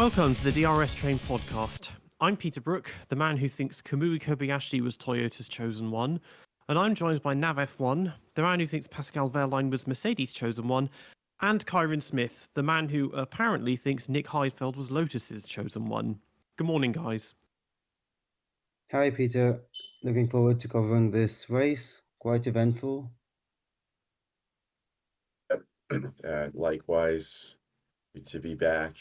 Welcome to the DRS Train podcast. I'm Peter Brook, the man who thinks Kamui Kobayashi was Toyota's chosen one, and I'm joined by Nav F1, the man who thinks Pascal Wehrlein was Mercedes' chosen one, and Kyron Smith, the man who apparently thinks Nick Heidfeld was Lotus's chosen one. Good morning, guys. Hi, Peter. Looking forward to covering this race. Quite eventful. Likewise, good to be back.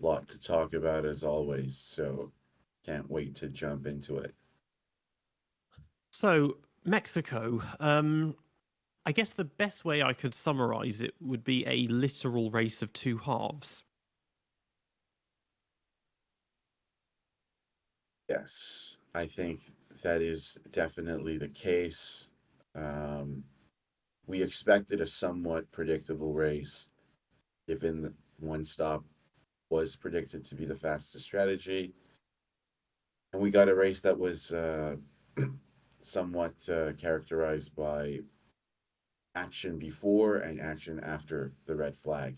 A lot to talk about as always, so can't wait to jump into it. So, Mexico. I guess the best way I could summarize it would be a literal race of two halves. Yes, I think that is definitely the case. We expected a somewhat predictable race, given that one stop was predicted to be the fastest strategy. And we got a race that was somewhat characterized by action before and action after the red flag.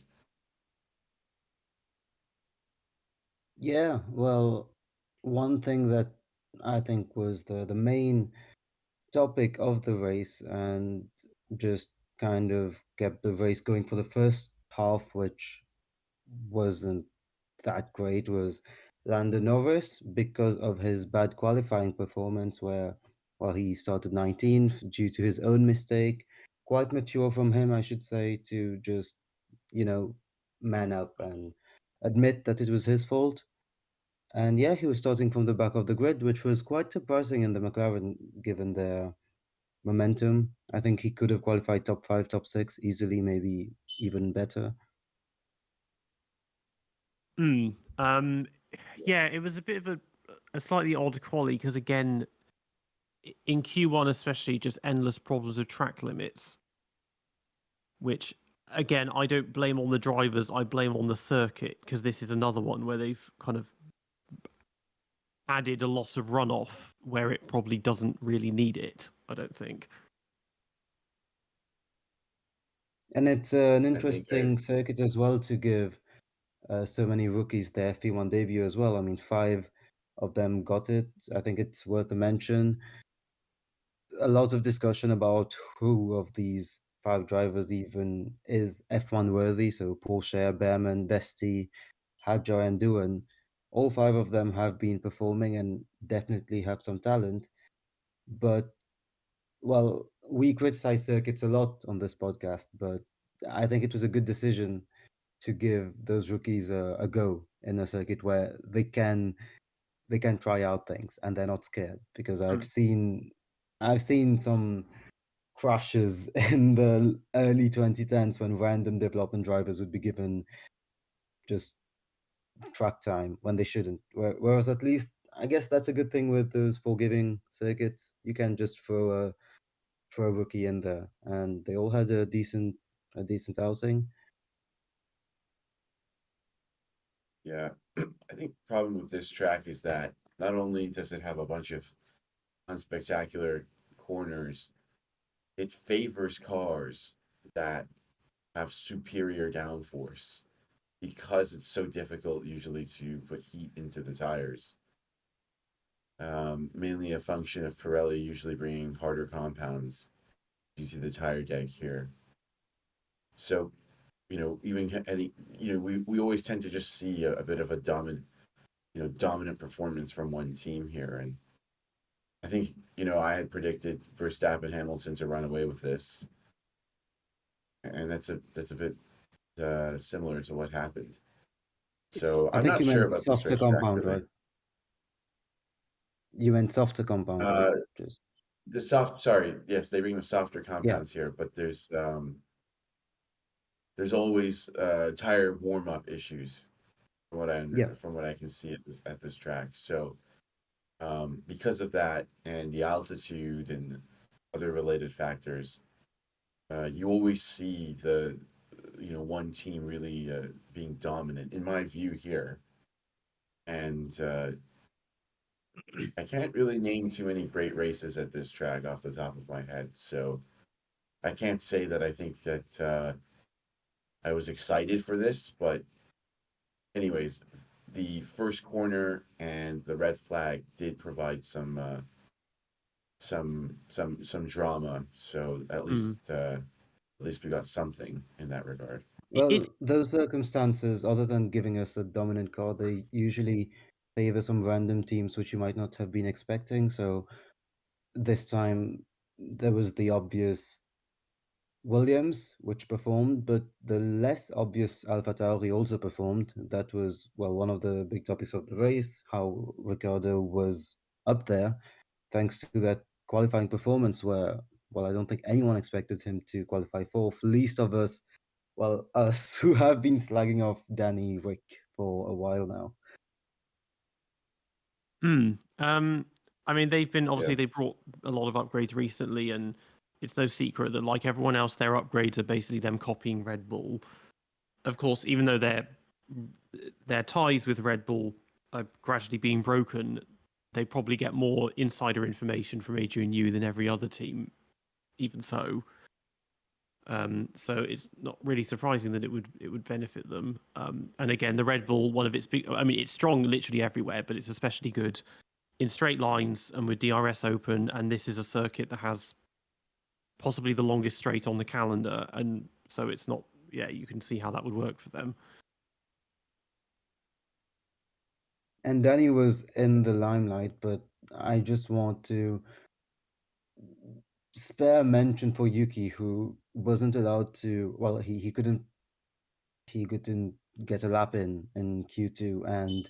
Yeah, well, one thing that I think was the main topic of the race and just kind of kept the race going for the first half, which wasn't that great, was Lando Norris because of his bad qualifying performance where, well, he started 19th due to his own mistake. Quite mature from him, I should say, to just, man up and admit that it was his fault. And yeah, he was starting from the back of the grid, which was quite surprising in the McLaren given their momentum. I think he could have qualified top 5, top 6 easily, maybe even better. Yeah, it was a bit of a slightly odd quali because again, in Q1 especially, just endless problems with track limits, which again I don't blame on the drivers, I blame on the circuit because this is another one where they've kind of added a lot of runoff where it probably doesn't really need it. I don't think. And it's an I think interesting circuit as well to give so many rookies their FP1 debut as well. I mean, 5 of them got it. I think it's worth a mention. A lot of discussion about who of these 5 drivers even is F1 worthy. So Pourchaire, Behrman, Vesti, Hadjar, and Doohan. All 5 of them have been performing and definitely have some talent. But, well, we criticize circuits a lot on this podcast, but I think it was a good decision to give those rookies a go in a circuit where they can try out things and they're not scared, because I've seen some crashes in the early 2010s when random development drivers would be given just track time when they shouldn't. Whereas at least I guess that's a good thing with those forgiving circuits. You can just throw a rookie in there, and they all had a decent outing. Yeah, I think the problem with this track is that not only does it have a bunch of unspectacular corners, it favors cars that have superior downforce because it's so difficult usually to put heat into the tires. Mainly a function of Pirelli usually bringing harder compounds due to the tire deck here. So, even any, we always tend to just see a bit of a dominant performance from one team here. And I think, I had predicted Verstappen Hamilton to run away with this. And that's a bit similar to what happened. So I I'm think not you sure meant about this softer racetrack compound, really. right? You meant softer compound, right? Just Yes, they bring the softer compounds here, but there's always tire warm up issues from what I can see at this track. So because of that and the altitude and other related factors, you always see the one team really being dominant in my view here. And I can't really name too many great races at this track off the top of my head, so I can't say that I think that I was excited for this. But anyways, the first corner and the red flag did provide some drama. So at least we got something in that regard. Well, those circumstances, other than giving us a dominant car, they usually favor some random teams which you might not have been expecting. So this time there was the obvious Williams, which performed, but the less obvious AlphaTauri also performed. That was, well, one of the big topics of the race, how Ricciardo was up there, thanks to that qualifying performance where, well, I don't think anyone expected him to qualify fourth, least of us, well, us who have been slagging off Danny Rick for a while now. I mean, they've been obviously Yeah. they brought a lot of upgrades recently, and it's no secret that like everyone else, their upgrades are basically them copying Red Bull. Of course, even though their ties with Red Bull are gradually being broken, they probably get more insider information from Adrian Newey than every other team. Even so, so it's not really surprising that it would benefit them. And again, the Red Bull, one of its big, I mean, it's strong literally everywhere, but it's especially good in straight lines and with DRS open. And this is a circuit that has possibly the longest straight on the calendar, and so it's not. Yeah, you can see how that would work for them. And Danny was in the limelight, but I just want to spare mention for Yuki, who wasn't allowed to. Well, he couldn't get a lap in Q2, and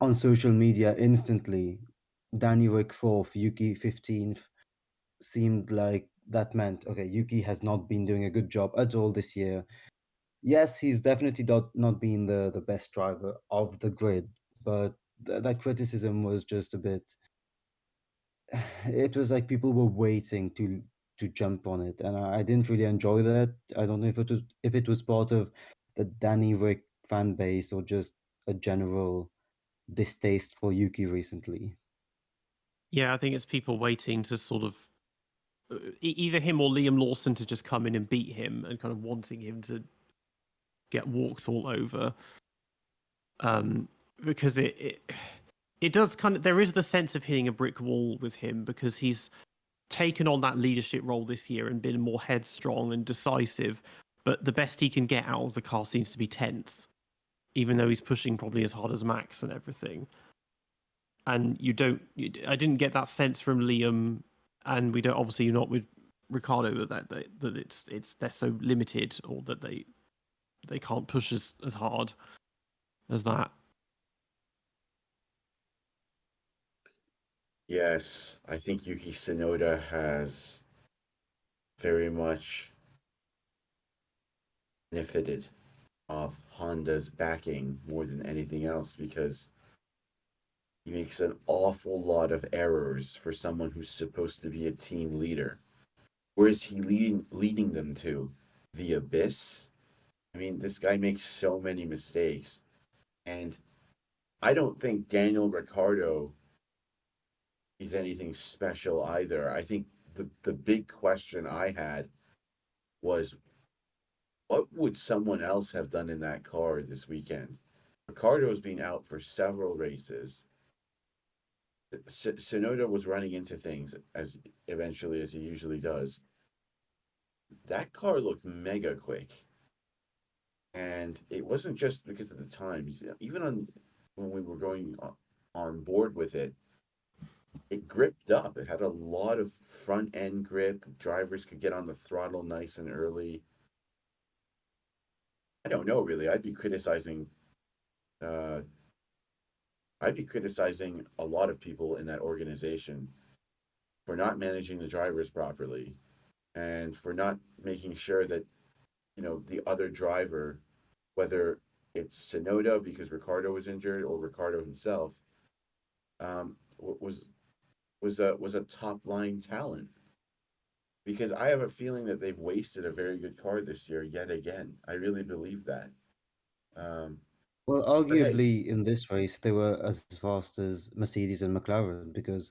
on social media instantly, Danny Rick 4th, Yuki 15th, seemed like that meant, okay, Yuki has not been doing a good job at all this year. Yes, he's definitely not been the best driver of the grid, but that criticism was just a bit. It was like people were waiting to jump on it, and I didn't really enjoy that. I don't know if it was part of the Danny Rick fan base or just a general distaste for Yuki recently. Yeah, I think it's people waiting to sort of either him or Liam Lawson to just come in and beat him, and kind of wanting him to get walked all over. Because it does kind of, there is the sense of hitting a brick wall with him, because he's taken on that leadership role this year and been more headstrong and decisive, but the best he can get out of the car seems to be 10th, even though he's pushing probably as hard as Max and everything. And I didn't get that sense from Liam, and we don't, obviously you're not with Ricardo, that it's they're so limited, or that they can't push as hard as that. Yes, I think Yuki Tsunoda has very much benefited of Honda's backing more than anything else, because he makes an awful lot of errors for someone who's supposed to be a team leader. Where is he leading them to? The abyss? I mean, this guy makes so many mistakes. And I don't think Daniel Ricciardo is anything special either. I think the big question I had was, what would someone else have done in that car this weekend? Ricciardo's been out for several races. Tsunoda was running into things as eventually as he usually does. That car looked mega quick, and it wasn't just because of the times. Even when we were going on board with it, it gripped up. It had a lot of front end grip. The drivers could get on the throttle nice and early. I don't know, really. I'd be criticizing a lot of people in that organization for not managing the drivers properly, and for not making sure that, the other driver, whether it's Tsunoda because Ricciardo was injured or Ricciardo himself, was a top line talent. Because I have a feeling that they've wasted a very good car this year yet again. I really believe that. Well, But hey, arguably in this race, they were as fast as Mercedes and McLaren, because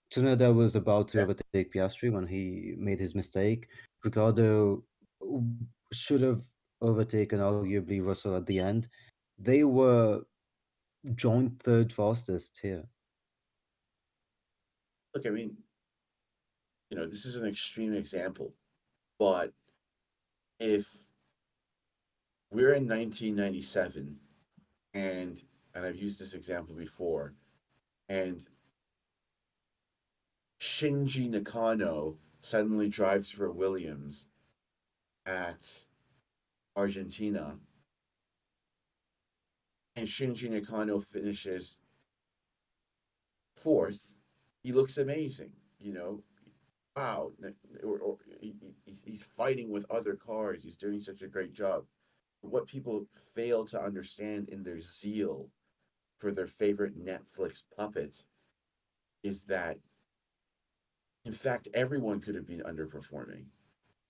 Tsunoda was about to yeah, overtake Piastri when he made his mistake. Ricciardo should have overtaken arguably Russell at the end. They were joint third fastest here. Look, I mean, this is an extreme example, but if we're in 1997 and I've used this example before, and Shinji Nakano suddenly drives for Williams at Argentina, and Shinji Nakano finishes fourth, he looks amazing, wow, he's fighting with other cars, he's doing such a great job. What people fail to understand in their zeal for their favorite Netflix puppet is that, in fact, everyone could have been underperforming.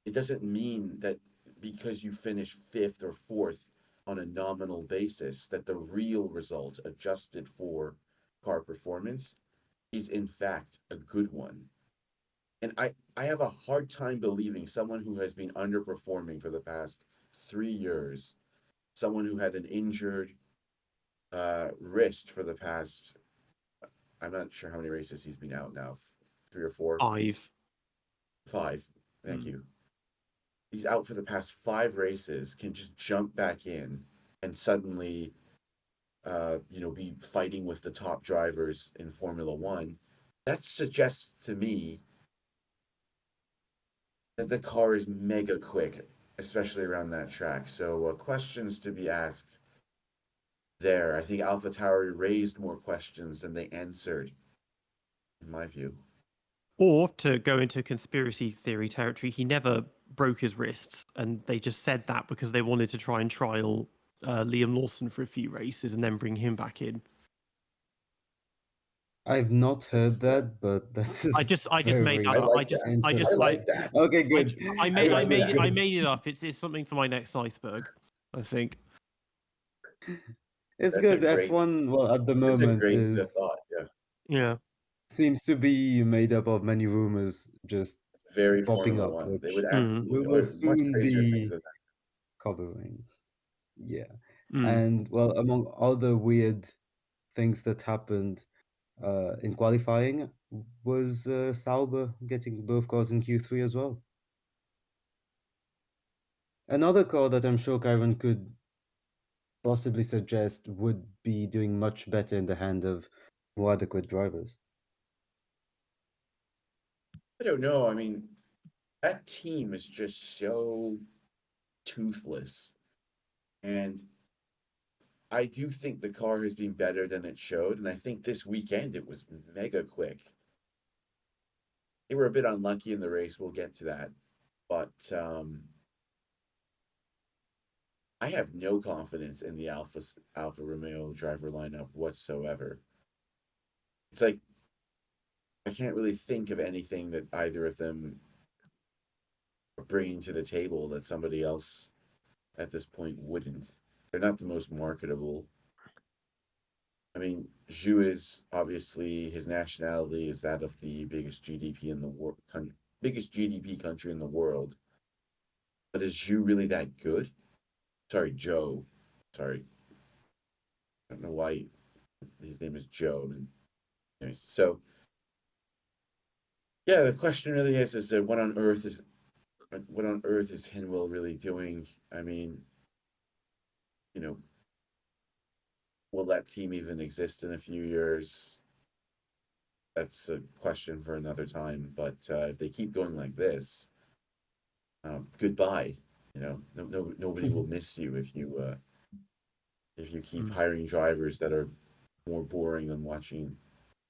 It doesn't mean that because you finish fifth or fourth on a nominal basis that the real result adjusted for car performance is in fact a good one. And I have a hard time believing someone who has been underperforming for the past 3 years, someone who had an injured wrist for the past, I'm not sure how many races he's been out now, 3 or 4? 5. 5, thank you. He's out for the past 5 races, can just jump back in and suddenly, be fighting with the top drivers in Formula One. That suggests to me that the car is mega quick, especially around that track. So questions to be asked there. I think AlphaTauri raised more questions than they answered, in my view. Or to go into conspiracy theory territory, he never broke his wrists, and they just said that because they wanted to try and trial Liam Lawson for a few races and then bring him back in. I've not heard that, but that is. I just made that up. I like that. Okay, good. I made it up. It's something for my next iceberg, I think. It's That's good. great, F1, well, at the that's a moment great is thought. Yeah. seems to be made up of many rumors just Very popping Formula up, One. which They would we will much soon crazier things be than that. covering. Yeah. Mm. And well, among other weird things that happened in qualifying was Sauber getting both cars in Q3 as well. Another car that I'm sure Kyron could possibly suggest would be doing much better in the hand of more adequate drivers. I don't know. I mean, that team is just so toothless. And I do think the car has been better than it showed. And I think this weekend it was mega quick. They were a bit unlucky in the race. We'll get to that. But I have no confidence in the Alfa Romeo driver lineup whatsoever. It's like I can't really think of anything that either of them are bringing to the table that somebody else at this point wouldn't. They're not the most marketable. I mean, Zhu is obviously, his nationality is that of the biggest GDP in the world, biggest GDP country in the world. But is Zhu really that good? Sorry, Joe. Sorry. I don't know why his name is Joe. Anyways, so yeah, the question really is what on earth is Hinwil really doing? I mean, will that team even exist in a few years? That's a question for another time. But if they keep going like this, goodbye. Nobody will miss you if you keep hiring drivers that are more boring than watching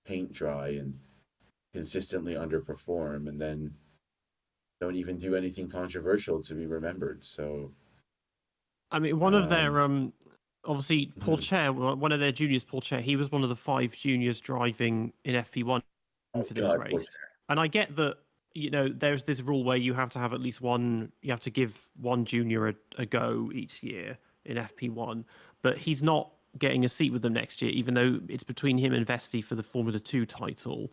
paint dry and consistently underperform, and then don't even do anything controversial to be remembered. So, I mean, one of their obviously Pourchaire, one of their juniors, Pourchaire, he was one of the 5 juniors driving in FP1 for this race. Pourchaire. And I get that, there's this rule where you have to have at least one, you have to give one junior a go each year in FP1, but he's not getting a seat with them next year, even though it's between him and Vesti for the Formula 2 title.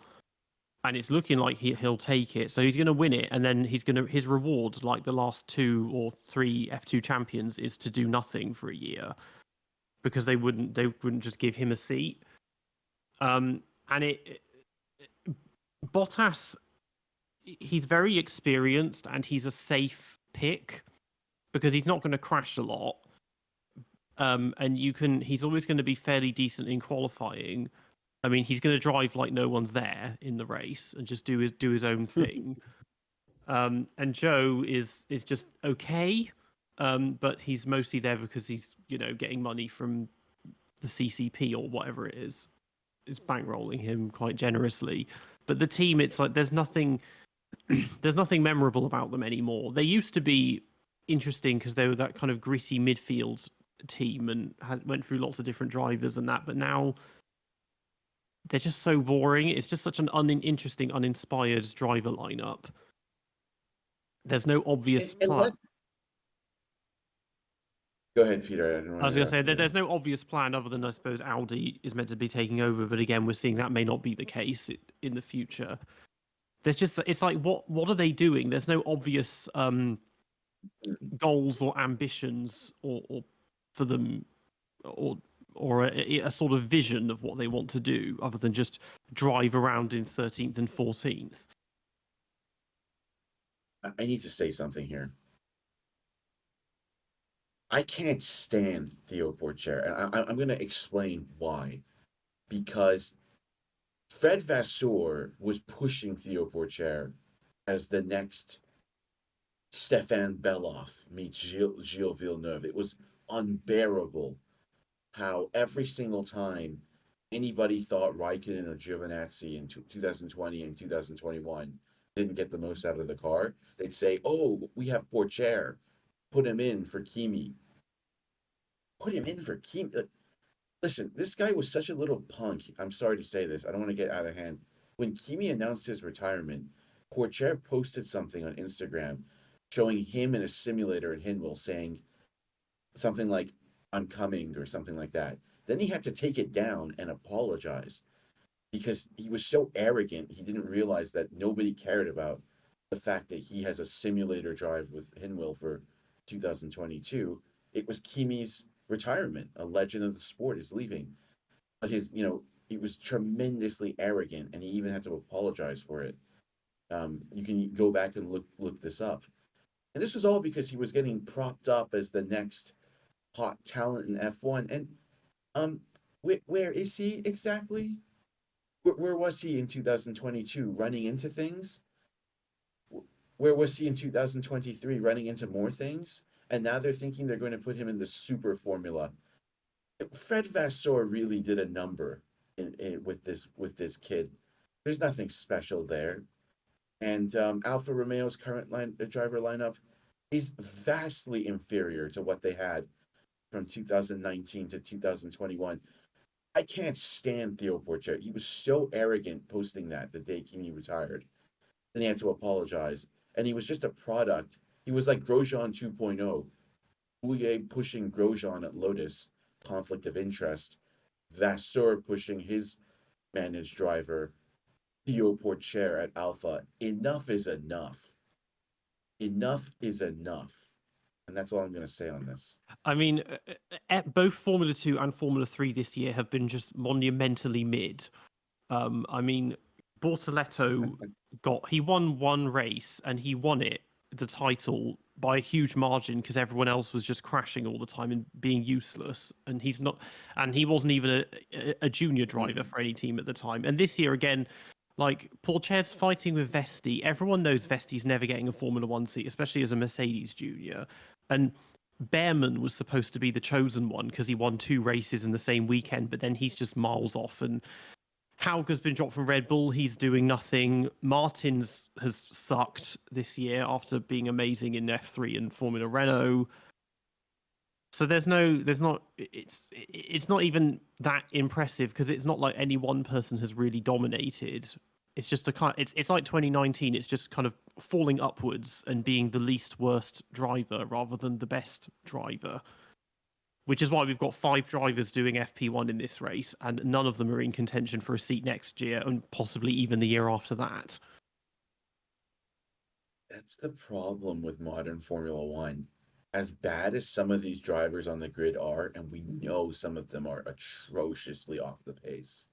And it's looking like he'll take it. So he's going to win it. And then his reward, like the last 2 or 3 F2 champions, is to do nothing for a year. because they wouldn't just give him a seat. And Bottas, he's very experienced and he's a safe pick because he's not going to crash a lot. And he's always going to be fairly decent in qualifying. I mean, he's going to drive like no one's there in the race and just do his own thing. And Joe is just okay, but he's mostly there because he's getting money from the CCP or whatever it is bankrolling him quite generously. But the team, it's like there's nothing memorable about them anymore. They used to be interesting because they were that kind of gritty midfield team and went through lots of different drivers and that, but now they're just so boring. It's just such an uninteresting, uninspired driver lineup. There's no obvious plan. Go ahead, Peter. I was going to say that there's no obvious plan other than, I suppose, Audi is meant to be taking over, but again, we're seeing that may not be the case in the future. There's just, it's like, what are they doing? There's no obvious goals or ambitions or for them or a sort of vision of what they want to do other than just drive around in 13th and 14th. I need to say something here. I can't stand Theo Pourchaire, and I'm going to explain why. Because Fred Vasseur was pushing Theo Pourchaire as the next Stefan Beloff meets Gilles Villeneuve. It was unbearable how every single time anybody thought Raikkonen or Giovinazzi in 2020 and 2021 didn't get the most out of the car, they'd say, oh, we have Pourchaire. Put him in for Kimi. Put him in for Kimi. Listen, this guy was such a little punk. I'm sorry to say this. I don't want to get out of hand. When Kimi announced his retirement, Pourchaire posted something on Instagram showing him in a simulator in Hinwil saying something like, I'm coming, or something like that. Then he had to take it down and apologize because he was so arrogant. He didn't realize that nobody cared about the fact that he has a simulator drive with Hinwil for 2022. It was Kimi's retirement. A legend of the sport is leaving. But he was tremendously arrogant, and he even had to apologize for it. You can go back and look this up. And this was all because he was getting propped up as the next hot talent in F1. And where is he exactly? Where was he in 2022? Running into things? Where was he in 2023? Running into more things? And now they're thinking they're going to put him in the super formula. Fred Vasseur really did a number with this kid. There's nothing special there. And Alfa Romeo's current driver lineup is vastly inferior to what they had from 2019 to 2021. I can't stand Theo Pourchaire. He was so arrogant posting that the day Kimi retired. Then he had to apologize. And he was just a product. He was like Grosjean 2.0. Pouliot pushing Grosjean at Lotus, conflict of interest. Vasseur pushing his managed driver, Theo Pourchaire at Alpha. Enough is enough. Enough is enough. And that's all I'm going to say on this. I mean, both Formula 2 and Formula 3 this year have been just monumentally mid. I mean, Bortoletto he won one race and he won the title by a huge margin because everyone else was just crashing all the time and being useless. And he wasn't even a junior driver for any team at the time. And this year again, like Pourchaire's fighting with Vesti. Everyone knows Vesti's never getting a Formula 1 seat, especially as a Mercedes junior. And Behrman was supposed to be the chosen one because he won 2 races in the same weekend, but then he's just miles off. And Hauger's been dropped from Red Bull. He's doing nothing. Martins has sucked this year after being amazing in F3 and Formula Renault. So it's not even that impressive because it's not like any one person has really dominated. It's just it's like 2019. It's just kind of falling upwards and being the least worst driver rather than the best driver. Which is why we've got 5 drivers doing FP1 in this race, and none of them are in contention for a seat next year, and possibly even the year after that. That's the problem with modern Formula 1. as bad as some of these drivers on the grid are, and we know some of them are atrociously off the pace,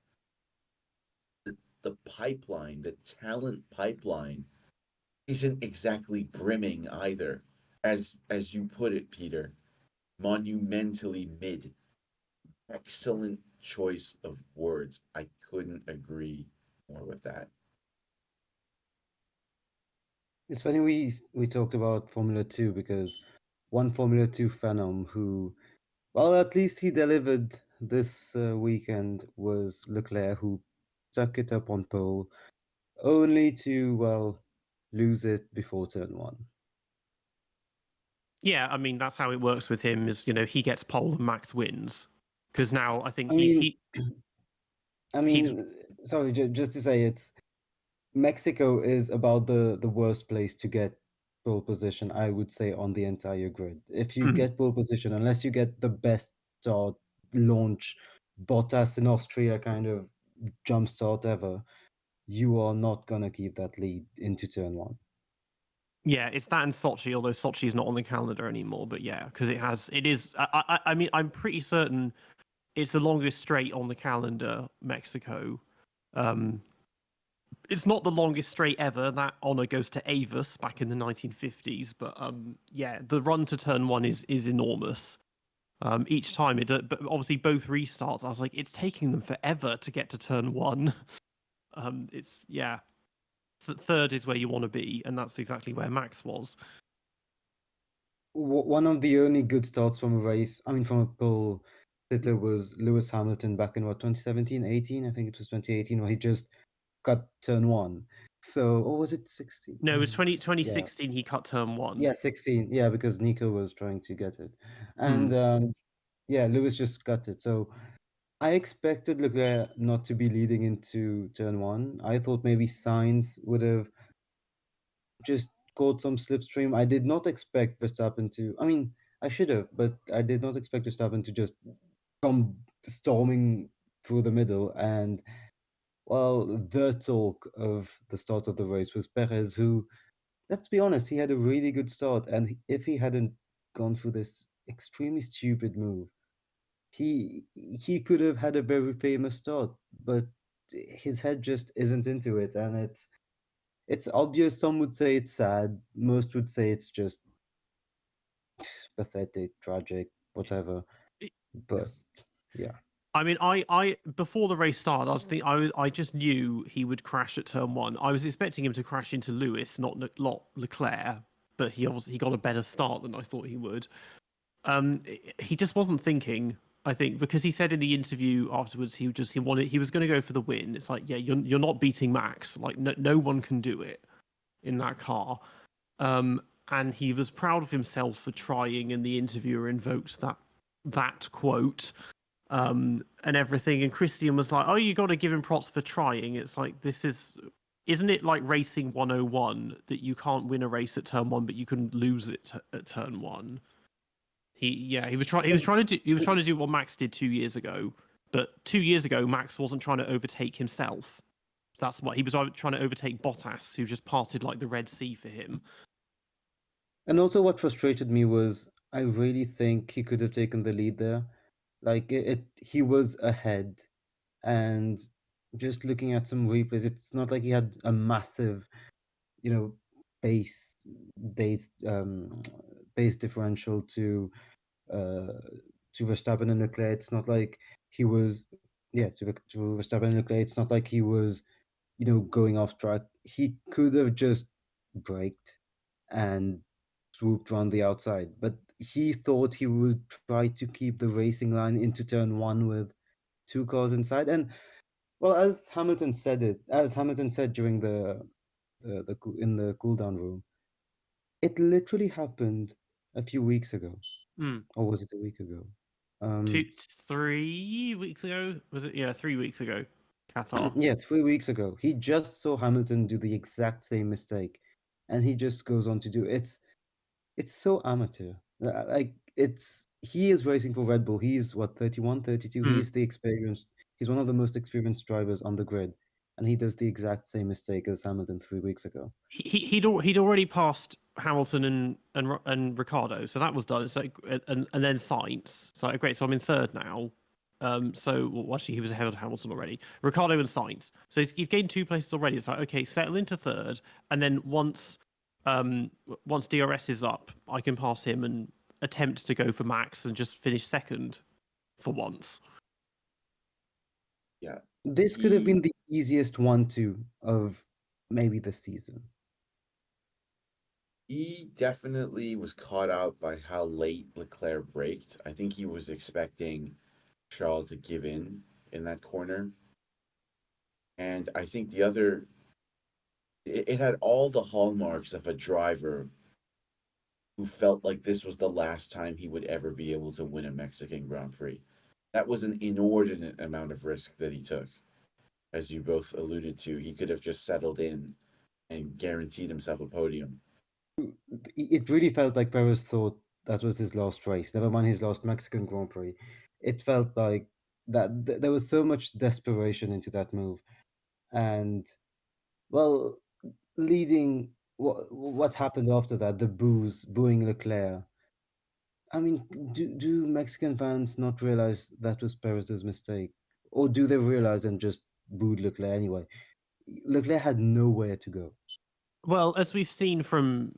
the pipeline, the talent pipeline, isn't exactly brimming either. As you put it, Peter, monumentally mid. Excellent choice of words. I couldn't agree more with that. It's funny we talked about Formula 2 because one Formula 2 phenom who, well, at least he delivered this weekend was Leclerc, who stuck it up on pole, only to, well, lose it before turn one. Yeah, I mean that's how it works with him. Is he gets pole and Max wins because now I think I mean, he's sorry, just to say, it's Mexico is about the worst place to get pole position, I would say, on the entire grid. If you get pole position, unless you get the best start launch, Bottas in Austria kind of jump start ever, you are not gonna keep that lead into turn one. Yeah, it's that and Sochi, although Sochi is not on the calendar anymore. But yeah, because it is. I mean, I'm pretty certain it's the longest straight on the calendar, Mexico. It's not the longest straight ever. That honor goes to Avis back in the 1950s. But yeah, the run to turn one is enormous. Each time but obviously both restarts, I was like, it's taking them forever to get to turn one. It's yeah. Third is where you want to be, and that's exactly where Max was. One of the only good starts from a race, I mean, from a pole sitter, was Lewis Hamilton back in 2017, 18? I think it was 2018, where he just cut turn one. So, or was it 16? No, it was 2016. He cut turn one. Yeah, 16. Yeah, because Nico was trying to get it. And yeah, Lewis just cut it. So I expected Leclerc not to be leading into turn one. I thought maybe Sainz would have just caught some slipstream. I did not expect Verstappen to. I mean, I should have, but I did not expect Verstappen to just come storming through the middle. And well, the talk of the start of the race was Perez, who, let's be honest, he had a really good start. And if he hadn't gone through this extremely stupid move, he could have had a very famous start. But his head just isn't into it, and it's obvious. Some would say it's sad. Most would say it's just pathetic, tragic, whatever. But yeah. I mean, I before the race started, I just knew he would crash at turn one. I was expecting him to crash into Lewis, not Leclerc, but he obviously got a better start than I thought he would. He just wasn't thinking. I think because he said in the interview afterwards he was going to go for the win. It's like, yeah, you're not beating Max. Like no one can do it in that car. And he was proud of himself for trying, and the interviewer invoked that quote. And everything. And Christian was like, "Oh, you got to give him props for trying." It's like isn't it like racing 101 that you can't win a race at turn one, but you can lose it at turn one? He was trying to do what Max did 2 years ago, but 2 years ago Max wasn't trying to overtake himself. That's what he was trying to overtake Bottas, who just parted like the Red Sea for him. And also, what frustrated me was I really think he could have taken the lead there. Like he was ahead, and just looking at some replays, it's not like he had a massive, base base base differential to Verstappen and Leclerc. It's not like he was, to Verstappen and Leclerc. It's not like he was, going off track. He could have just braked and swooped around the outside, but he thought he would try to keep the racing line into turn one with two cars inside. And well, as Hamilton said during in the cool down room, it literally happened a few weeks ago. Or was it a week ago? 3 weeks ago? Was it? Yeah, 3 weeks ago. Qatar. Yeah, 3 weeks ago. He just saw Hamilton do the exact same mistake, and he just goes on to do it. It's so amateur. Like he is racing for Red Bull. He's what, 31, 32? He's the experienced. He's one of the most experienced drivers on the grid. and he does the exact same mistake as Hamilton 3 weeks ago. He'd already passed Hamilton and Ricardo, so that was done. So and then Sainz. So great. So I'm in third now. Well, actually, he was ahead of Hamilton already. Ricardo and Sainz. So he's gained 2 places already. It's like, okay, settle into third, and then once DRS is up, I can pass him and attempt to go for Max and just finish second for once. Yeah. This could have been the easiest 1-2 of maybe the season. He definitely was caught out by how late Leclerc braked. I think he was expecting Charles to give in that corner. And I think it had all the hallmarks of a driver who felt like this was the last time he would ever be able to win a Mexican Grand Prix. That was an inordinate amount of risk that he took. As you both alluded to, he could have just settled in and guaranteed himself a podium. It really felt like Perez thought that was his last race, never mind his last Mexican Grand Prix. It felt like that there was so much desperation into that move. And, well, leading what happened after that, the booing Leclerc. I mean, do Mexican fans not realize that was Perez's mistake? Or do they realize and just booed Leclerc anyway? Leclerc had nowhere to go. Well, as we've seen from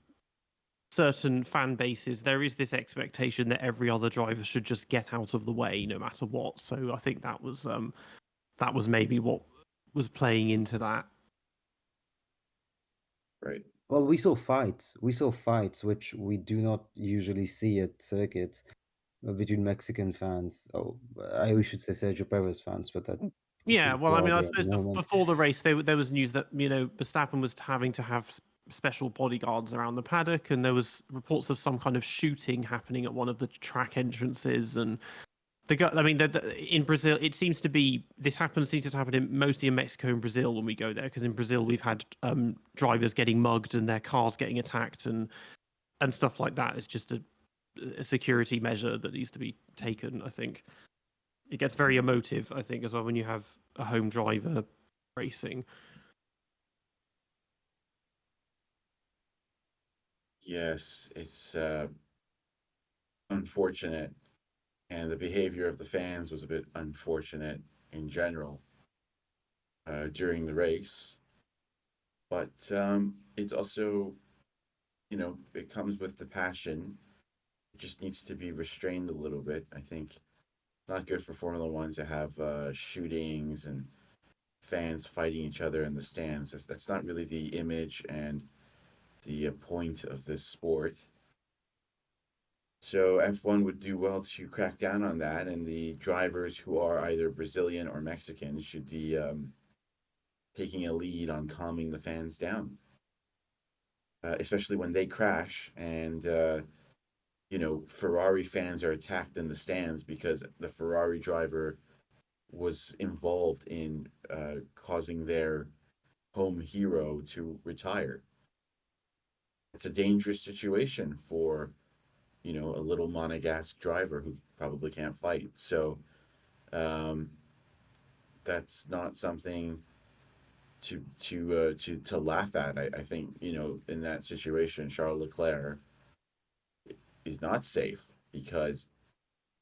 certain fan bases, there is this expectation that every other driver should just get out of the way no matter what. So I think that was maybe what was playing into that. Right. Well, we saw fights. We saw fights which we do not usually see at circuits between Mexican fans. Oh, we should say Sergio Perez fans, but that. Yeah, well, I mean, I suppose moment. before the race, there was news that Verstappen was having to have special bodyguards around the paddock, and there was reports of some kind of shooting happening at one of the track entrances. And in Brazil, it seems to be seems to happen mostly in Mexico and Brazil when we go there, because in Brazil we've had drivers getting mugged and their cars getting attacked and stuff like that. It's just a security measure that needs to be taken, I think. It gets very emotive, I think, as well when you have a home driver racing. Yes, it's unfortunate, and the behavior of the fans was a bit unfortunate in general during the race. But it's also, it comes with the passion. It just needs to be restrained a little bit. I think it's not good for Formula One to have shootings and fans fighting each other in the stands. That's not really the image and the point of this sport. So F1 would do well to crack down on that, and the drivers who are either Brazilian or Mexican should be taking a lead on calming the fans down, especially when they crash and Ferrari fans are attacked in the stands because the Ferrari driver was involved in causing their home hero to retire. It's a dangerous situation for a little Monegasque driver who probably can't fight. So that's not something to laugh at. I think in that situation, Charles Leclerc is not safe because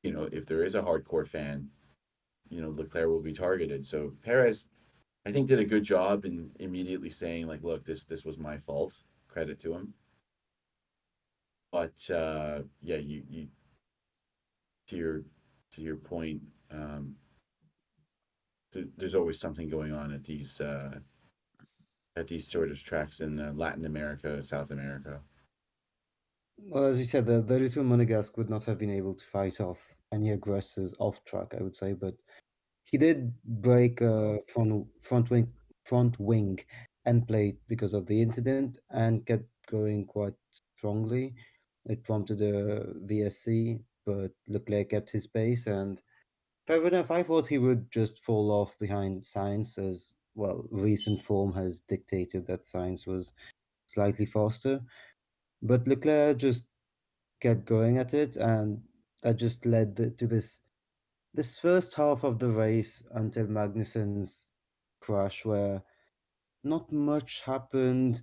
if there is a hardcore fan, Leclerc will be targeted. So Perez, I think, did a good job in immediately saying like, look, this was my fault. Credit to him. But yeah, you to your point, there's always something going on at these sort of tracks in Latin America, South America. Well, as you said, the little Monegasque would not have been able to fight off any aggressors off track, I would say, but he did break front wing end plate because of the incident and kept going quite strongly. It prompted a VSC, but Leclerc kept his pace, and fair enough, I thought he would just fall off behind Sainz, as well, recent form has dictated that Sainz was slightly faster. But Leclerc just kept going at it, and that just led to this first half of the race until Magnussen's crash where not much happened.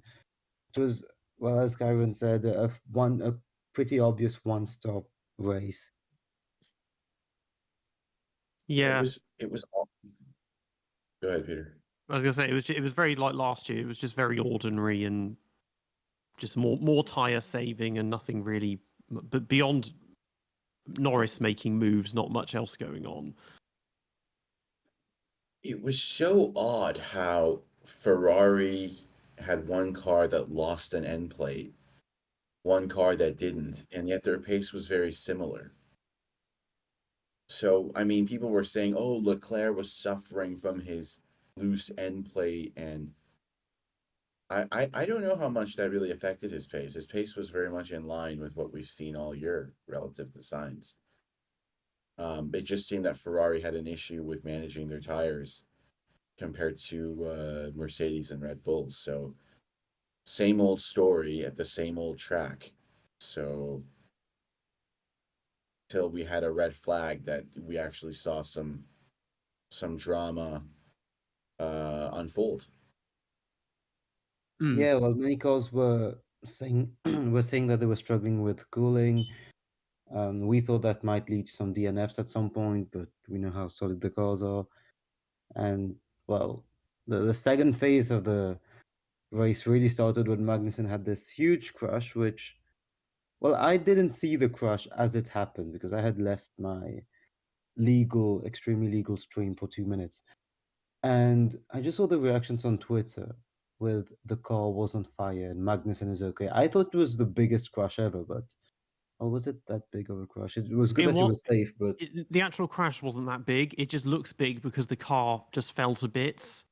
It was, well, as Ciaron said, a pretty obvious one-stop race. Yeah, It was all. Go ahead, Peter. I was gonna say it was very like last year. It was just very ordinary and just more tire saving and nothing really. But beyond Norris making moves, not much else going on. It was so odd how Ferrari had one car that lost an end plate, one car that didn't, and yet their pace was very similar. So, I mean, people were saying, oh, Leclerc was suffering from his loose end plate, and I don't know how much that really affected his pace. His pace was very much in line with what we've seen all year relative to Sainz. It just seemed that Ferrari had an issue with managing their tires compared to Mercedes and Red Bull. So same old story at the same old track. So till we had a red flag that we actually saw some drama unfold. Yeah, well, many cars were saying that they were struggling with cooling. We thought that might lead to some DNFs at some point, but we know how solid the cars are. And well, the second phase of the race really started when Magnussen had this huge crash, which, well, I didn't see the crash as it happened because I had left my extremely legal stream for 2 minutes. And I just saw the reactions on Twitter with the car was on fire and Magnussen is okay. I thought it was the biggest crash ever, but or was it that big of a crash? It was good that he was safe, but the actual crash wasn't that big. It just looks big because the car just fell to bits.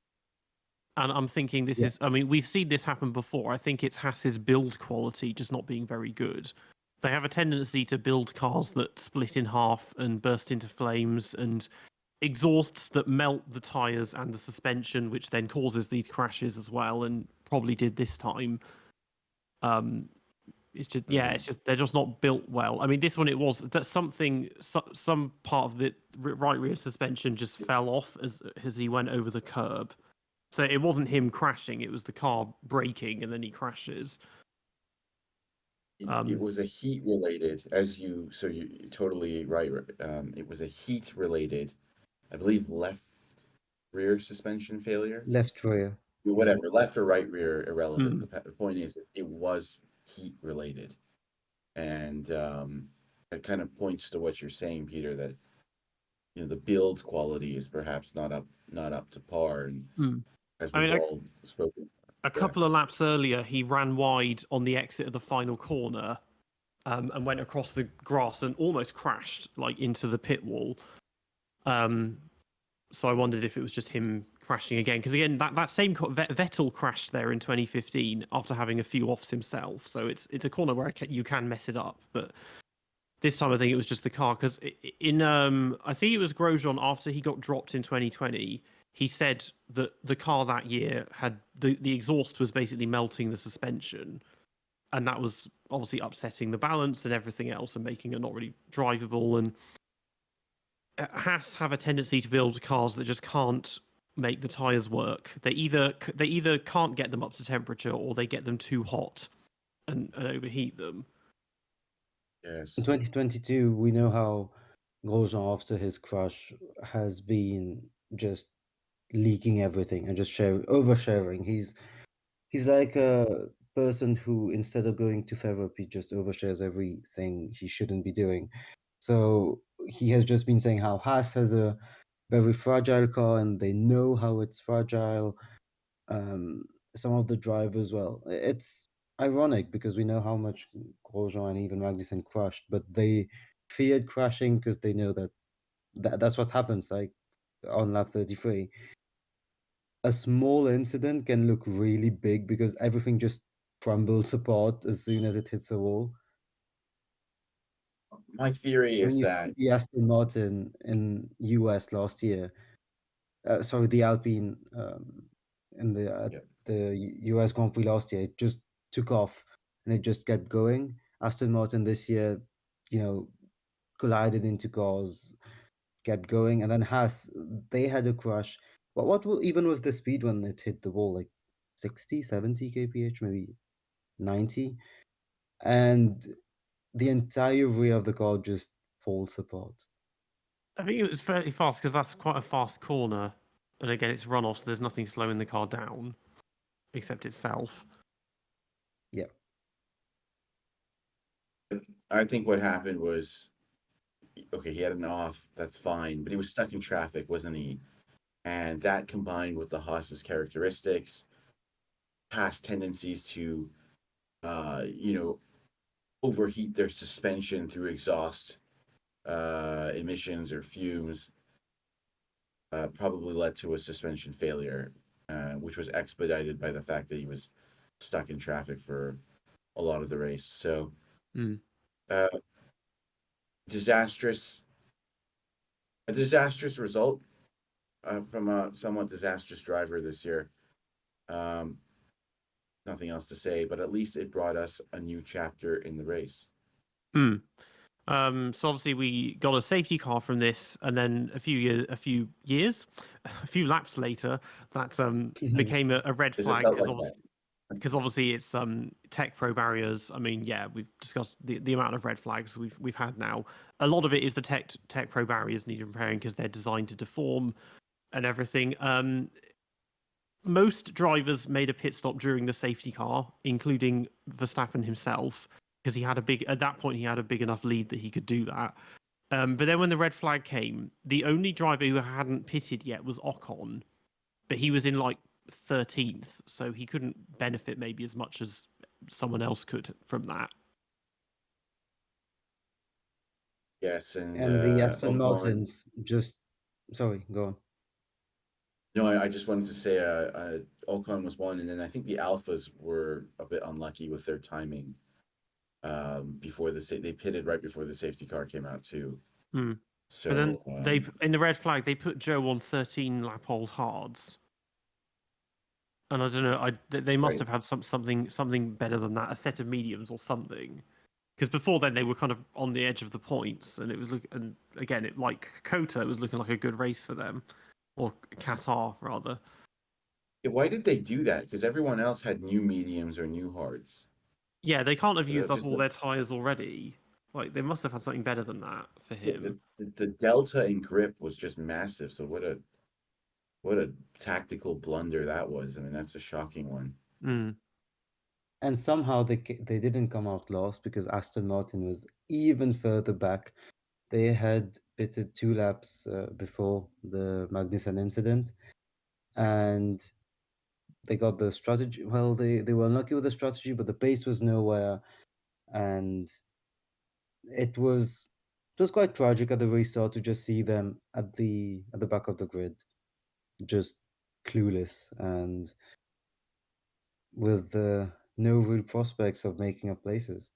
And I'm thinking this is, I mean, we've seen this happen before. I think it's Haas's build quality just not being very good. They have a tendency to build cars that split in half and burst into flames and exhausts that melt the tires and the suspension, which then causes these crashes as well, and probably did this time. It's just it's just they're just not built well. I mean, this one it was that some part of the right rear suspension just fell off as he went over the curb. So it wasn't him crashing; it was the car braking, and then he crashes. It was a heat related, you're totally right. It was a heat related, I believe, left rear suspension failure. left rear. Whatever, left or right rear, irrelevant. The point is, it was heat related, and it kind of points to what you're saying, Peter, that the build quality is perhaps not up to par, and as we've all spoken. A couple of laps earlier, he ran wide on the exit of the final corner, and went across the grass and almost crashed like into the pit wall. So I wondered if it was just him crashing again, because again, that same Vettel crashed there in 2015 after having a few offs himself. So it's a corner where you can mess it up, but this time I think it was just the car, because in I think it was Grosjean after he got dropped in 2020. He said that the car that year had the exhaust was basically melting the suspension, and that was obviously upsetting the balance and everything else and making it not really drivable. And Haas have a tendency to build cars that just can't make the tires work. They either can't get them up to temperature, or they get them too hot and overheat them. Yes. In 2022, we know how Grosjean, after his crash, has been just leaking everything and just oversharing. He's like a person who, instead of going to therapy, just overshares everything he shouldn't be doing. So he has just been saying how Haas has a very fragile car and they know how it's fragile. Some of the drivers, well, it's ironic because we know how much Grosjean and even Magnussen crashed, but they feared crashing because they know that's what happens. Like on lap 33, a small incident can look really big because everything just crumbles apart as soon as it hits a wall. My theory is that The Aston Martin in US last year, sorry, the Alpine in the US Grand Prix last year, it just took off and it just kept going. Aston Martin this year, collided into cars, kept going, and then Haas, they had a crash even was the speed when it hit the wall? Like 60, 70 kph, maybe 90, and the entire rear of the car just falls apart. I think it was fairly fast because that's quite a fast corner, and again, it's runoff, so there's nothing slowing the car down except itself. Yeah. I think what happened was, okay, he had an off, that's fine, but he was stuck in traffic, wasn't he? And that combined with the Haas's characteristics, past tendencies to, overheat their suspension through exhaust emissions or fumes, probably led to a suspension failure, which was expedited by the fact that he was stuck in traffic for a lot of the race. So, a disastrous result from a somewhat disastrous driver this year. Nothing else to say, but at least it brought us a new chapter in the race. So obviously we got a safety car from this, and then a few laps later, that became a red Because it flag felt like that. because obviously it's tech pro barriers. I mean, yeah, we've discussed the amount of red flags we've had now. A lot of it is the tech pro barriers need repairing because they're designed to deform and everything. Most drivers made a pit stop during the safety car, including Verstappen himself, because at that point he had a big enough lead that he could do that. But then when the red flag came, the only driver who hadn't pitted yet was Ocon, but he was in like 13th, so he couldn't benefit maybe as much as someone else could from that. Yes, and the Aston Ocon. Martins just... Sorry, go on. No, I just wanted to say Ocon was one, and then I think the Alphas were a bit unlucky with their timing. Before they pitted right before the safety car came out too. So but then they in the red flag they put Joe on 13 lap hold hards, and I don't know. They must have had something better than that, a set of mediums or something. Because before then they were kind of on the edge of the points, and again like Kota, it was looking like a good race for them, or Qatar rather. Yeah, why did they do that? Because everyone else had new mediums or new hards. Yeah, they can't have used up Just all their tires already. Like they must have had something better than that for him. the delta in grip was just massive. So what a tactical blunder that was. I mean, that's a shocking one. And somehow they didn't come out last because Aston Martin was even further back. They had pitted 2 laps before the Magnussen incident, and they got the strategy. Well, they were unlucky with the strategy, but the pace was nowhere, and it was quite tragic at the restart to just see them at the back of the grid, just clueless and with no real prospects of making up places.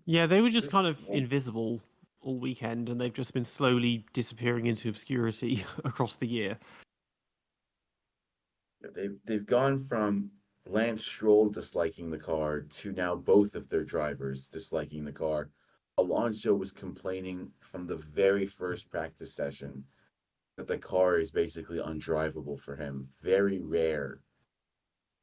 Yeah, they were just kind of invisible all weekend, and they've just been slowly disappearing into obscurity across the year. They've gone from Lance Stroll disliking the car to now both of their drivers disliking the car. Alonso was complaining from the very first practice session that the car is basically undrivable for him. Very rare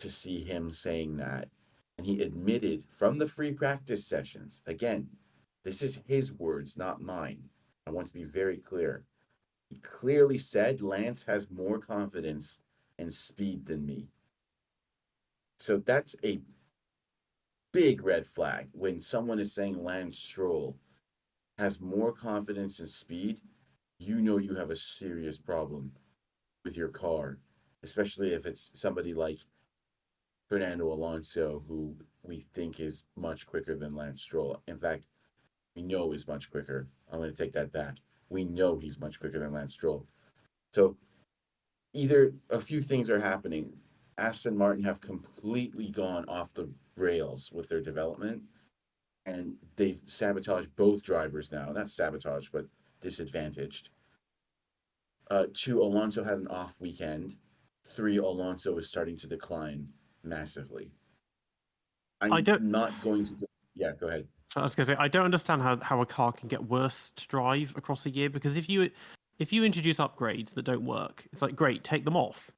to see him saying that. And he admitted from the free practice sessions, again, this is his words, not mine. I want to be very clear. He clearly said Lance has more confidence and speed than me. So that's a big red flag when someone is saying Lance Stroll has more confidence and speed. You know you have a serious problem with your car, especially if it's somebody like Fernando Alonso, who we think is much quicker than Lance Stroll. In fact, we know he's much quicker. I'm going to take that back. We know he's much quicker than Lance Stroll. So either a few things are happening. Aston Martin have completely gone off the rails with their development, and they've sabotaged both drivers now. Not sabotaged, but disadvantaged. 2, Alonso had an off weekend. 3, Alonso is starting to decline massively. I'm not going to go... Yeah, go ahead. So I was going to say, I don't understand how a car can get worse to drive across a year, because if you if you introduce upgrades that don't work, it's like great, take them off.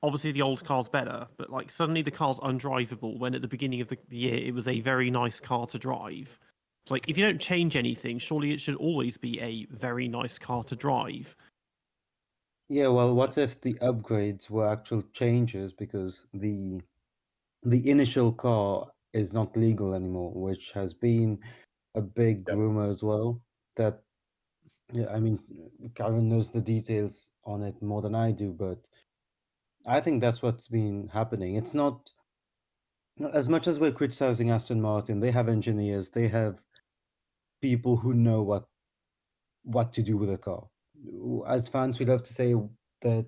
Obviously, the old car's better, but like suddenly the car's undrivable when at the beginning of the year it was a very nice car to drive. It's like if you don't change anything, surely it should always be a very nice car to drive. Yeah, well, what if the upgrades were actual changes because the initial car is not legal anymore, which has been a big Yep. rumor as well. That yeah, I mean, Karen knows the details on it more than I do, but I think that's what's been happening. It's not as much as we're criticizing Aston Martin, they have engineers, they have people who know what to do with a car. As fans, we love to say that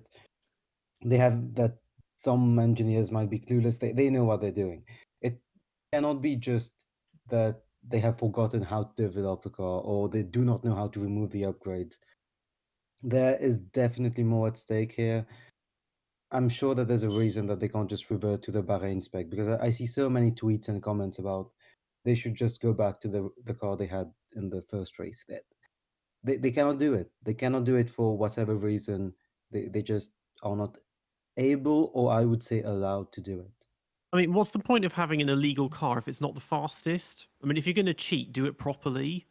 they have that some engineers might be clueless. They know what they're doing. It cannot be just that they have forgotten how to develop a car or they do not know how to remove the upgrades. There is definitely more at stake here. I'm sure that there's a reason that they can't just revert to the Bahrain spec because I see so many tweets and comments about they should just go back to the car they had in the first race. That they cannot do it. They cannot do it for whatever reason. They just are not able, or I would say allowed to do it. I mean, what's the point of having an illegal car if it's not the fastest? I mean, if you're going to cheat, do it properly.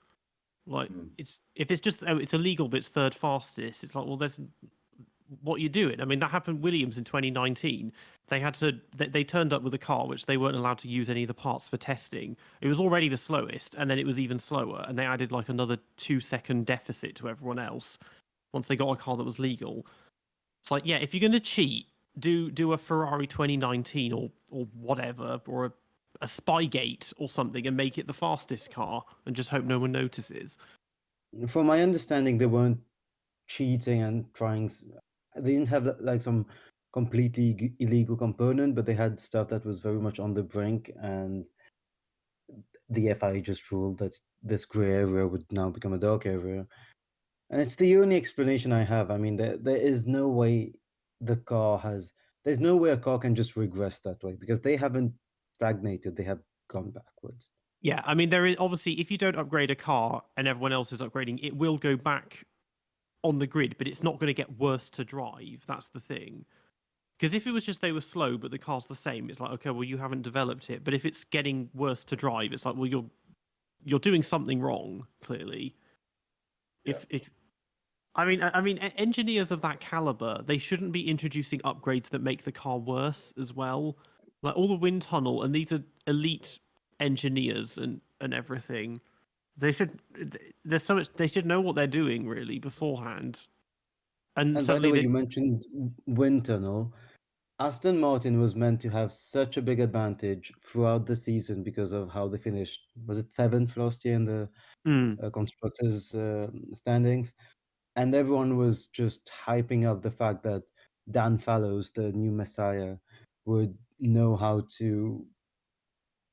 Like, Mm. it's if it's just it's illegal but it's third fastest. It's like, well, there's what you're doing. I mean, that happened Williams in 2019. They had to they turned up with a car which they weren't allowed to use any of the parts for testing. It was already the slowest, and then it was even slower, and they added like another 2-second deficit to everyone else once they got a car that was legal. It's like, yeah, if you're going to cheat, do a Ferrari 2019 or whatever, or a Spygate or something, and make it the fastest car, and just hope no one notices. From my understanding, they weren't cheating and trying. They didn't have like some completely illegal component, but they had stuff that was very much on the brink, and the FIA just ruled that this gray area would now become a dark area. And it's the only explanation I have. I mean, there is no way there's no way a car can just regress that way because they haven't stagnated, they have gone backwards. Yeah, I mean, there is obviously, if you don't upgrade a car and everyone else is upgrading, it will go back on the grid, but it's not going to get worse to drive. That's the thing. Because if it was just they were slow, but the car's the same, it's like, okay, well, you haven't developed it. But if it's getting worse to drive, it's like, well, you're doing something wrong, clearly. Yeah. If I mean, engineers of that caliber, they shouldn't be introducing upgrades that make the car worse as well. Like all the wind tunnel, and these are elite engineers and everything. They should. There's so much. They should know what they're doing really beforehand. And And by the way, certainly, you mentioned wind tunnel. Aston Martin was meant to have such a big advantage throughout the season because of how they finished. Was it seventh last year in the constructors' standings? And everyone was just hyping up the fact that Dan Fallows, the new messiah, would know how to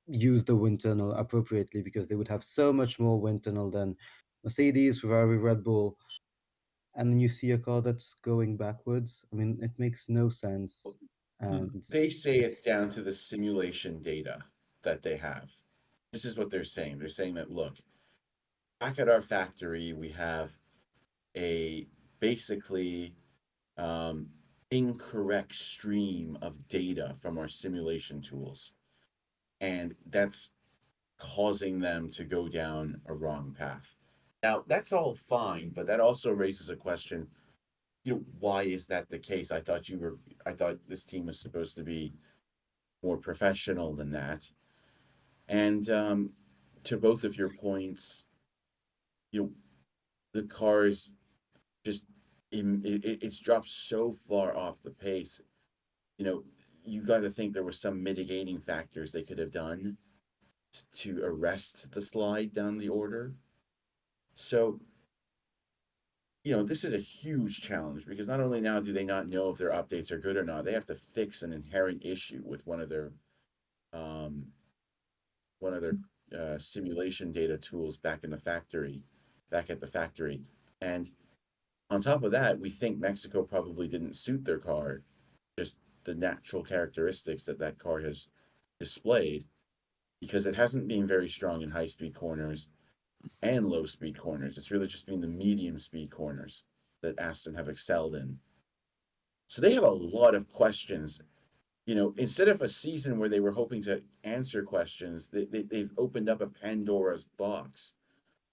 use the wind tunnel appropriately because they would have so much more wind tunnel than Mercedes, Ferrari, Red Bull. And then you see a car that's going backwards. I mean, it makes no sense. And They say it's down to the simulation data that they have. This is what they're saying. They're saying that, look, back at our factory, we have a basically incorrect stream of data from our simulation tools. And that's causing them to go down a wrong path. Now, that's all fine, but that also raises a question, why is that the case? I thought this team was supposed to be more professional than that. And to both of your points, the cars just it's dropped so far off the pace. You got to think there were some mitigating factors they could have done to arrest the slide down the order. So, this is a huge challenge because not only now do they not know if their updates are good or not, they have to fix an inherent issue with one of their simulation data tools back at the factory. And on top of that, we think Mexico probably didn't suit their car, just the natural characteristics that car has displayed, because it hasn't been very strong in high-speed corners and low-speed corners. It's really just been the medium-speed corners. that Aston have excelled in. So they have a lot of questions. Instead of a season where they were hoping to answer questions, they've opened up a Pandora's box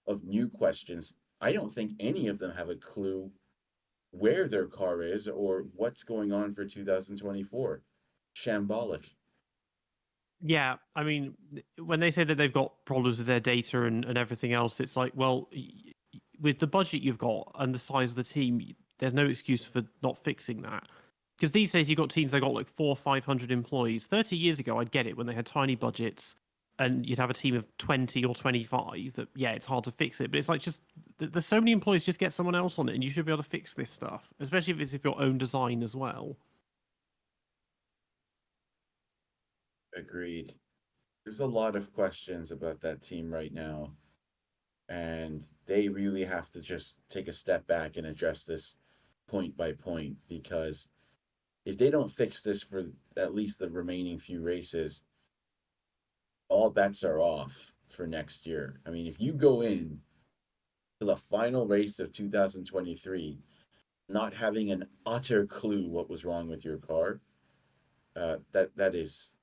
of new questions. I don't think any of them have a clue where their car is or what's going on for 2024. Shambolic. Yeah, I mean, when they say that they've got problems with their data and everything else, it's like, well, with the budget you've got and the size of the team, there's no excuse for not fixing that. Because these days you've got teams that got like 400 or 500 employees. 30 years ago, I'd get it when they had tiny budgets and you'd have a team of 20 or 25 that, yeah, it's hard to fix it. But it's like just, there's so many employees, just get someone else on it and you should be able to fix this stuff, especially if it's your own design as well. Agreed. There's a lot of questions about that team right now, and they really have to just take a step back and address this point by point, because if they don't fix this for at least the remaining few races, all bets are off for next year. I mean, if you go in to the final race of 2023 not having an utter clue what was wrong with your car, that is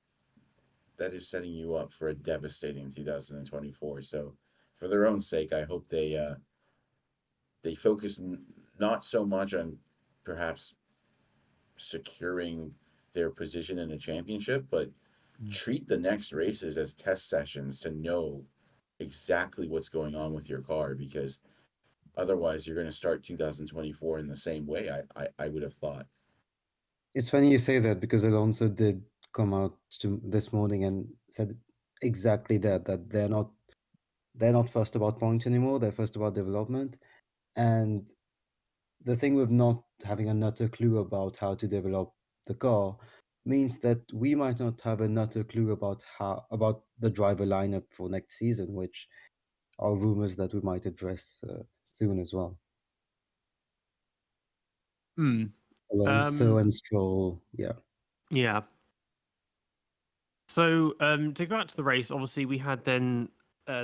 setting you up for a devastating 2024. So, for their own sake, I hope they focus not so much on perhaps securing their position in the championship, but treat the next races as test sessions to know exactly what's going on with your car, because otherwise you're going to start 2024 in the same way, I would have thought. It's funny you say that, because Alonso did come out this morning and said exactly that they're not fussed about points anymore. They're fussed about development. And the thing with not having a nutter clue about how to develop the car means that we might not have a nutter clue about the driver lineup for next season, which are rumors that we might address soon as well. Alonso and Stroll, yeah. Yeah. So to go back to the race, obviously we had then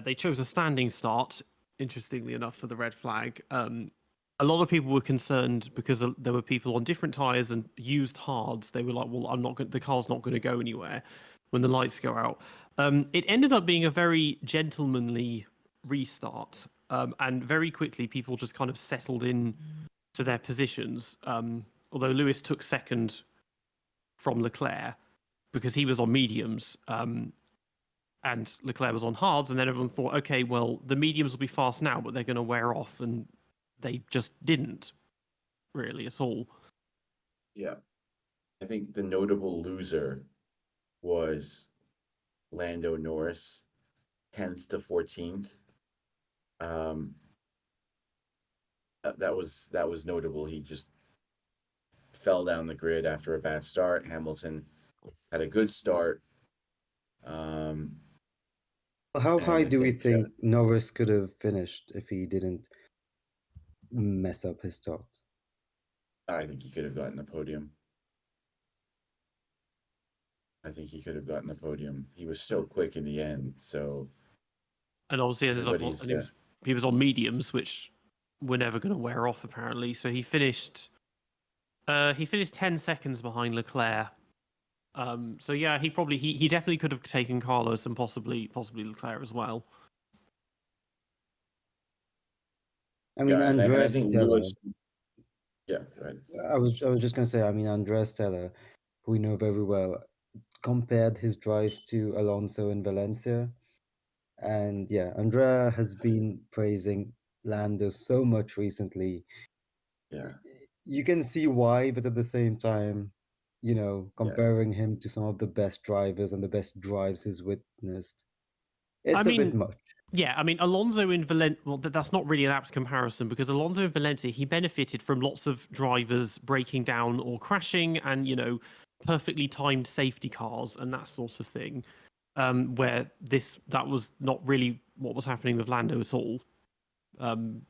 they chose a standing start. Interestingly enough, for the red flag, a lot of people were concerned because there were people on different tires and used hards. They were like, "Well, the car's not going to go anywhere when the lights go out." It ended up being a very gentlemanly restart, and very quickly people just kind of settled in to their positions. Although Lewis took second from Leclerc, because he was on mediums and Leclerc was on hards, and then everyone thought, okay, well, the mediums will be fast now, but they're going to wear off, and they just didn't really at all. Yeah. I think the notable loser was Lando Norris, 10th to 14th. That was notable. He just fell down the grid after a bad start. Hamilton had a good start. How high do we think uh, Norris could have finished if he didn't mess up his start? I think he could have gotten the podium. He was so quick in the end, so. And obviously, he was on mediums, which were never going to wear off apparently. So he finished 10 seconds behind Leclerc. So yeah, he definitely could have taken Carlos and possibly Leclerc as well. I mean, yeah, Andrea I think Stella. Lewis. Yeah, right. I was just gonna say. I mean, Andrea Stella, who we know very well, compared his drive to Alonso in Valencia, and yeah, Andrea has been praising Lando so much recently. Yeah. You can see why, but at the same time, comparing him to some of the best drivers and the best drives he's witnessed, it's a bit much. Yeah, I mean, Alonso in Valencia, well, that's not really an apt comparison, because Alonso in Valencia, he benefited from lots of drivers breaking down or crashing and, perfectly timed safety cars and that sort of thing, where that was not really what was happening with Lando at all.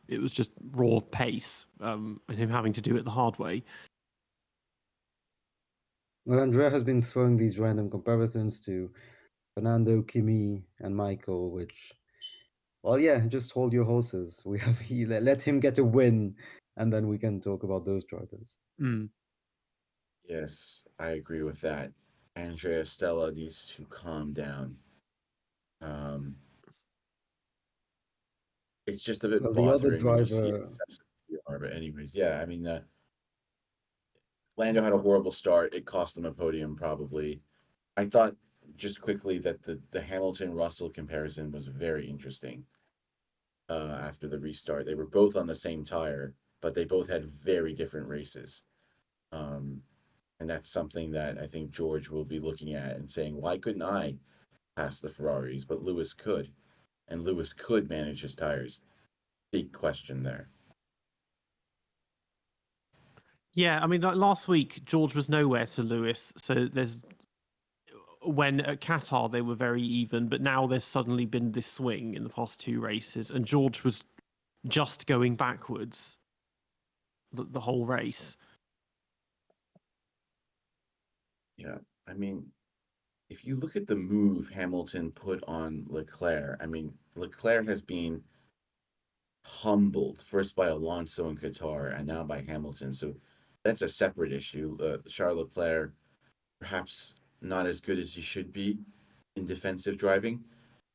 It was just raw pace and him having to do it the hard way. Well, Andrea has been throwing these random comparisons to Fernando, Kimi, and Michael, which, well, yeah, just hold your horses. Let him get a win, and then we can talk about those drivers. Mm. Yes, I agree with that. Andrea Stella needs to calm down. It's just a bit Well, the other bothering when you see driver, excessive PR. But anyways, yeah, I mean, Lando had a horrible start. It cost him a podium, probably. I thought just quickly that the Hamilton Russell comparison was very interesting. After the restart, they were both on the same tire, but they both had very different races. Um, and that's something that I think George will be looking at and saying, why couldn't I pass the Ferraris, but Lewis could, and Lewis could manage his tires. Big question there. Yeah, I mean, like last week, George was nowhere to Lewis. So there's when at Qatar they were very even, but now there's suddenly been this swing in the past two races, and George was just going backwards the whole race. Yeah, I mean, if you look at the move Hamilton put on Leclerc, I mean, Leclerc has been humbled first by Alonso in Qatar and now by Hamilton. So that's a separate issue. Charles Leclerc, perhaps not as good as he should be in defensive driving.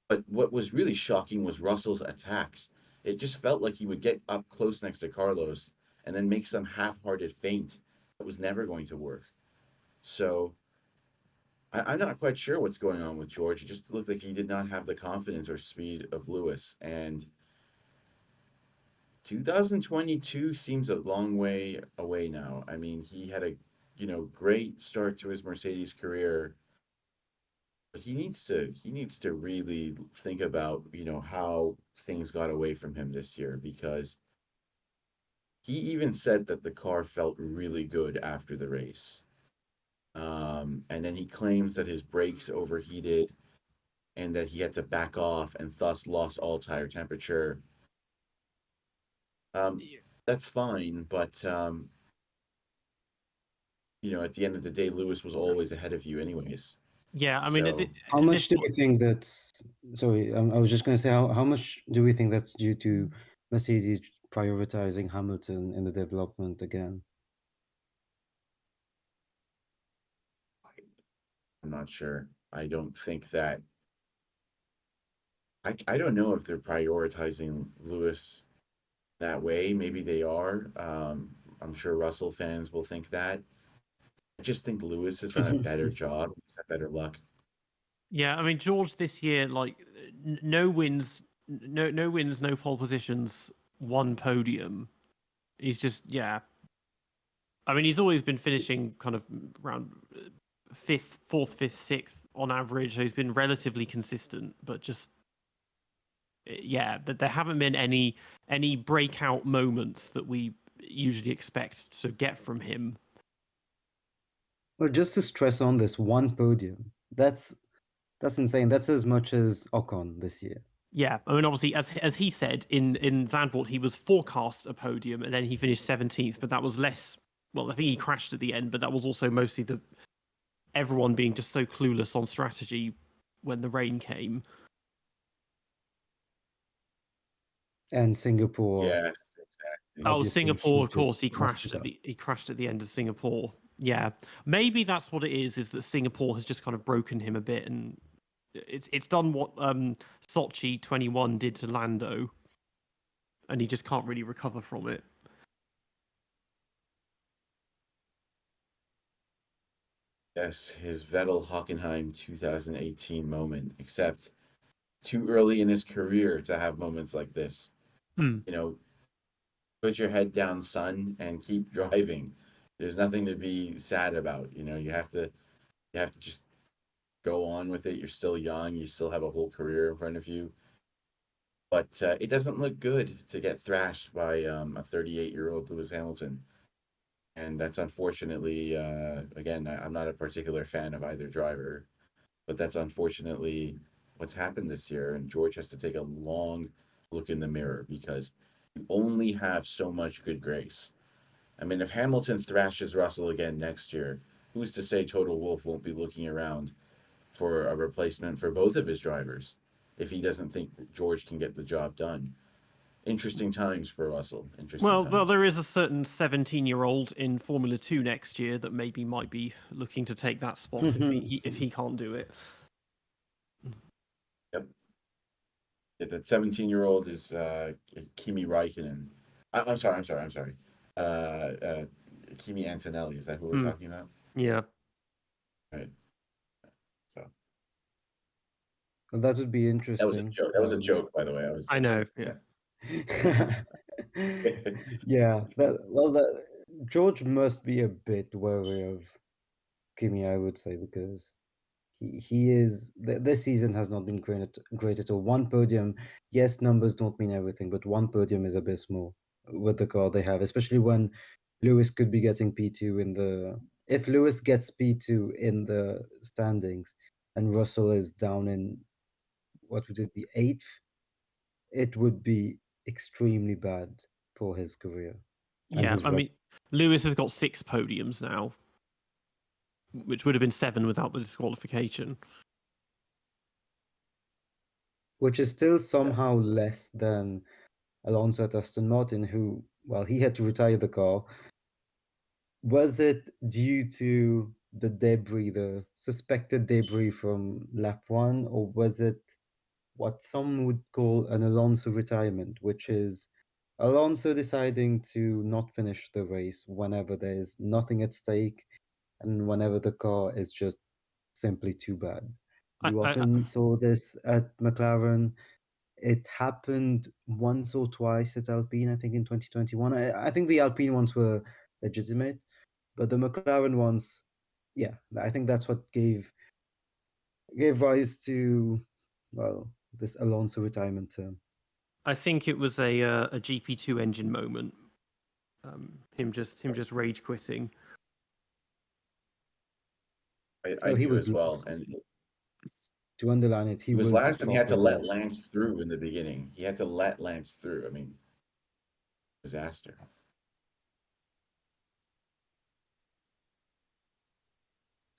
But what was really shocking was Russell's attacks. It just felt like he would get up close next to Carlos and then make some half-hearted feint that was never going to work. So I'm not quite sure what's going on with George. It just looked like he did not have the confidence or speed of Lewis. And 2022 seems a long way away now. I mean, he had a, great start to his Mercedes career, but he needs to really think about, how things got away from him this year, because he even said that the car felt really good after the race. And then he claims that his brakes overheated and that he had to back off and thus lost all tire temperature. That's fine, but at the end of the day, Lewis was always ahead of you, anyways. Yeah, I mean, So how much do we think that's? Sorry, I was just going to say, how much do we think that's due to Mercedes prioritizing Hamilton in the development again? I'm not sure. I don't think that. I don't know if they're prioritizing Lewis that way. Maybe they are. I'm sure Russell fans will think that. I just think Lewis has done a better job. He's had better luck. yeah, I mean, George this year, like, no wins, no wins, no pole positions, one podium. He's just, yeah. I mean, he's always been finishing kind of around fourth, fifth, sixth on average. So he's been relatively consistent, but just, yeah, that there haven't been any breakout moments that we usually expect to get from him. Well, just to stress on this, one podium. That's insane. That's as much as Ocon this year. Yeah, I mean, obviously, as he said in Zandvoort, he was forecast a podium, and then he finished 17th. But that was less. Well, I think he crashed at the end, but that was also mostly everyone being just so clueless on strategy when the rain came. And Singapore. Yeah, exactly. Oh, Singapore, of just course, he messed crashed it up. he crashed at the end of Singapore. Yeah, maybe that's what it is that Singapore has just kind of broken him a bit, and it's done what Sochi 21 did to Lando, and he just can't really recover from it. Yes, his Vettel Hockenheim 2018 moment, except too early in his career to have moments like this. Hmm. Put your head down, son, and keep driving. There's nothing to be sad about. You have to just go on with it. You're still young. You still have a whole career in front of you. But it doesn't look good to get thrashed by a 38-year-old Lewis Hamilton. And that's unfortunately, again, I'm not a particular fan of either driver, but that's unfortunately what's happened this year. And George has to take a long look in the mirror, because you only have so much good grace. I mean, if Hamilton thrashes Russell again next year, who's to say Total Wolff won't be looking around for a replacement for both of his drivers if he doesn't think George can get the job done? interesting times for Russell. Interesting Well, times. there is a certain 17-year-old in Formula 2 next year that maybe might be looking to take that spot if he can't do it. Yep. Yeah, that 17-year-old is Kimi Räikkönen. I'm sorry. Kimi Antonelli. Is that who we're talking about? Yeah. Right. So Well, that would be that interesting. was a joke. That was a joke, by the way. I know. Yeah. Yeah. George must be a bit wary of Kimi, I would say, because he is this season has not been great at all. One podium, yes, numbers don't mean everything, but one podium is abysmal with the car they have, especially when Lewis could be getting P2 in the if Lewis gets P2 in the standings and Russell is down in what would it be, 8th, it would be extremely bad for his career. And Yeah. his I mean, Lewis has got 6 podiums now, which would have been 7 without the disqualification. which is still somehow less than Alonso at Aston Martin, who, well, he had to retire the car. Was it due to the debris, the suspected debris from lap 1, or was it what some would call an Alonso retirement, which is Alonso deciding to not finish the race whenever there's nothing at stake and whenever the car is just simply too bad? You often saw this at McLaren. It happened once or twice at Alpine, I think in 2021. I think the Alpine ones were legitimate, but the McLaren ones, yeah, I think that's what gave rise to, well, this Alonso retirement term. I think it was a GP2 engine moment. Him just rage quitting. I he do was as well. last. And To underline it, he was last, and he had to properly let last. Lance through in the beginning. He had to let Lance through. I mean, disaster.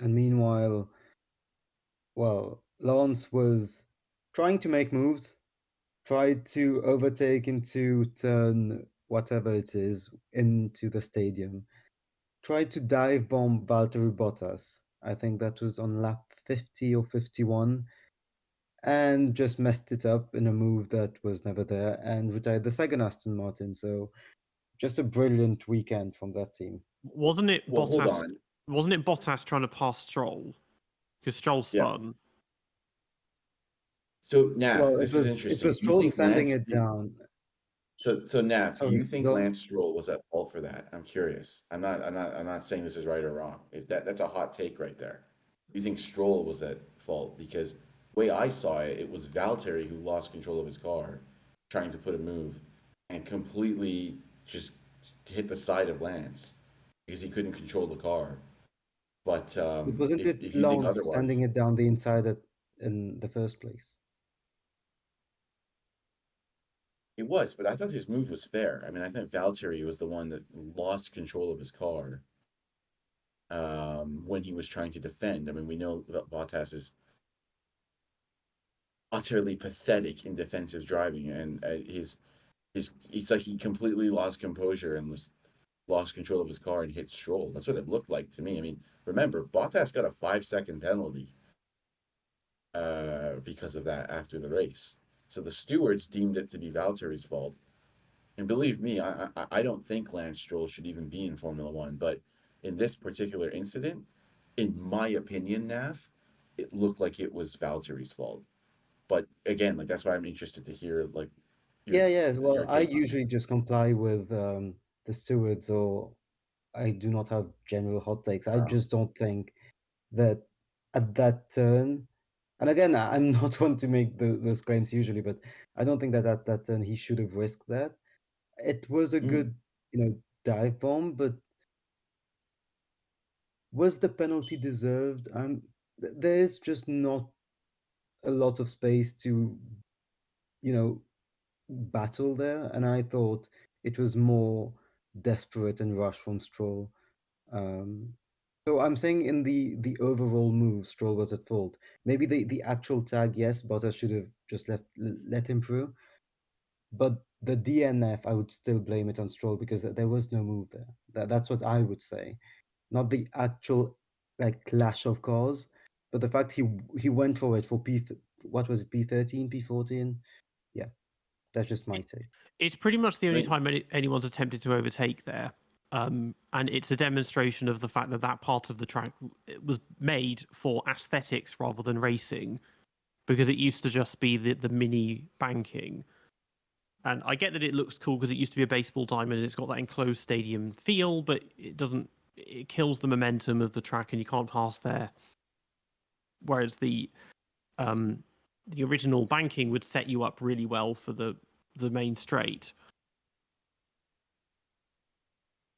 And meanwhile, well, Lance was trying to make moves, tried to overtake into turn whatever it is into the stadium, tried to dive bomb Valtteri Bottas. I think that was on lap 50 or 51, and just messed it up in a move that was never there and retired the second Aston Martin. So just a brilliant weekend from that team. Wasn't it Well, Bottas? hold on. Wasn't it Bottas trying to pass Stroll? Because Stroll spun. So Naf, Well, this is interesting. it was Do you Stroll think sending Lance? it down. So Naf, do Sorry, you think go. Lance Stroll was at fault for that? I'm curious. I'm not saying this is right or wrong. If that's a hot take right there. Do you think Stroll was at fault? Because the way I saw it, it was Valtteri who lost control of his car, trying to put a move, and completely just hit the side of Lance because he couldn't control the car. But Wasn't if it you think Lance otherwise, sending it down the inside in the first place? it was. But I thought his move was fair. I mean, I think Valtteri was the one that lost control of his car when he was trying to defend. I mean, we know that Bottas is utterly pathetic in defensive driving, and it's like he completely lost composure and lost control of his car and hit Stroll. That's what it looked like to me. I mean, remember, Bottas got a 5-second penalty because of that after the race. So the stewards deemed it to be Valtteri's fault. And believe me, I don't think Lance Stroll should even be in Formula One. But in this particular incident, in my opinion, Naf, it looked like it was Valtteri's fault. But again, like that's why I'm interested to hear like Yeah. Well, your I take on it. usually just comply with the stewards, or I do not have general hot takes. I just don't think that at that turn, and again, I'm not one to make those claims usually, but I don't think that at that turn he should have risked that. It was a good, dive bomb, but was the penalty deserved? There is just not a lot of space to, battle there, and I thought it was more desperate and rushed from Stroll. So I'm saying in the overall move, Stroll was at fault. Maybe the actual tag, yes, Bottas should have just let him through. But the DNF, I would still blame it on Stroll because there was no move there. That's what I would say, not the actual like clash of cars, but the fact he went for it for what was it, P13, P14? Yeah, that's just my take. It's pretty much the only Right. time anyone's attempted to overtake there. And it's a demonstration of the fact that that part of the track was made for aesthetics rather than racing, because it used to just be the mini banking. And I get that it looks cool because it used to be a baseball diamond and it's got that enclosed stadium feel, but it kills the momentum of the track and you can't pass there. Whereas the original banking would set you up really well for the main straight.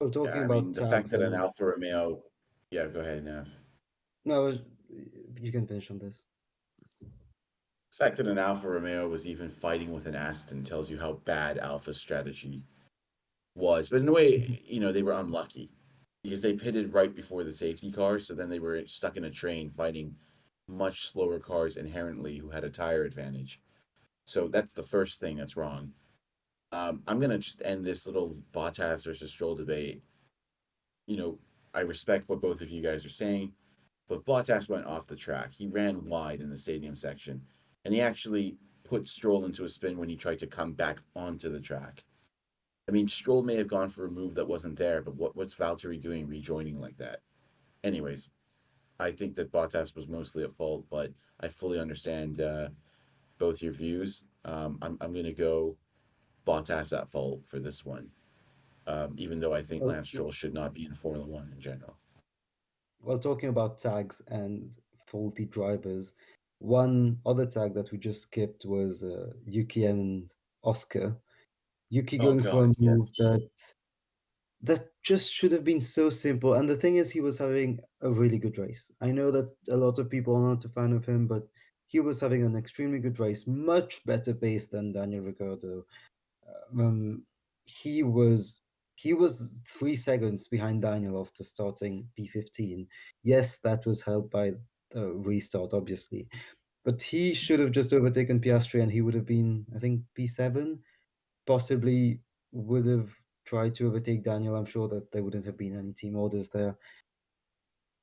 Well, talking Yeah, I about mean, the fact tags that an and Alfa Romeo. Yeah, go ahead, Nav. no, you can finish on this. The fact that an Alfa Romeo was even fighting with an Aston tells you how bad Alfa's strategy was. But in a way, they were unlucky because they pitted right before the safety car. So then they were stuck in a train fighting much slower cars inherently who had a tire advantage. So that's the first thing that's wrong. I'm going to just end this little Bottas versus Stroll debate. I respect what both of you guys are saying, but Bottas went off the track. He ran wide in the stadium section, and he actually put Stroll into a spin when he tried to come back onto the track. I mean, Stroll may have gone for a move that wasn't there, but what's Valtteri doing rejoining like that? Anyways, I think that Bottas was mostly at fault, but I fully understand both your views. I'm going to go Bottas at fault for this one, even though I think Well, Lance Stroll should not be in Formula One in general. well, talking about tags and faulty drivers, one other tag that we just skipped was Yuki and Oscar. Yuki Oh going for a God, move yes. that just should have been so simple. And the thing is, he was having a really good race. I know that a lot of people are not a fan of him, but he was having an extremely good race, much better pace than Daniel Ricciardo. Um, he was 3 seconds behind Daniel after starting P15. Yes, that was helped by the restart, obviously, but he should have just overtaken Piastri, and he would have been, I think, P7. Possibly would have tried to overtake Daniel. I'm sure that there wouldn't have been any team orders there.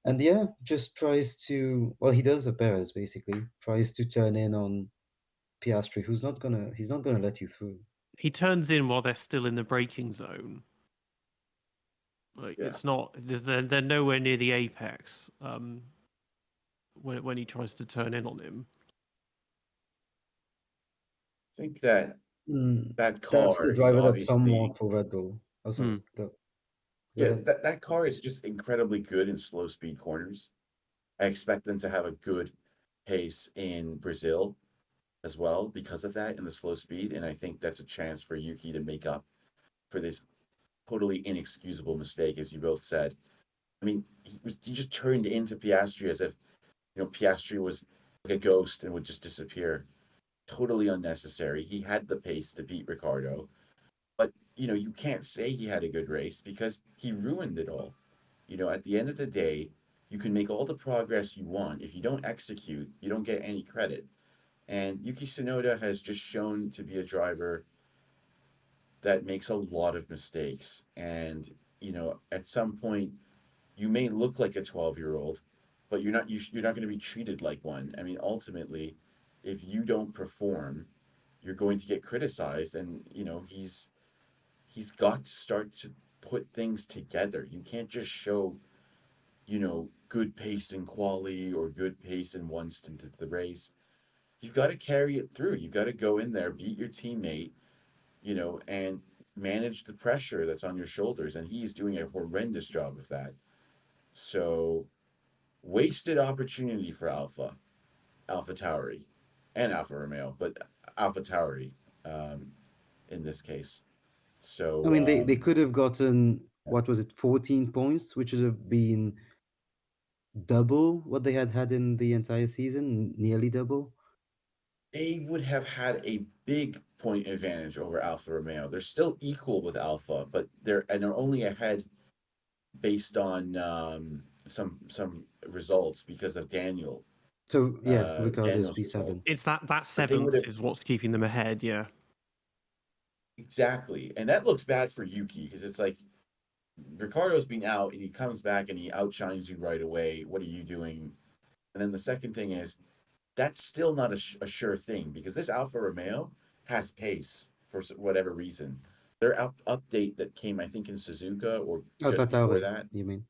And yeah, just tries to, well, he does a Perez basically, tries to turn in on Piastri, he's not gonna let you through. He turns in while they're still in the braking zone. Like Yeah. it's not they're nowhere near the apex when he tries to turn in on him. I think that That's car the is driver that's obviously somewhat for Red Bull. Oh, sorry. Go yeah, ahead. that car is just incredibly good in slow speed corners. I expect them to have a good pace in Brazil as well because of that in the slow speed, and I think that's a chance for Yuki to make up for this totally inexcusable mistake, as you both said. I mean, he just turned into Piastri as if Piastri was like a ghost and would just disappear. Totally unnecessary. He had the pace to beat Ricardo, but you can't say he had a good race because he ruined it all. At the end of the day, you can make all the progress you want. If you don't execute, you don't get any credit. And Yuki Tsunoda has just shown to be a driver that makes a lot of mistakes. And, at some point, you may look like a 12-year-old, but you're not going to be treated like one. I mean, ultimately, if you don't perform, you're going to get criticized. And, he's got to start to put things together. You can't just show good pace in quali or good pace in one stint of the race. You've got to carry it through. You've got to go in there, beat your teammate, and manage the pressure that's on your shoulders. And he's doing a horrendous job of that. So, wasted opportunity for AlphaTauri, and Alfa Romeo, but AlphaTauri in this case. I So, mean, they could have gotten, what was it, 14 points, which would have been double what they had in the entire season, nearly double. they would have had a big point advantage over Alfa Romeo. They're still equal with Alfa, but they're only ahead based on some results because of Daniel. So yeah, Ricardo's Daniel's result. P7. It's that But they would seventh have is what's keeping them ahead. Yeah. Exactly. And that looks bad for Yuki because it's like Ricardo's been out and he comes back and he outshines you right away. What are you doing? And then the second thing is that's still not a sure thing because this Alfa Romeo has pace for whatever reason. Their update that came, I think, in Suzuka or just before AlphaTauri, that. you mean?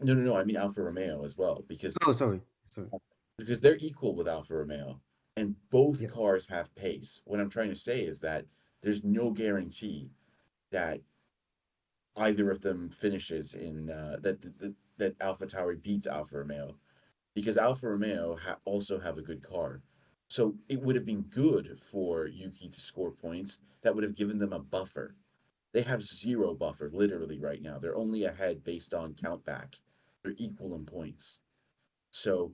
No. I mean Alfa Romeo as well Oh, sorry. because they're equal with Alfa Romeo and both Yeah. cars have pace. What I'm trying to say is that there's no guarantee that either of them finishes in that AlphaTauri beats Alfa Romeo because Alfa Romeo also have a good car. So it would have been good for Yuki to score points. That would have given them a buffer. They have zero buffer literally right now. They're only ahead based on count back. They're equal in points. So,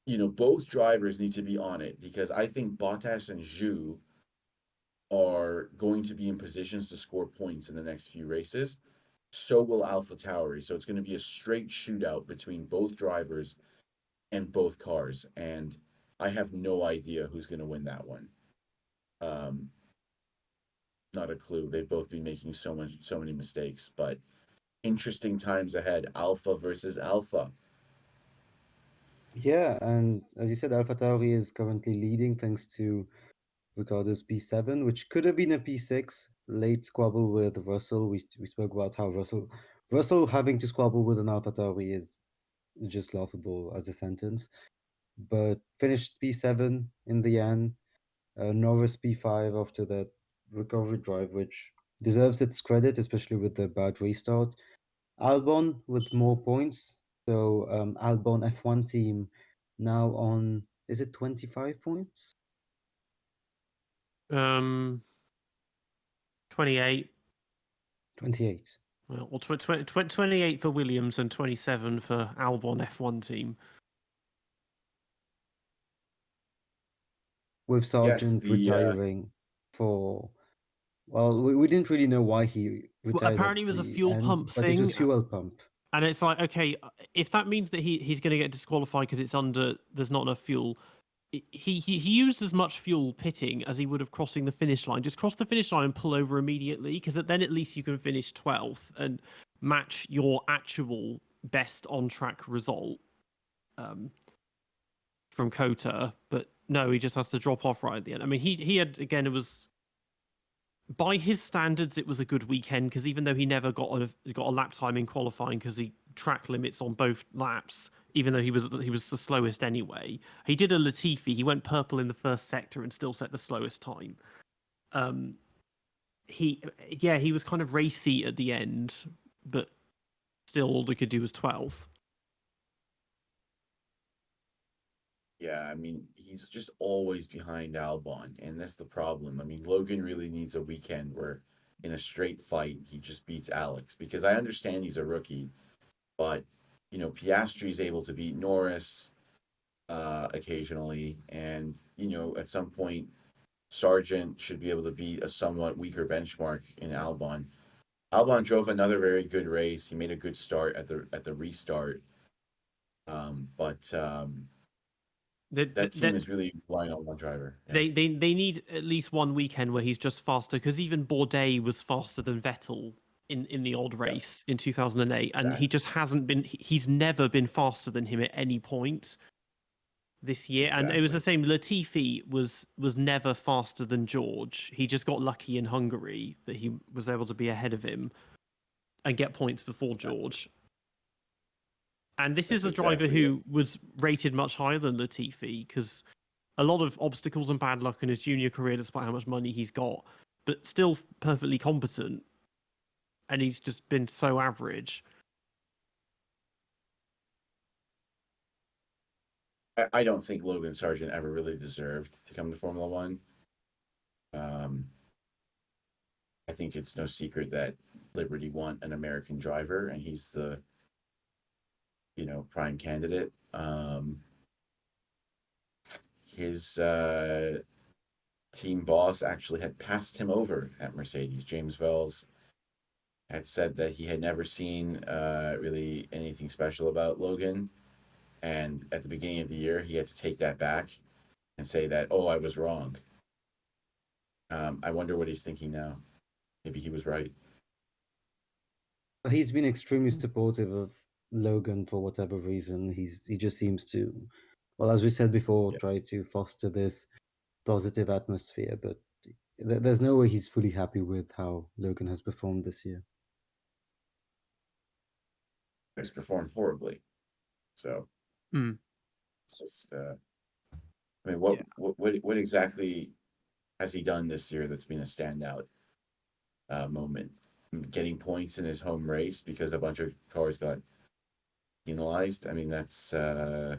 both drivers need to be on it because I think Bottas and Zhu are going to be in positions to score points in the next few races. So will AlphaTauri. So it's going to be a straight shootout between both drivers and both cars. And I have no idea who's going to win that one. Not a clue. They've both been making so many mistakes, but interesting times ahead. Alpha versus Alpha. Yeah, and as you said, AlphaTauri is currently leading thanks to Ricardo's P7, which could have been a P6. Late squabble with Russell. We spoke about how Russell having to squabble with an AlphaTauri is just laughable as a sentence. But finished P7 in the end. Norris P5 after that recovery drive, which deserves its credit, especially with the bad restart. Albon with more points. So Albon F1 team now on, is it 25 points? 28. 28. Well, 28 for Williams and 27 for Albon F1 team. With Yes, Sargeant retiring for, well, we didn't really know why he Well, retired apparently at it was a the fuel end, pump but it thing. was fuel pump. And it's like, okay, if that means that he's going to get disqualified because there's not enough fuel, he used as much fuel pitting as he would have crossing the finish line. Just cross the finish line and pull over immediately, because then at least you can finish 12th and match your actual best on-track result from Kota. But no, he just has to drop off right at the end. I mean, he had, again, it was, by his standards, it was a good weekend, because even though he never got a lap time in qualifying because he track limits on both laps, even though he was the slowest anyway, he did a Latifi. He went purple in the first sector and still set the slowest time. He was kind of racy at the end, but still all he could do was 12th. Yeah, I mean, he's just always behind Albon, and that's the problem. I mean, Logan really needs a weekend where in a straight fight he just beats Alex, because I understand he's a rookie, but Piastri is able to beat Norris occasionally, and at some point Sargeant should be able to beat a somewhat weaker benchmark in Albon. Albon drove another very good race. He made a good start at the restart. But that team is really relying on one driver. Yeah. They need at least one weekend where he's just faster, because even Bourdais was faster than Vettel in the old race in 2008, and he just hasn't been. He's never been faster than him at any point this year. Exactly. And it was the same. Latifi was never faster than George. He just got lucky in Hungary that he was able to be ahead of him and get points before George. And this is a driver who was rated much higher than Latifi, because a lot of obstacles and bad luck in his junior career, despite how much money he's got, but still perfectly competent. And he's just been so average. I don't think Logan Sargeant ever really deserved to come to Formula One. I think it's no secret that Liberty want an American driver, and he's the prime candidate. His team boss actually had passed him over at Mercedes. James Vels had said that he had never seen really anything special about Logan, and at the beginning of the year he had to take that back and say that, oh, I was wrong. I wonder what he's thinking now. Maybe he was right. He's been extremely supportive of Logan for whatever reason. He just seems to, well, as we said before, Yeah. try to foster this positive atmosphere. But there's no way he's fully happy with how Logan has performed this year. He's performed horribly. So it's just, I mean, what exactly has he done this year that's been a standout moment? Getting points in his home race because a bunch of cars got penalized. I mean, that's. I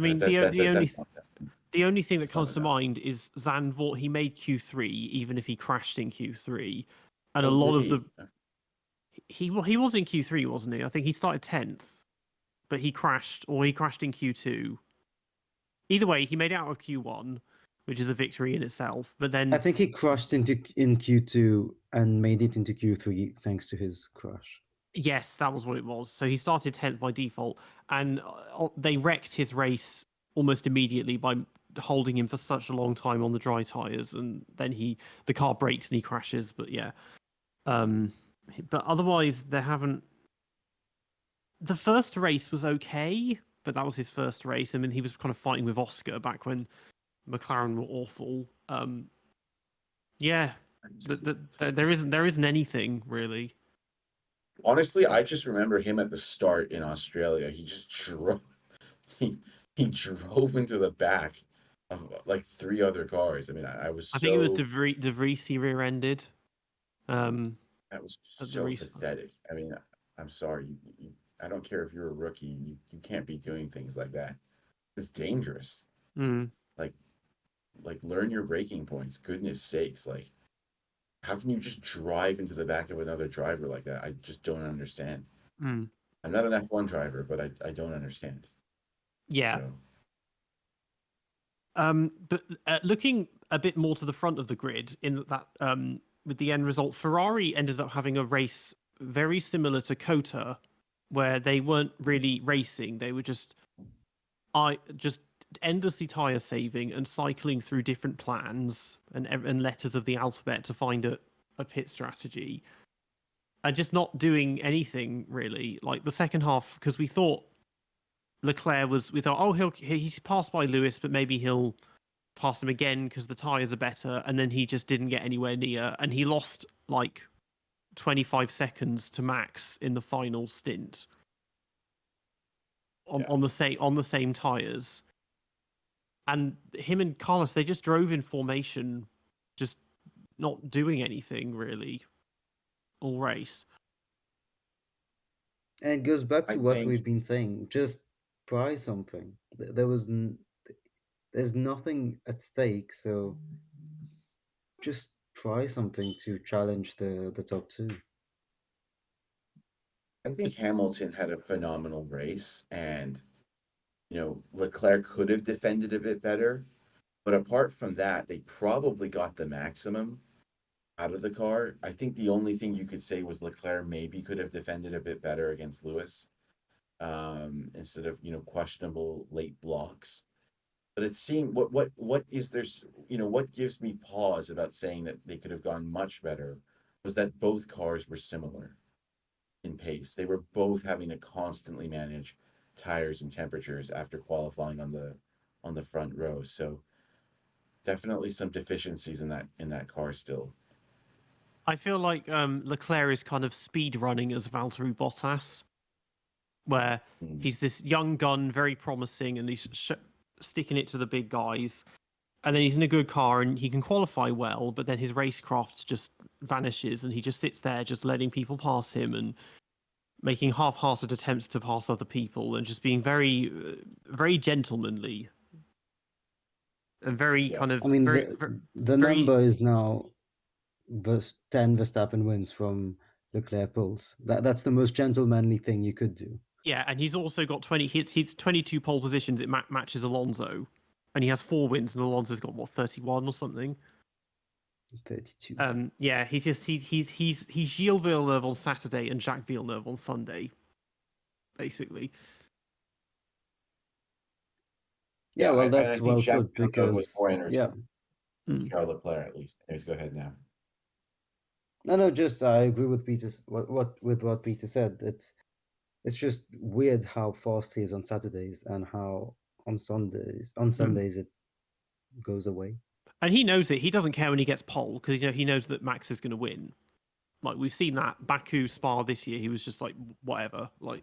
mean, the only thing that comes to mind is Zandvoort. He made Q3 even if he crashed in Q3, and a lot of the he was in Q3, wasn't he? I think he started 10th, but he crashed in Q2. Either way, he made it out of Q1, which is a victory in itself. But then I think he crashed in Q2 and made it into Q3 thanks to his crash. Yes, that was what it was. So he started 10th by default, and they wrecked his race almost immediately by holding him for such a long time on the dry tires, and then the car breaks and he crashes. But yeah, but otherwise they haven't. The first race was okay, but that was his first race. I mean, he was kind of fighting with Oscar back when McLaren were awful. Yeah, there isn't anything really. Honestly, I just remember him at the start in Australia. He just drove. He drove into the back of like 3 other cars. I mean, I think it was De Vries he rear-ended. That was so pathetic. I mean, I'm sorry. I don't care if you're a rookie. You can't be doing things like that. It's dangerous. Like learn your braking points. Goodness sakes. Like, how can you just drive into the back of another driver like that? I just don't understand. I'm not an F1 driver, but I don't understand. Yeah. So. But looking a bit more to the front of the grid, in that with the end result, Ferrari ended up having a race very similar to Cota, where they weren't really racing; they were just endlessly tire saving and cycling through different plans and letters of the alphabet to find a pit strategy, and just not doing anything really. Like the second half, because we thought Leclerc we thought, oh, he's passed by Lewis, but maybe he'll pass him again because the tires are better, and then he just didn't get anywhere near, and he lost like 25 seconds to Max in the final stint on the same tires. And him and Carlos, they just drove in formation, just not doing anything really all race. And it goes back to what we've been saying. Just try something. There's nothing at stake, so just try something to challenge the top 2. I think Hamilton had a phenomenal race, and Leclerc could have defended a bit better, but apart from that, they probably got the maximum out of the car. I think the only thing you could say was Leclerc maybe could have defended a bit better against Lewis, instead of questionable late blocks. But it seemed what is there's what gives me pause about saying that they could have gone much better was that both cars were similar in pace. They were both having to constantly manage tires and temperatures after qualifying on the front row. So definitely some deficiencies in that car still. I feel like Leclerc is kind of speed running as Valtteri Bottas, where he's this young gun, very promising, and he's sticking it to the big guys. And then he's in a good car and he can qualify well, but then his racecraft just vanishes and he just sits there just letting people pass him and making half-hearted attempts to pass other people and just being very, very gentlemanly and very kind of. I mean, very, the number is now 10 Verstappen wins from Leclerc poles. That's the most gentlemanly thing you could do. Yeah, and he's also got 20. He's 22 pole positions. It matches Alonso, and he has 4 wins, and Alonso's got 31 or something. 32. Yeah, he's Gilles Villeneuve on Saturday and Jacques Villeneuve on Sunday, basically. Yeah, well, that's well put because Mm. Charles Leclerc at least. Anyways, go ahead now. No, just I agree with Peter's what Peter said. It's just weird how fast he is on Saturdays and how on Sundays it goes away. And he knows it. He doesn't care when he gets pole because he knows that Max is going to win. Like we've seen that Baku Spa this year, he was just like whatever. Like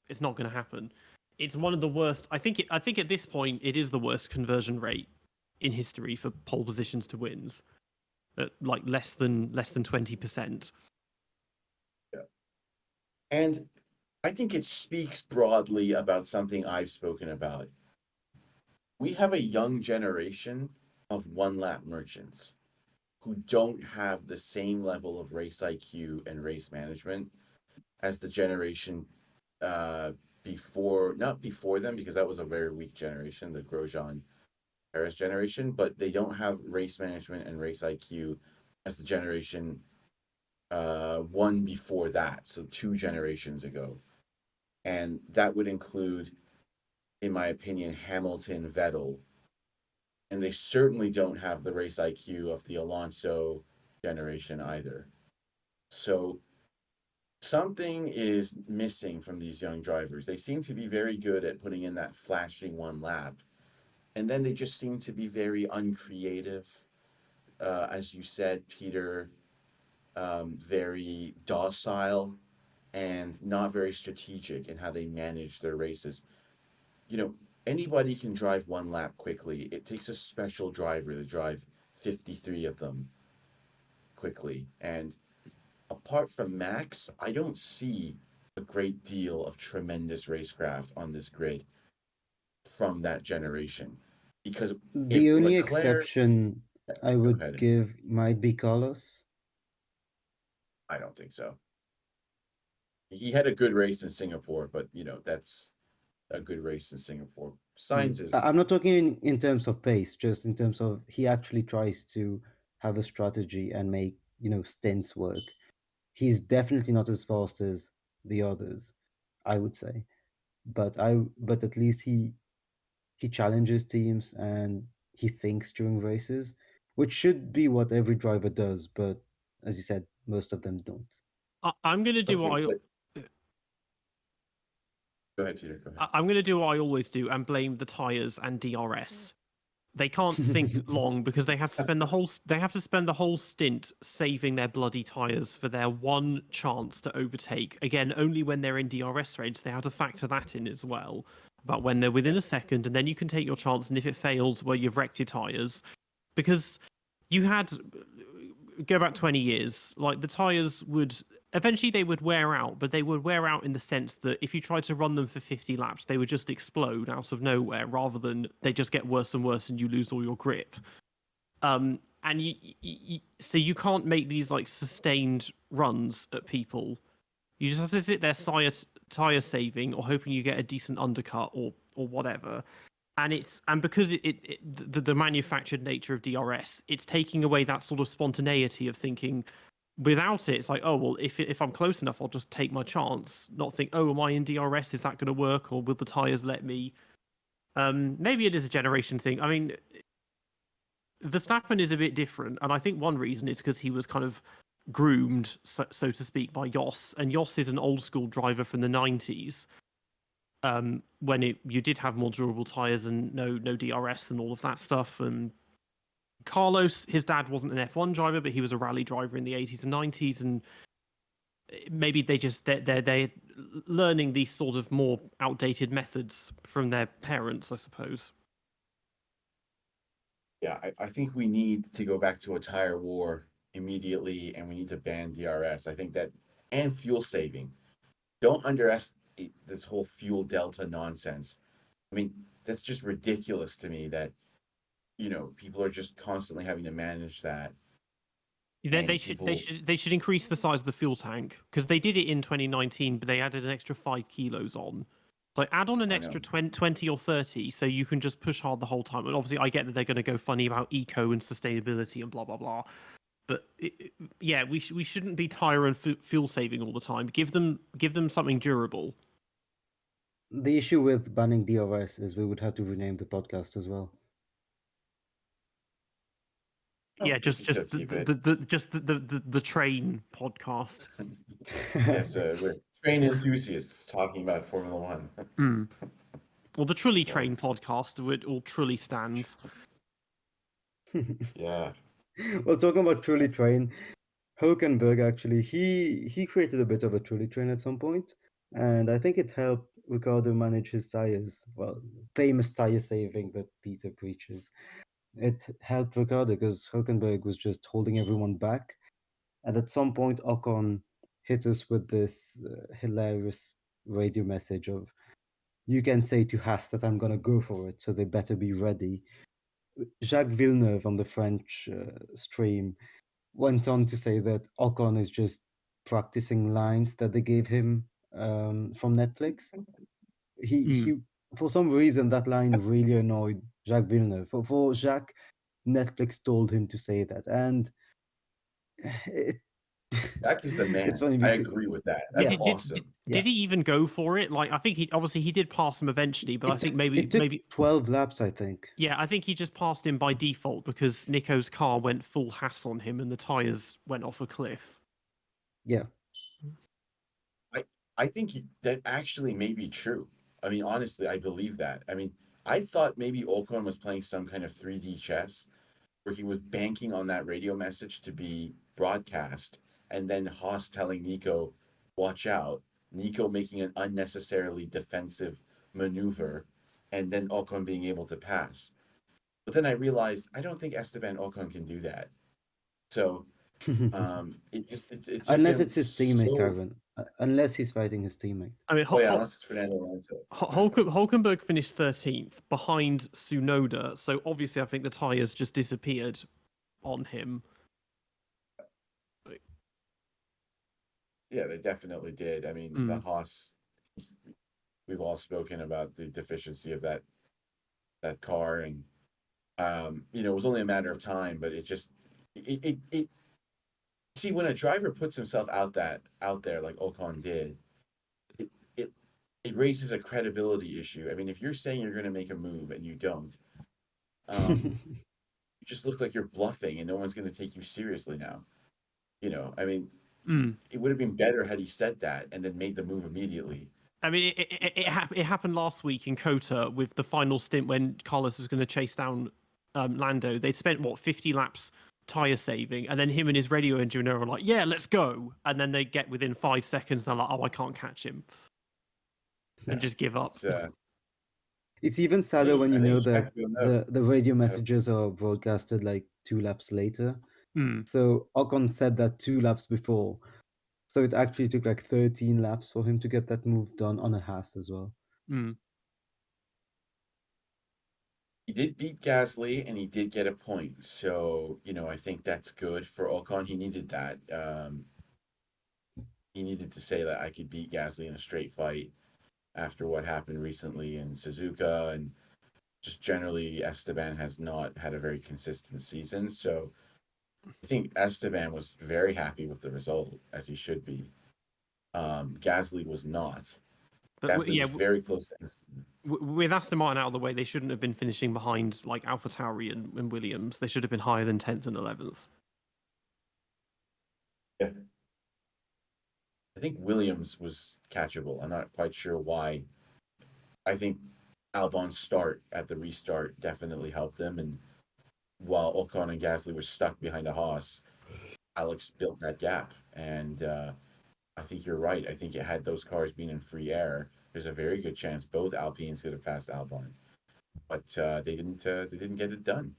it's not going to happen. It's one of the worst. I think at this point it is the worst conversion rate in history for pole positions to wins, at like less than 20%. Yeah. And I think it speaks broadly about something I've spoken about. We have a young generation of one-lap merchants who don't have the same level of race IQ and race management as the generation not before them, because that was a very weak generation, the Grosjean Perez generation, but they don't have race management and race IQ as the generation one before that, so 2 generations ago. And that would include, in my opinion, Hamilton, Vettel. And they certainly don't have the race IQ of the Alonso generation either. So something is missing from these young drivers. They seem to be very good at putting in that flashing one lap. And then they just seem to be very uncreative. As you said, Peter, very docile and not very strategic in how they manage their races. Anybody can drive one lap quickly. It takes a special driver to drive 53 of them quickly. And apart from Max, I don't see a great deal of tremendous racecraft on this grid from that generation. Because The if only Leclerc, exception I go would ahead. give might be Carlos. I don't think so. He had a good race in Singapore, but that's a good race in Singapore. Sainz is I'm not talking in terms of pace, just in terms of he actually tries to have a strategy and make stints work. He's definitely not as fast as the others, I would say, but at least he challenges teams and he thinks during races, which should be what every driver does. But as you said, most of them don't. I'm going to do okay, what but... Go ahead, Peter. Go ahead. I'm going to do what I always do and blame the tires and DRS. They can't think long because they have to spend the whole stint saving their bloody tires for their one chance to overtake. Again, only when they're in DRS range. They have to factor that in as well. But when they're within a second, and then you can take your chance, and if it fails, well, you've wrecked your tires. Because you had go back 20 years, like the tires would eventually they would wear out, but they would wear out in the sense that if you tried to run them for 50 laps, they would just explode out of nowhere rather than they just get worse and worse and you lose all your grip. And so you can't make these like sustained runs at people. You just have to sit there tire saving or hoping you get a decent undercut or whatever. And because the manufactured nature of DRS, it's taking away that sort of spontaneity of thinking. Without it, it's like, oh well, if I'm close enough, I'll just take my chance. Not think, oh, am I in DRS? Is that going to work, or will the tires let me? Maybe it is a generation thing. I mean, Verstappen is a bit different, and I think one reason is because he was kind of groomed, so to speak, by Jos, and Jos is an old school driver from the 90s. When you did have more durable tires and no DRS and all of that stuff. And Carlos, his dad wasn't an F1 driver, but he was a rally driver in the 80s and 90s, and maybe they're learning these sort of more outdated methods from their parents, I suppose. Yeah, I think we need to go back to a tire war immediately, and we need to ban DRS. I think that, and fuel saving. Don't underestimate this whole fuel delta nonsense. I mean, that's just ridiculous to me that, people are just constantly having to manage that. They should increase the size of the fuel tank, because they did it in 2019, but they added an extra 5 kilos on. So add on an extra 20 or 30, so you can just push hard the whole time. And obviously, I get that they're going to go funny about eco and sustainability and blah blah blah. But yeah, we shouldn't be tire and fuel saving all the time. Give them something durable. The issue with banning DRS is we would have to rename the podcast as well. Yeah, just She'll just the keep it. the train podcast. Yes, we're train enthusiasts talking about Formula One. Mm. Well, the Trulli So- Train podcast with all Trulli stands. Yeah. Well, talking about Truly Train, Hülkenberg actually he created a bit of a Truly Train at some point, and I think it helped Ricardo manage his tires. Well, famous tire saving that Peter preaches. It helped Ricardo because Hülkenberg was just holding everyone back, and at some point Ocon hit us with this hilarious radio message of, "You can say to Haas that I'm gonna go for it, so they better be ready." Jacques Villeneuve on the French stream went on to say that Ocon is just practicing lines that they gave him from Netflix. He for some reason that line really annoyed Jacques Villeneuve. For Jacques, Netflix told him to say that, and it, Jack is the man. it's funny I because agree with that. That's Yeah. awesome. Did he even go for it? Like, I think he obviously he did pass him eventually, but I think it took maybe 12 laps, I think. yeah, I think he just passed him by default because Nico's car went full Hass on him and the tires went off a cliff. Yeah. I think that actually may be true. I mean, honestly, I believe that. I mean, I thought maybe Ocon was playing some kind of 3D chess where he was banking on that radio message to be broadcast, and then Haas telling Nico, watch out, Nico making an unnecessarily defensive maneuver, and then Ocon being able to pass. But then I realized I don't think Esteban Ocon can do that. So it took Unless him it's his teammate, so. Karen. Unless he's fighting his teammate. I mean, Oh yeah, unless it's Fernando Alonso. Hülkenberg finished 13th behind Tsunoda, so obviously I think the tires just disappeared on him. Yeah, they definitely did. I mean, the Haas, we've all spoken about the deficiency of that car, and it was only a matter of time, but it see, when a driver puts himself out there like Ocon did, it it it raises a credibility issue. I mean, if you're saying you're going to make a move and you don't, you just look like you're bluffing, and no one's going to take you seriously now. I mean, it would have been better had he said that and then made the move immediately. I mean, it happened last week in Kota with the final stint when Carlos was going to chase down Lando. They'd spent 50 laps tire saving, and then him and his radio engineer were like, "Yeah, let's go," and then they get within 5 seconds, they're like, "Oh, I can't catch him," and just give up. It's even sadder when you know that the radio Yeah. messages are broadcasted like 2 laps later. Mm. So Ocon said that 2 laps before. So it actually took like 13 laps for him to get that move done on a Haas as well. Mm. He did beat Gasly, and he did get a point. So, I think that's good for Ocon. He needed that. He needed to say that I could beat Gasly in a straight fight after what happened recently in Suzuka, and just generally Esteban has not had a very consistent season. So I think Esteban was very happy with the result, as he should be. Gasly was not. But Gasly was very close to Esteban. With Aston Martin out of the way, they shouldn't have been finishing behind like AlphaTauri and Williams. They should have been higher than 10th and 11th. Yeah. I think Williams was catchable. I'm not quite sure why. I think Albon's start at the restart definitely helped him, and while Ocon and Gasly were stuck behind a Haas, Alex built that gap, and I think you're right. I think had those cars been in free air, there's a very good chance both Alpines could have passed Albon, but they didn't. They didn't get it done.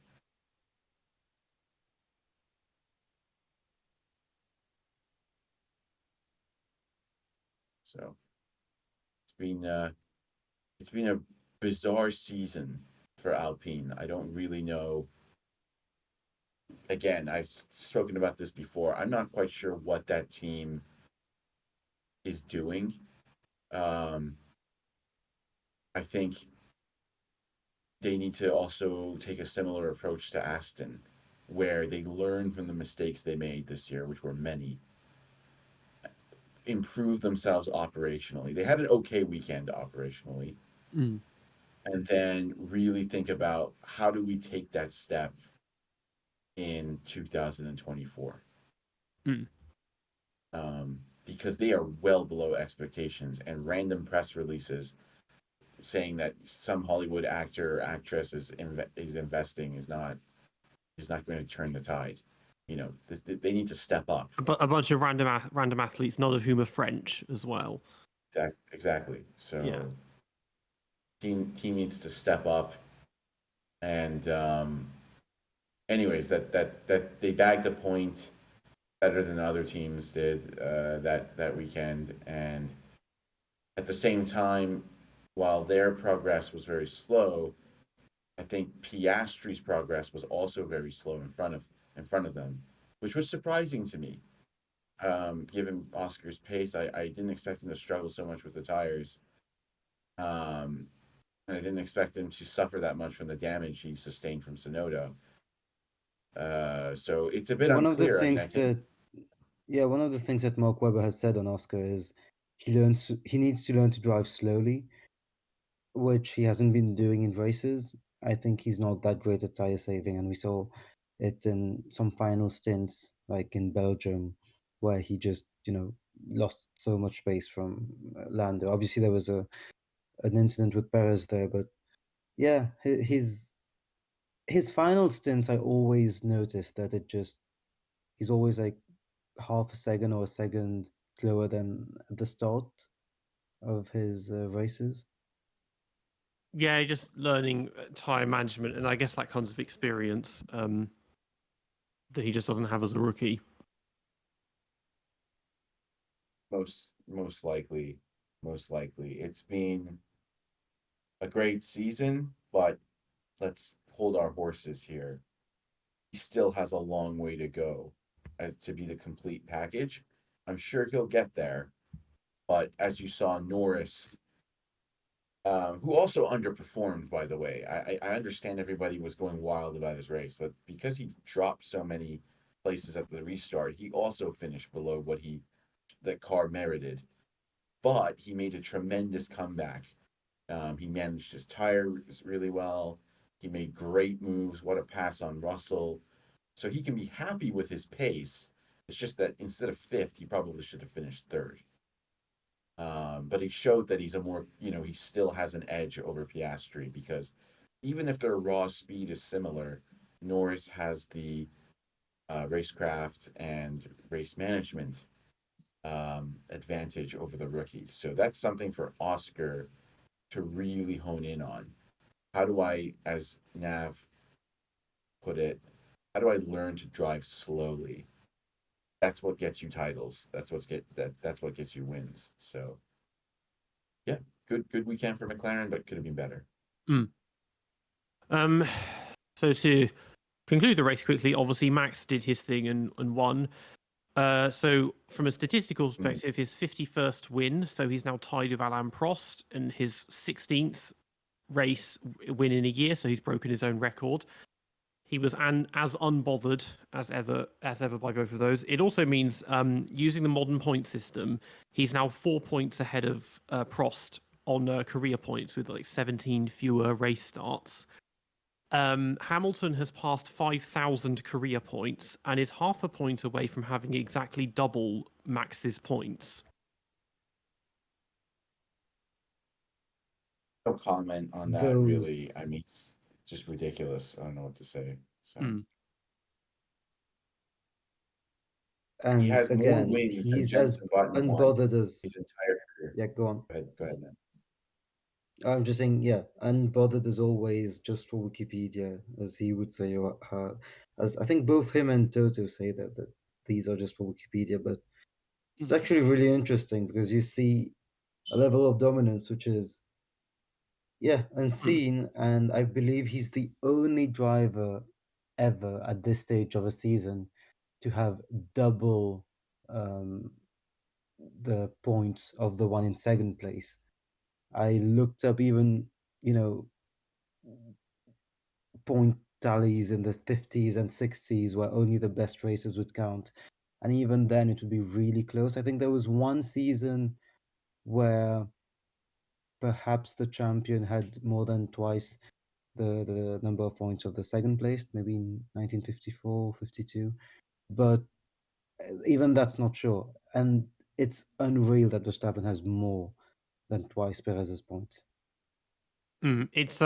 So it's been a bizarre season for Alpine. I don't really know. Again, I've spoken about this before. I'm not quite sure what that team is doing. I think they need to also take a similar approach to Aston, where they learn from the mistakes they made this year, which were many, improve themselves operationally. They had an okay weekend operationally, and then really think about how do we take that step in 2024. Mm. Because they are well below expectations, and random press releases saying that some Hollywood actor or actress is investing is not going to turn the tide. You know, they need to step up. A bunch of random athletes, none of whom are French as well. Exactly. So Yeah. team needs to step up. And anyways, that they bagged a point better than other teams did that weekend, and at the same time, while their progress was very slow, I think Piastri's progress was also very slow in front of them, which was surprising to me. Given Oscar's pace, I didn't expect him to struggle so much with the tires. And I didn't expect him to suffer that much from the damage he sustained from Tsunoda. So it's a bit One of the unclear. I mean, I things think that one of the things that Mark Webber has said on Oscar is he needs to learn to drive slowly, which he hasn't been doing in races. I think he's not that great at tire saving, and we saw it in some final stints, like in Belgium, where he just lost so much space from Lando. Obviously, there was an incident with Perez there, but yeah, his final stints, I always noticed that he's always like half a second or a second slower than at the start of his races. Yeah, just learning tire management, and I guess that comes with experience that he just doesn't have as a rookie. most likely, it's been a great season, but let's hold our horses here. He still has a long way to go as to be the complete package. I'm sure he'll get there, but as you saw, Norris, who also underperformed, by the way. I understand everybody was going wild about his race, but because he dropped so many places at the restart, he also finished below what the car merited. But he made a tremendous comeback. He managed his tires really well. He made great moves. What a pass on Russell. So he can be happy with his pace. It's just that instead of fifth, he probably should have finished third. But he showed that he's he still has an edge over Piastri, because even if their raw speed is similar, Norris has the racecraft and race management advantage over the rookie. So that's something for Oscar to really hone in on. How do I, as Nav put it, how do I learn to drive slowly? That's what gets you titles. That's what gets you wins. So yeah, good weekend for McLaren, but could have been better. So to conclude the race quickly, obviously Max did his thing and won. So from a statistical perspective, his 51st win, so he's now tied with Alain Prost, and his 16th race win in a year, so he's broken his own record. He was as unbothered as ever by both of those. It also means using the modern point system, he's now 4 points ahead of Prost on career points with like 17 fewer race starts. Hamilton has passed 5,000 career points and is half a point away from having exactly double Max's points. No comment on that, really. I mean, it's just ridiculous. I don't know what to say. So And he has again, more wins than he's as Jenson Button won unbothered as his entire career. Yeah, go on. Go ahead, man. I'm just saying, yeah, unbothered as always, just for Wikipedia, as he would say, or as I think both him and Toto say that these are just for Wikipedia, but it's actually really interesting because you see a level of dominance which is, yeah, unseen, and I believe he's the only driver ever at this stage of a season to have double the points of the one in second place. I looked up even, point tallies in the 50s and 60s where only the best races would count. And even then, it would be really close. I think there was one season where perhaps the champion had more than twice the number of points of the second place, maybe in 1954, 52. But even that's not sure. And it's unreal that Verstappen has more than twice Perez's points. It's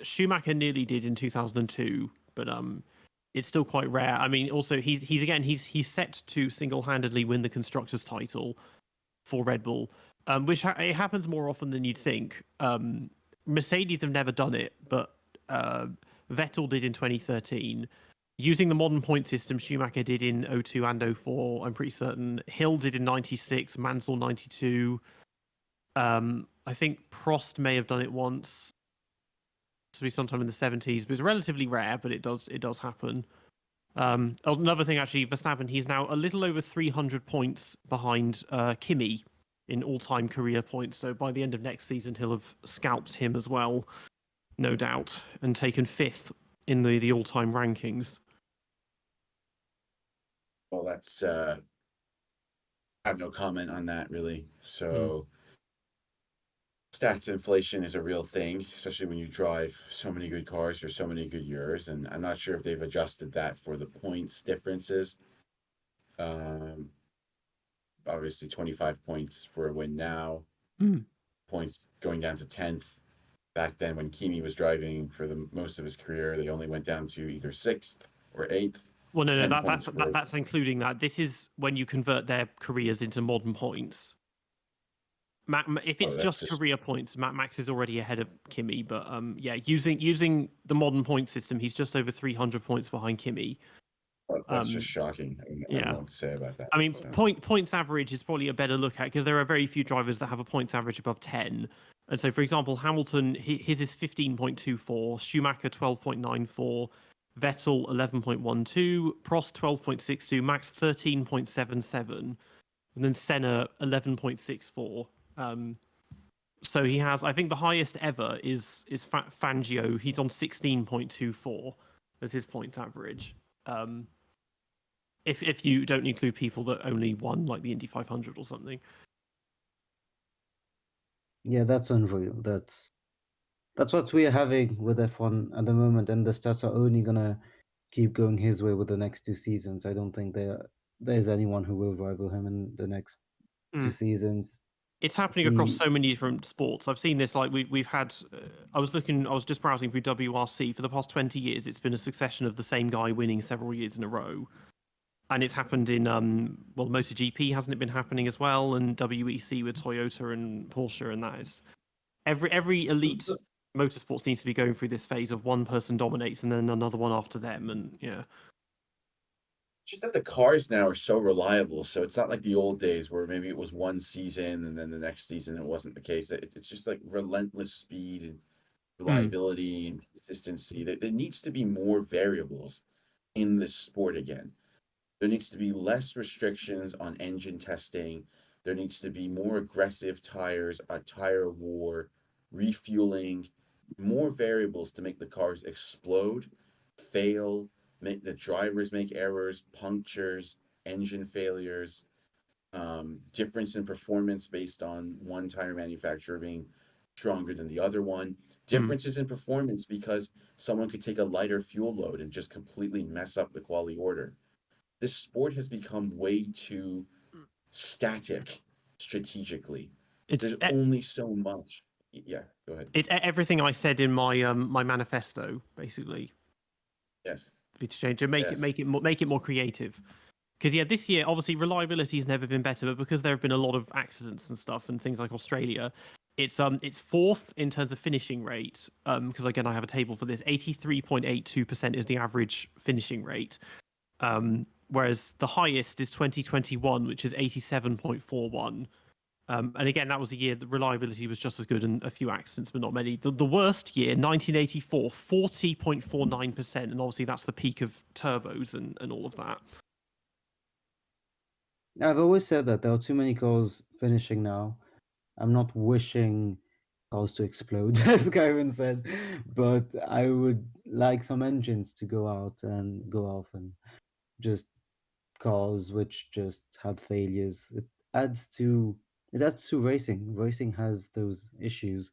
Schumacher nearly did in 2002, but it's still quite rare. I mean, also he's set to single-handedly win the constructors' title for Red Bull, which it happens more often than you'd think. Mercedes have never done it, but Vettel did in 2013. Using the modern point system, Schumacher did in 02 and 04, I'm pretty certain. Hill did in 96, Mansell 92. I think Prost may have done it once. To be sometime in the 70s, but it's relatively rare, but it does happen. Another thing, actually, Verstappen, he's now a little over 300 points behind Kimi in all-time career points. So by the end of next season, he'll have scalped him as well, no doubt, and taken 5th in the all-time rankings. Well, that's I have no comment on that really. So stats inflation is a real thing, especially when you drive so many good cars for so many good years. And I'm not sure if they've adjusted that for the points differences. Obviously 25 points for a win now. Points going down to 10th. Back then when Kimi was driving for the most of his career, they only went down to either 6th or 8th. Well, no, 10 points that's including that. This is when you convert their careers into modern points. If it's just career points, Max is already ahead of Kimi. But yeah, using the modern point system, he's just over 300 points behind Kimi. That's just shocking. I don't know what to say about that. I mean, points average is probably a better look at, because there are very few drivers that have a points average above 10. And so, for example, Hamilton, his is 15.24, Schumacher 12.94, Vettel 11.12, Prost 12.62, Max 13.77, and then Senna 11.64. So he has, I think the highest ever is Fangio. He's on 16.24 as his points average. If you don't include people that only won like the Indy 500 or something. Yeah, that's unreal. That's what we're having with F1 at the moment, and the stats are only gonna keep going his way with the next 2 seasons. I don't think there's anyone who will rival him in the next 2 seasons. It's happening across so many different sports. I've seen this, like we've had. I was just browsing through WRC for the past 20 years. It's been a succession of the same guy winning several years in a row, and it's happened in MotoGP, hasn't it been happening as well, and WEC with Toyota and Pourchaire, and that is every elite motorsports needs to be going through this phase of one person dominates and then another one after them, and yeah. Just that the cars now are so reliable, so it's not like the old days where maybe it was one season and then the next season it wasn't the case. It's just like relentless speed and reliability and consistency. There needs to be more variables in this sport again. There needs to be less restrictions on engine testing. There needs to be more aggressive tires, a tire war, refueling, more variables to make the cars explode, fail, make the drivers make errors, punctures, engine failures, difference in performance based on one tire manufacturer being stronger than the other one, differences in performance because someone could take a lighter fuel load and just completely mess up the quality order. This sport has become way too static strategically. There's only so much. Yeah, go ahead. It's everything I said in my my manifesto, basically. Yes. To change it, make it more creative. Because yeah, this year obviously reliability has never been better, but because there have been a lot of accidents and stuff and things like Australia, it's fourth in terms of finishing rate. Because again, I have a table for this. 83.82% is the average finishing rate. Whereas the highest is 2021, which is 87.41. And again, that was a year that reliability was just as good and a few accidents, but not many. The worst year, 1984, 40.49%. And obviously that's the peak of turbos and all of that. I've always said that there are too many cars finishing now. I'm not wishing cars to explode, as Ciaron said, but I would like some engines to go out and go off, and just cars which just have failures. It adds to racing. Racing has those issues,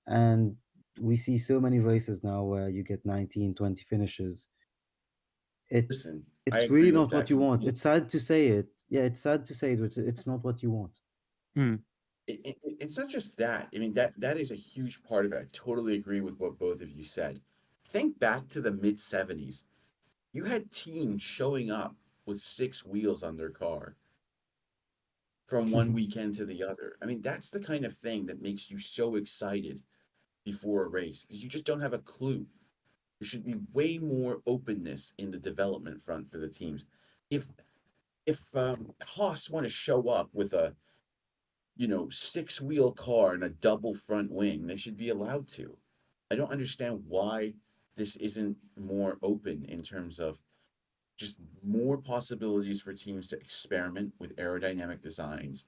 and we see so many races now where you get 19, 20 finishes. Listen, I It's agree really with not what that you want. completely. It's sad to say it. Yeah, it's sad to say it, but it's not what you want. It's not just that. I mean, that is a huge part of it. I totally agree with what both of you said. Think back to the mid 70s. You had teams showing up with 6 wheels on their car from one weekend to the other. I mean, that's the kind of thing that makes you so excited before a race because you just don't have a clue. There should be way more openness in the development front for the teams. If Haas want to show up with a 6-wheel car and a double front wing, they should be allowed to. I don't understand why this isn't more open in terms of just more possibilities for teams to experiment with aerodynamic designs,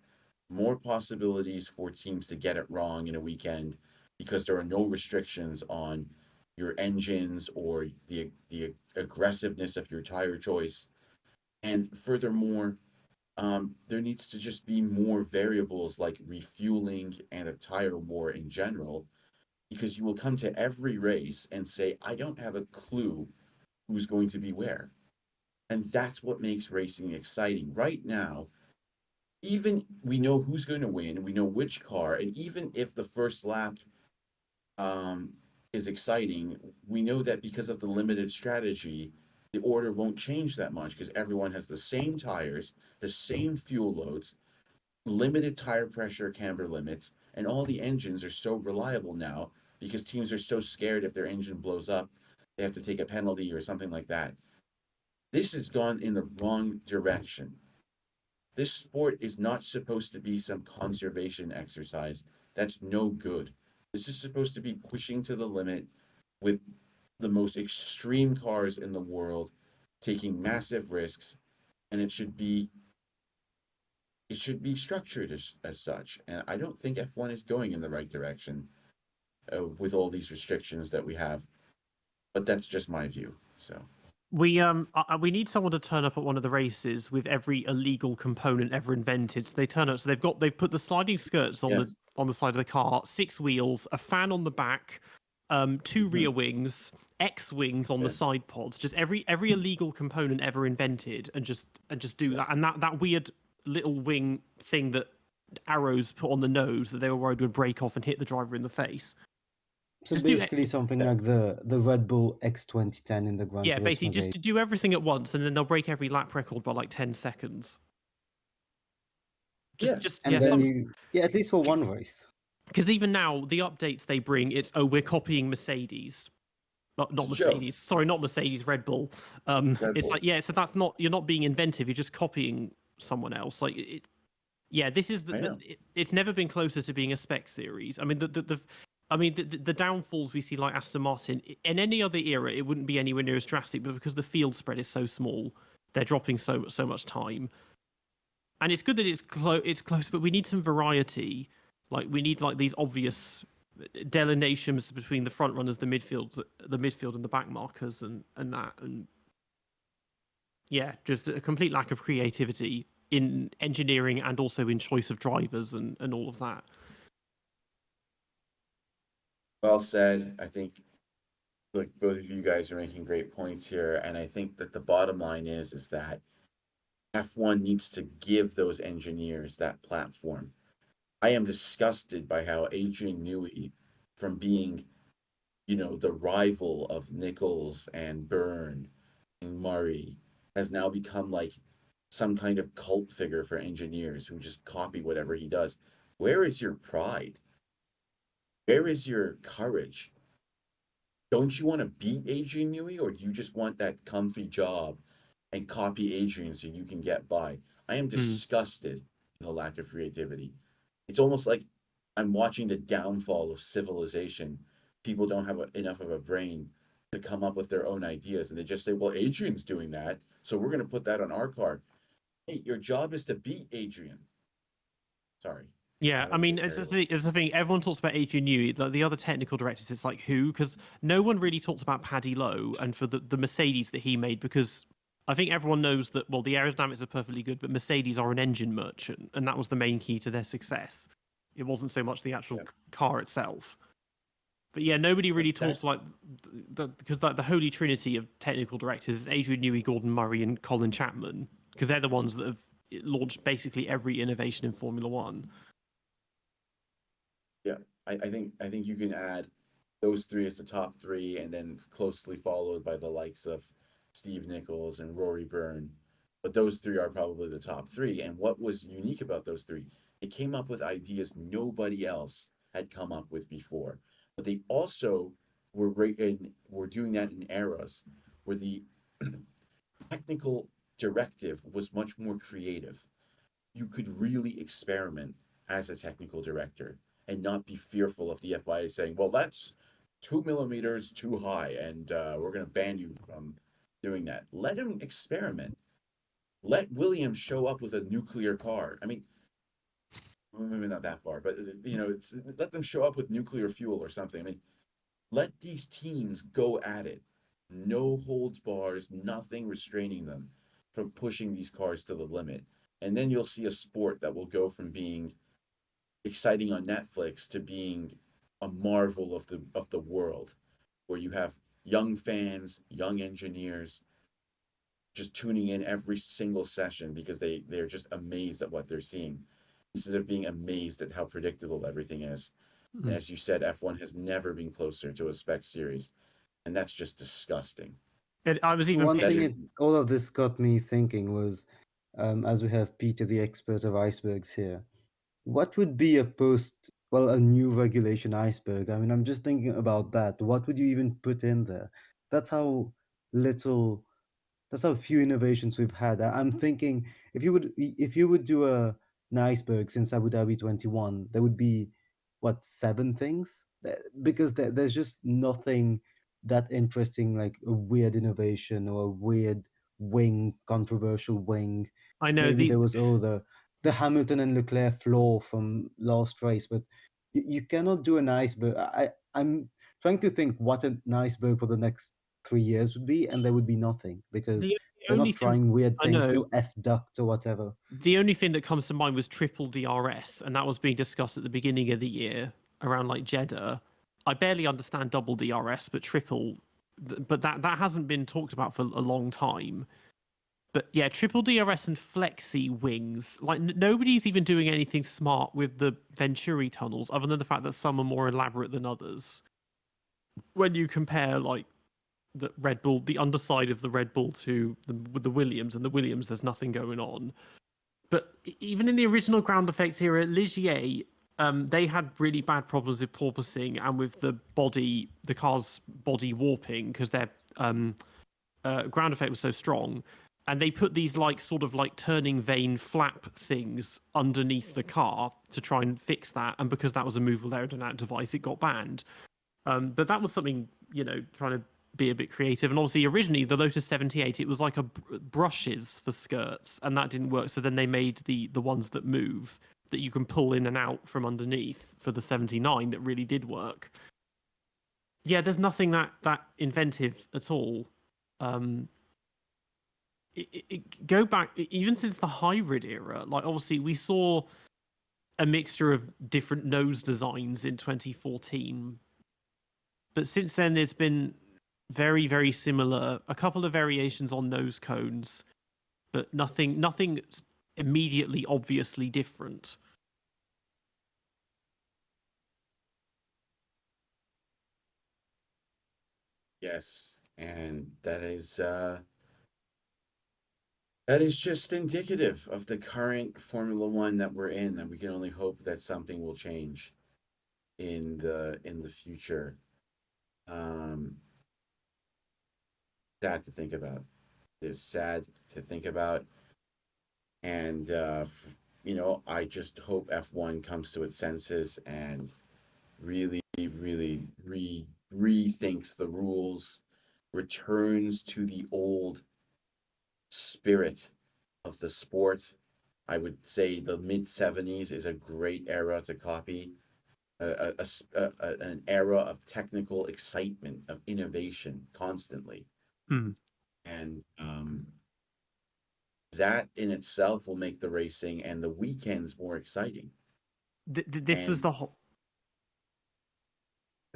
more possibilities for teams to get it wrong in a weekend because there are no restrictions on your engines or the aggressiveness of your tire choice. And furthermore, there needs to just be more variables like refueling and a tire war in general, because you will come to every race and say, I don't have a clue who's going to be where. And that's what makes racing exciting. Right now, even we know who's going to win, we know which car, and even if the first lap um, is exciting, we know that because of the limited strategy, the order won't change that much because everyone has the same tires, the same fuel loads, limited tire pressure camber limits, and all the engines are so reliable now because teams are so scared if their engine blows up, they have to take a penalty or something like that. This has gone in the wrong direction. This sport is not supposed to be some conservation exercise. That's no good. This is supposed to be pushing to the limit with the most extreme cars in the world, taking massive risks, and it should be structured as such. And I don't think F1 is going in the right direction with all these restrictions that we have. But that's just my view. So We need someone to turn up at one of the races with every illegal component ever invented. So they turn up. So they've put the sliding skirts on yes, the side of the car, 6 wheels, a fan on the back, 2 rear wings, X wings on the yes, side pods. Just every illegal component ever invented, and just do yes. that. And that weird little wing thing that arrows put on the nose that they were worried would break off and hit the driver in the face. So Just do basically something like the Red Bull X2010 in the Gran Yeah, basically Turismo just days. to do everything at once, and then they'll break every lap record by like 10 seconds. Yeah. And then at least for one race. Because even now, the updates they bring, it's we're copying Mercedes, not It's a Mercedes. Sorry, not Mercedes. Red Bull. Red It's Bull. like so that's not you're not being inventive. You're just copying someone else. Like this is it's never been closer to being a spec series. I mean the downfalls we see like Aston Martin in any other era, it wouldn't be anywhere near as drastic. But because the field spread is so small, they're dropping so much time. And it's good that it's close, but we need some variety. Like we need like these obvious delineations between the front runners, the midfield, and the back markers, and that, and yeah, just a complete lack of creativity in engineering and also in choice of drivers and all of that. Well said. I think like both of you guys are making great points here, and I think that the bottom line is that F1 needs to give those engineers that platform. I am disgusted by how Adrian Newey, from being, the rival of Nichols and Byrne and Murray, has now become like some kind of cult figure for engineers who just copy whatever he does. Where is your pride? Where is your courage? Don't you want to beat Adrian Newey, or do you just want that comfy job and copy Adrian so you can get by? I am disgusted in the lack of creativity. It's almost like I'm watching the downfall of civilization. People don't have enough of a brain to come up with their own ideas, and they just say, "Well, Adrian's doing that, so we're going to put that on our car." Hey, your job is to beat Adrian. Sorry. Yeah, I mean, it's the thing. Everyone talks about Adrian Newey. The other technical directors, it's like who? Because no one really talks about Paddy Lowe and for the Mercedes that he made. Because I think everyone knows that the aerodynamics are perfectly good, but Mercedes are an engine merchant, and that was the main key to their success. It wasn't so much the actual car itself. But yeah, nobody really That's talks like because the holy trinity of technical directors is Adrian Newey, Gordon Murray, and Colin Chapman, because they're the ones that have launched basically every innovation in Formula One. yeah. I think you can add those three as the top three, and then closely followed by the likes of Steve Nichols and Rory Byrne. But those three are probably the top three. And what was unique about those three? They came up with ideas nobody else had come up with before. But they also were doing that in eras where the technical directive was much more creative. You could really experiment as a technical director and not be fearful of the FIA saying, well, that's 2 millimeters too high, and we're going to ban you from doing that. Let him experiment. Let Williams show up with a nuclear car. I mean, maybe not that far, but it's let them show up with nuclear fuel or something. I mean, let these teams go at it. No holds bars, nothing restraining them from pushing these cars to the limit. And then you'll see a sport that will go from being exciting on Netflix to being a marvel of the world, where you have young fans, young engineers just tuning in every single session because they're just amazed at what they're seeing instead of being amazed at how predictable everything is. Mm. As you said, F1 has never been closer to a spec series, and that's just disgusting. I was even One That thing is all of this got me thinking was, as we have Peter, the expert of icebergs here, what would be a new regulation iceberg? I mean, I'm just thinking about that. What would you even put in there? That's how little, that's how few innovations we've had. I'm thinking if you would do an iceberg since Abu Dhabi 21, there would be what, 7 things? Because there's just nothing that interesting, like a weird innovation or a weird wing, controversial wing. I know Maybe there was the Hamilton and Leclerc flaw from last race, but you cannot do an iceberg. I'm trying to think what an iceberg for the next 3 years would be, and there would be nothing because the they're only not trying weird I things, know. no F duct or whatever. The only thing that comes to mind was triple DRS, and that was being discussed at the beginning of the year around like Jeddah. I barely understand double DRS, but triple, but that hasn't been talked about for a long time. But yeah, triple DRS and flexi wings. Like nobody's even doing anything smart with the Venturi tunnels, other than the fact that some are more elaborate than others. When you compare like the Red Bull, the underside of the Red Bull to the Williams, and the Williams, there's nothing going on. But even in the original ground effects era, Ligier, they had really bad problems with porpoising and with the car's body warping because their ground effect was so strong. And they put these like sort of like turning vane flap things underneath the car to try and fix that. And because that was a movable aerodynamic device, it got banned. But that was something, trying to be a bit creative. And obviously, originally the Lotus 78, it was like a brushes for skirts, and that didn't work. So then they made the ones that move that you can pull in and out from underneath for the 79 that really did work. Yeah, there's nothing that inventive at all. Go back even since the hybrid era. Like obviously we saw a mixture of different nose designs in 2014. But since then, there's been very, very similar, a couple of variations on nose cones, but nothing immediately obviously different. Yes, and that is just indicative of the current Formula One that we're in, and we can only hope that something will change in the future. Sad to think about. It is sad to think about, and I just hope F1 comes to its senses and really, really rethinks the rules, returns to the old spirit of the sport. I would say the mid-70s is a great era to copy. An era of technical excitement, of innovation constantly. Mm. And that in itself will make the racing and the weekends more exciting. This was the whole.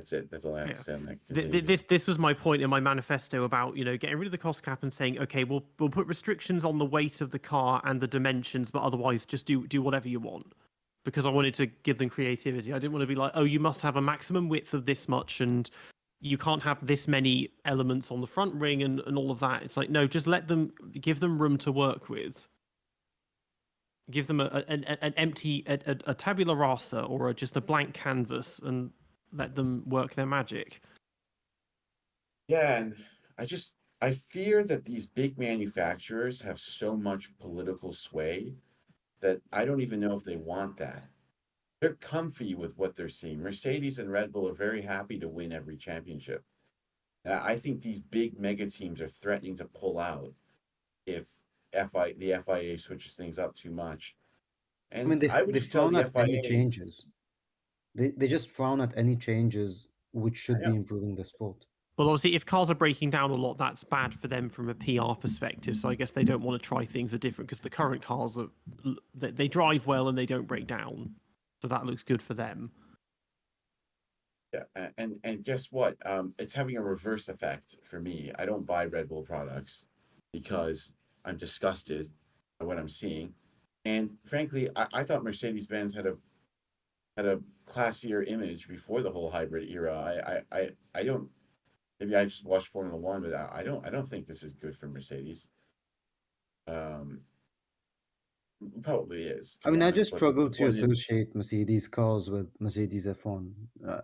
That's it. That's all I have to say on that. This was my point in my manifesto about getting rid of the cost cap and saying, okay, we'll put restrictions on the weight of the car and the dimensions, but otherwise just do whatever you want, because I wanted to give them creativity. I didn't want to be like, oh, you must have a maximum width of this much and you can't have this many elements on the front ring and all of that. It's like, no, just give them room to work with. Give them an empty a tabula rasa or just a blank canvas and let them work their magic. Yeah, and I fear that these big manufacturers have so much political sway that I don't even know if they want that. They're comfy with what they're seeing. Mercedes and Red Bull are very happy to win every championship. I think these big mega teams are threatening to pull out if the FIA switches things up too much. And I mean, I would they just tell frown the at any FIA. changes. They just frown at any changes which should be know. improving the sport. Well, obviously, if cars are breaking down a lot, that's bad for them from a PR perspective. So I guess they don't want to try things that are different because the current cars they drive well and they don't break down, so that looks good for them. Yeah, and guess what? It's having a reverse effect for me. I don't buy Red Bull products because I'm disgusted by what I'm seeing, and frankly, I thought Mercedes-Benz had a classier image before the whole hybrid era. I don't. Maybe I just watched Formula One, but I don't think this is good for Mercedes. Probably is. I mean, I just But struggle the to point is, associate Mercedes cars with Mercedes F1.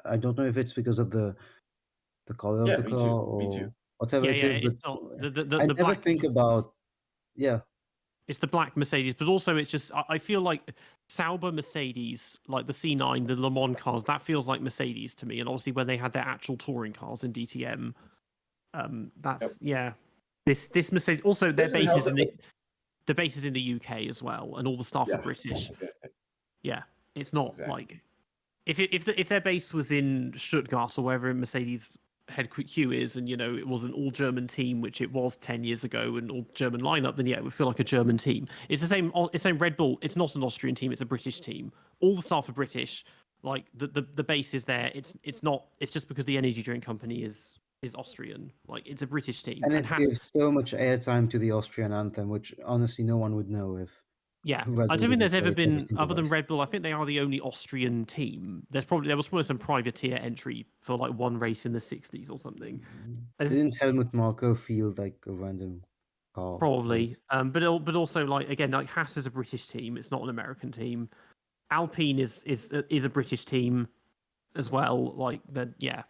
I don't know if it's because of the color of yeah, the me car too. or Me too. whatever it is, but It's not I the never black. think about, yeah. It's the black Mercedes, but also it's just I feel like Sauber Mercedes, like the C9, the Le Mans cars, that feels like Mercedes to me. And obviously when they had their actual touring cars in DTM, that's This Mercedes also their Doesn't help base is that the base is in the UK as well, and all the staff are I British. was gonna say. Yeah, it's not Exactly. like if their base was in Stuttgart or wherever Mercedes HQ is, and it was an all German team, which it was 10 years ago, and all German lineup, then yeah, it would feel like a German team. It's the same. It's same Red Bull. It's not an Austrian team. It's a British team. All the staff are British. Like the base is there. It's not. It's just because the energy drink company is Austrian. Like it's a British team, And and it has gives so much airtime to the Austrian anthem, which honestly no one would know if yeah. Red I Bull don't think didn't there's play ever it every been single other than race. Red Bull. I think they are the only Austrian team. There was probably some privateer entry for like one race in the 60s or something. Didn't Helmut Marko feel like a random car Probably, once? but also like again, like Haas is a British team. It's not an American team. Alpine is a British team as well. Like that, yeah.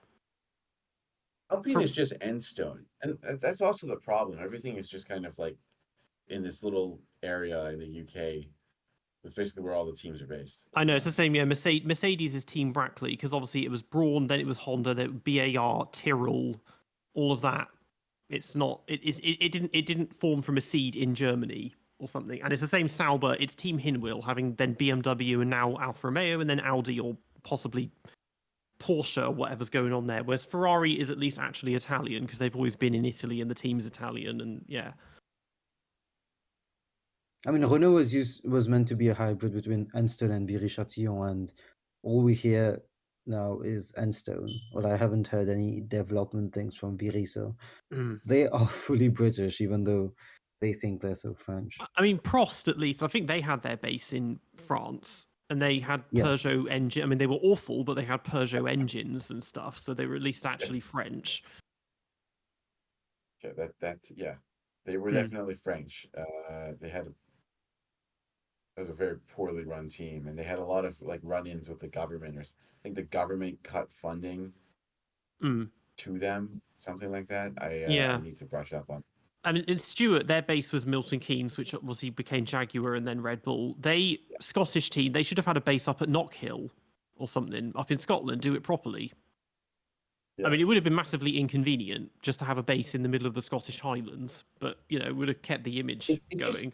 Alpine is just Endstone, and that's also the problem. Everything is just kind of like in this little area in the UK. It's basically where all the teams are based. I know it's the same. Yeah, Mercedes is Team Brackley because obviously it was Brawn, then it was Honda, then BAR, Tyrrell, all of that. It's not. It didn't form from a seed in Germany or something. And it's the same Sauber. It's Team Hinwil having then BMW and now Alfa Romeo and then Audi or possibly Porsche or whatever's going on there. Whereas Ferrari is at least actually Italian because they've always been in Italy and the team's Italian. And yeah. I mean, Renault was meant to be a hybrid between Enstone and Viry-Châtillon, and all we hear now is Enstone. Well, I haven't heard any development things from Viry, so they are fully British, even though they think they're so French. I mean, Prost at least. I think they had their base in France. And they had Yeah. Peugeot engine. I mean, they were awful, but they had Peugeot engines and stuff, so they were at least actually French. Yeah, yeah, they were definitely French. It was a very poorly run team, and they had a lot of like run-ins with the government, or I think the government cut funding to them, something like that. I need to brush up on. I mean, in Stewart, their base was Milton Keynes, which obviously became Jaguar and then Red Bull. Scottish team, they should have had a base up at Knockhill or something up in Scotland, do it properly. Yeah. I mean, it would have been massively inconvenient just to have a base in the middle of the Scottish Highlands, but, it would have kept the image going.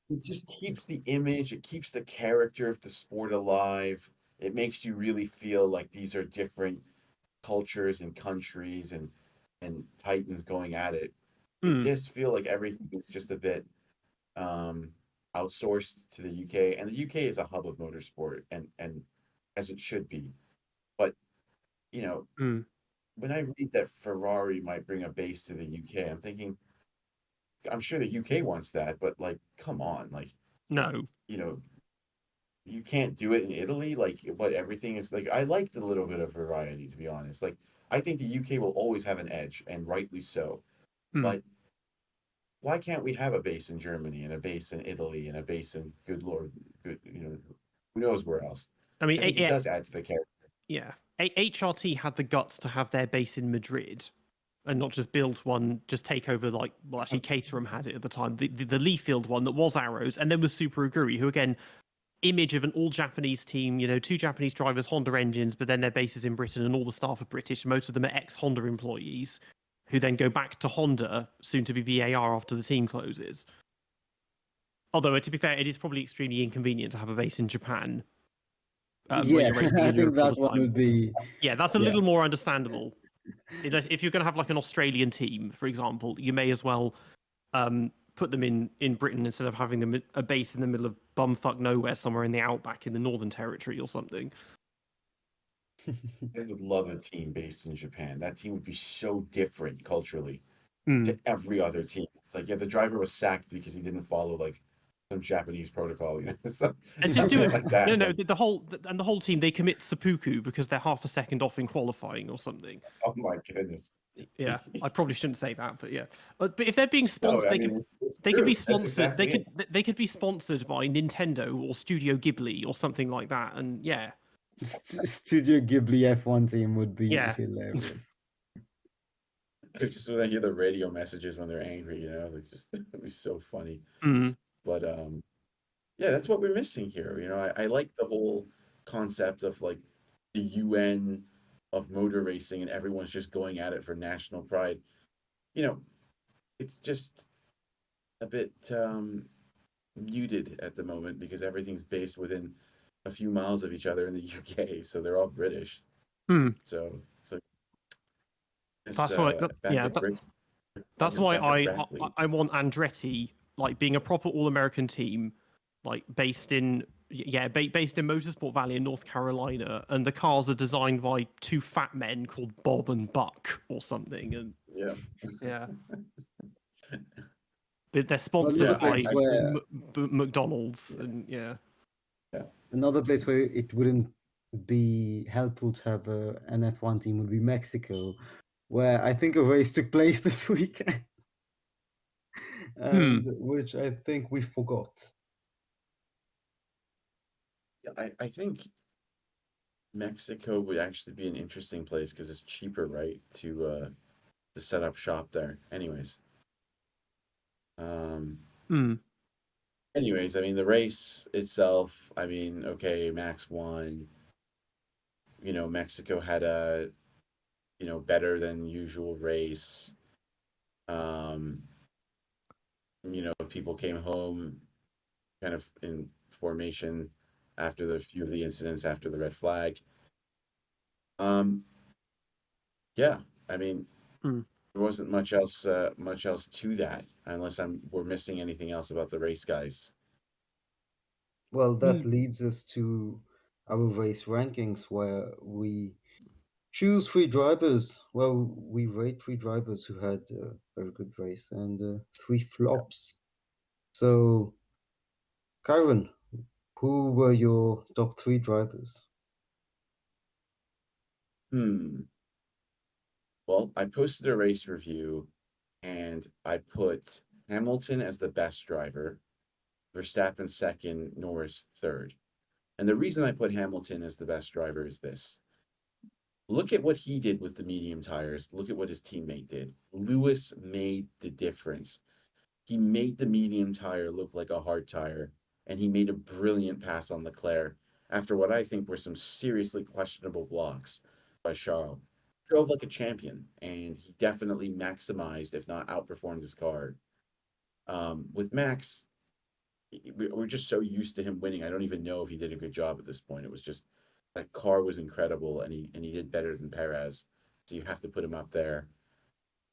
It just keeps the image, it keeps the character of the sport alive. It makes you really feel like these are different cultures and countries and titans going at it. It does feel like everything is just a bit outsourced to the UK, and the UK is a hub of motorsport, and as it should be. But you know, Mm. when I read that Ferrari might bring a base to the UK, I'm thinking, I'm sure the UK wants that, but like, come on, like, No. you know, you can't do it in Italy. Like, but everything is like, I like the little bit of variety, to be honest. Like, I think the UK will always have an edge, and rightly so. Mm. But why can't we have a base in Germany and a base in Italy and a base in, good Lord, good, who knows where else? I mean, I think it does add to the character. yeah. HRT had the guts to have their base in Madrid and not just build one, just take over like, well, actually, Caterham had it at the time, the Leafield one that was Arrows, and then was Super Aguri, who again, image of an all-Japanese team, 2 Japanese drivers, Honda engines, but then their base is in Britain and all the staff are British. Most of them are ex-Honda employees who then go back to Honda, soon to be VAR, after the team closes. Although, to be fair, it is probably extremely inconvenient to have a base in Japan. When you're racing I in Europe think all that the one time. would be. Yeah, that's a little more understandable. If you're going to have like an Australian team, for example, you may as well put them in Britain instead of having them a base in the middle of bumfuck nowhere somewhere in the outback in the Northern Territory or something. I would love a team based in Japan. That team would be so different culturally Mm. to every other team. It's like, yeah, the driver was sacked because he didn't follow like some Japanese protocol. And just do it like that. No, Like, the whole team, they commit seppuku because they're half a second off in qualifying or something. oh my goodness. Yeah, I probably shouldn't say that, but yeah. But if they're being No, sponsored, I mean, it's they could be true. That's sponsored. exactly it. They could be sponsored by Nintendo or Studio Ghibli or something like that. And yeah, Studio Ghibli F1 team would be Yeah. hilarious. Just when I hear the radio messages when they're angry, it's just it'd be so funny. Mm. But yeah, that's what we're missing here. I like the whole concept of like the UN of motor racing and everyone's just going at it for national pride. It's just a bit muted at the moment because everything's based within a few miles of each other in the UK, so they're all British. Mm. So it's That's why. back Yeah, at Britain. that's why Back at Brackley. I want Andretti like being a proper all-American team, like based in Motorsport Valley in North Carolina, and the cars are designed by 2 fat men called Bob and Buck or something, and Yeah. but they're sponsored yeah, by I where- McDonald's, and yeah. Another place where it wouldn't be helpful to have an F1 team would be Mexico, where I think a race took place this weekend, and which I think we forgot. I think Mexico would actually be an interesting place because it's cheaper, right, to set up shop there. Anyways, I mean the race itself. I mean, okay, Max won. Mexico had a better than usual race. People came home kind of in formation after the few of the incidents after the red flag. Yeah, I mean, there wasn't much else to that, unless we're missing anything else about the race, guys. Well, that leads us to our race rankings, where we choose 3 drivers. Well, we rate 3 drivers who had a very good race and 3 flops. So, Kyron, who were your top 3 drivers? Well, I posted a race review, and I put Hamilton as the best driver, Verstappen second, Norris third. And the reason I put Hamilton as the best driver is this. Look at what he did with the medium tires. Look at what his teammate did. Lewis made the difference. He made the medium tire look like a hard tire, and he made a brilliant pass on Leclerc after what I think were some seriously questionable blocks by Charles. Drove like a champion, and he definitely maximized, if not outperformed, his car. With Max, we're just so used to him winning. I don't even know if he did a good job at this point. It was just that car was incredible, and he did better than Perez. So you have to put him up there.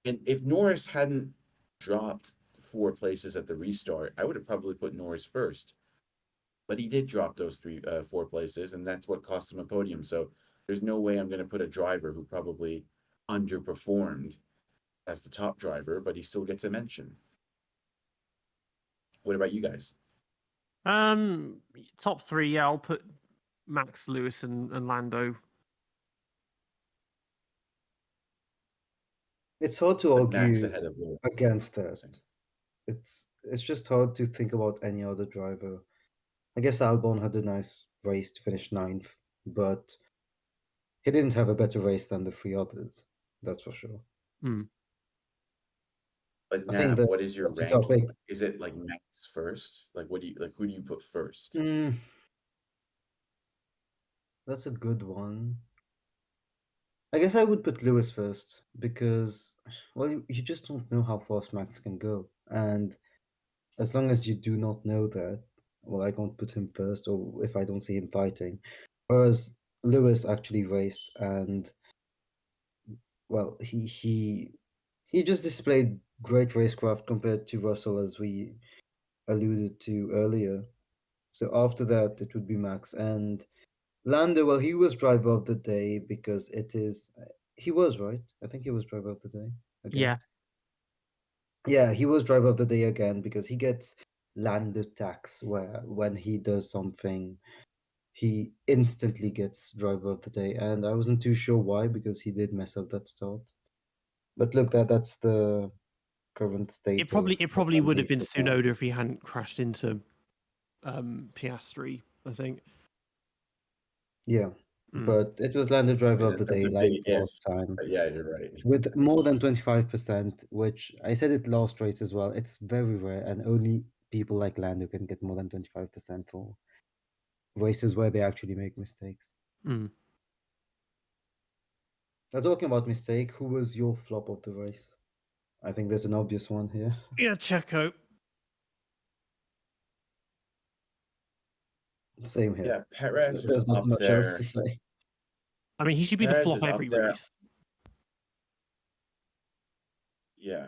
And if Norris hadn't dropped 4 places at the restart, I would have probably put Norris first. But he did drop those 4 places, and that's what cost him a podium. So There's no way I'm going to put a driver who probably underperformed as the top driver, but he still gets a mention. What about you guys? Top three, yeah, I'll put Max, Lewis, and Lando. It's hard to But Max argue ahead of Lewis. against that. It's just hard to think about any other driver. I guess Albon had a nice race to finish 9th, but he didn't have a better race than the 3 others. That's for sure. But I think Nav, what is your that's a topic. ranking? Is it like Max first? Like what do you like? Who do you put first? That's a good one. I guess I would put Lewis first because, well, you just don't know how fast Max can go. And as long as you do not know that, well, I don't put him first, or if I don't see him fighting. Whereas Lewis actually raced, and well, he just displayed great racecraft compared to Russell, as we alluded to earlier. So after that, it would be Max and Lando. Well, he was driver of the day because it is. He was right. I think he was driver of the day again. Yeah. Yeah, he was driver of the day again because he gets Lando tax, where when he does something, he instantly gets driver of the day. And I wasn't too sure why, because he did mess up that start. But look, that's the current state. It probably would have been Championship now. Tsunoda if he hadn't crashed into Piastri, I think. Yeah, but it was Lando driver of the That's day, a like big if. last time, But yeah, you're right. with more than 25%, which I said it last race as well. It's very rare, and only people like Lando can get more than 25% for races where they actually make mistakes. Now, talking about mistake, who was your flop of the race? I think there's an obvious one here. Yeah, Checo. Same here. Yeah, Perez is There's not up much there. else to say. I mean, he should be the Perez flop is up every there. race. Yeah.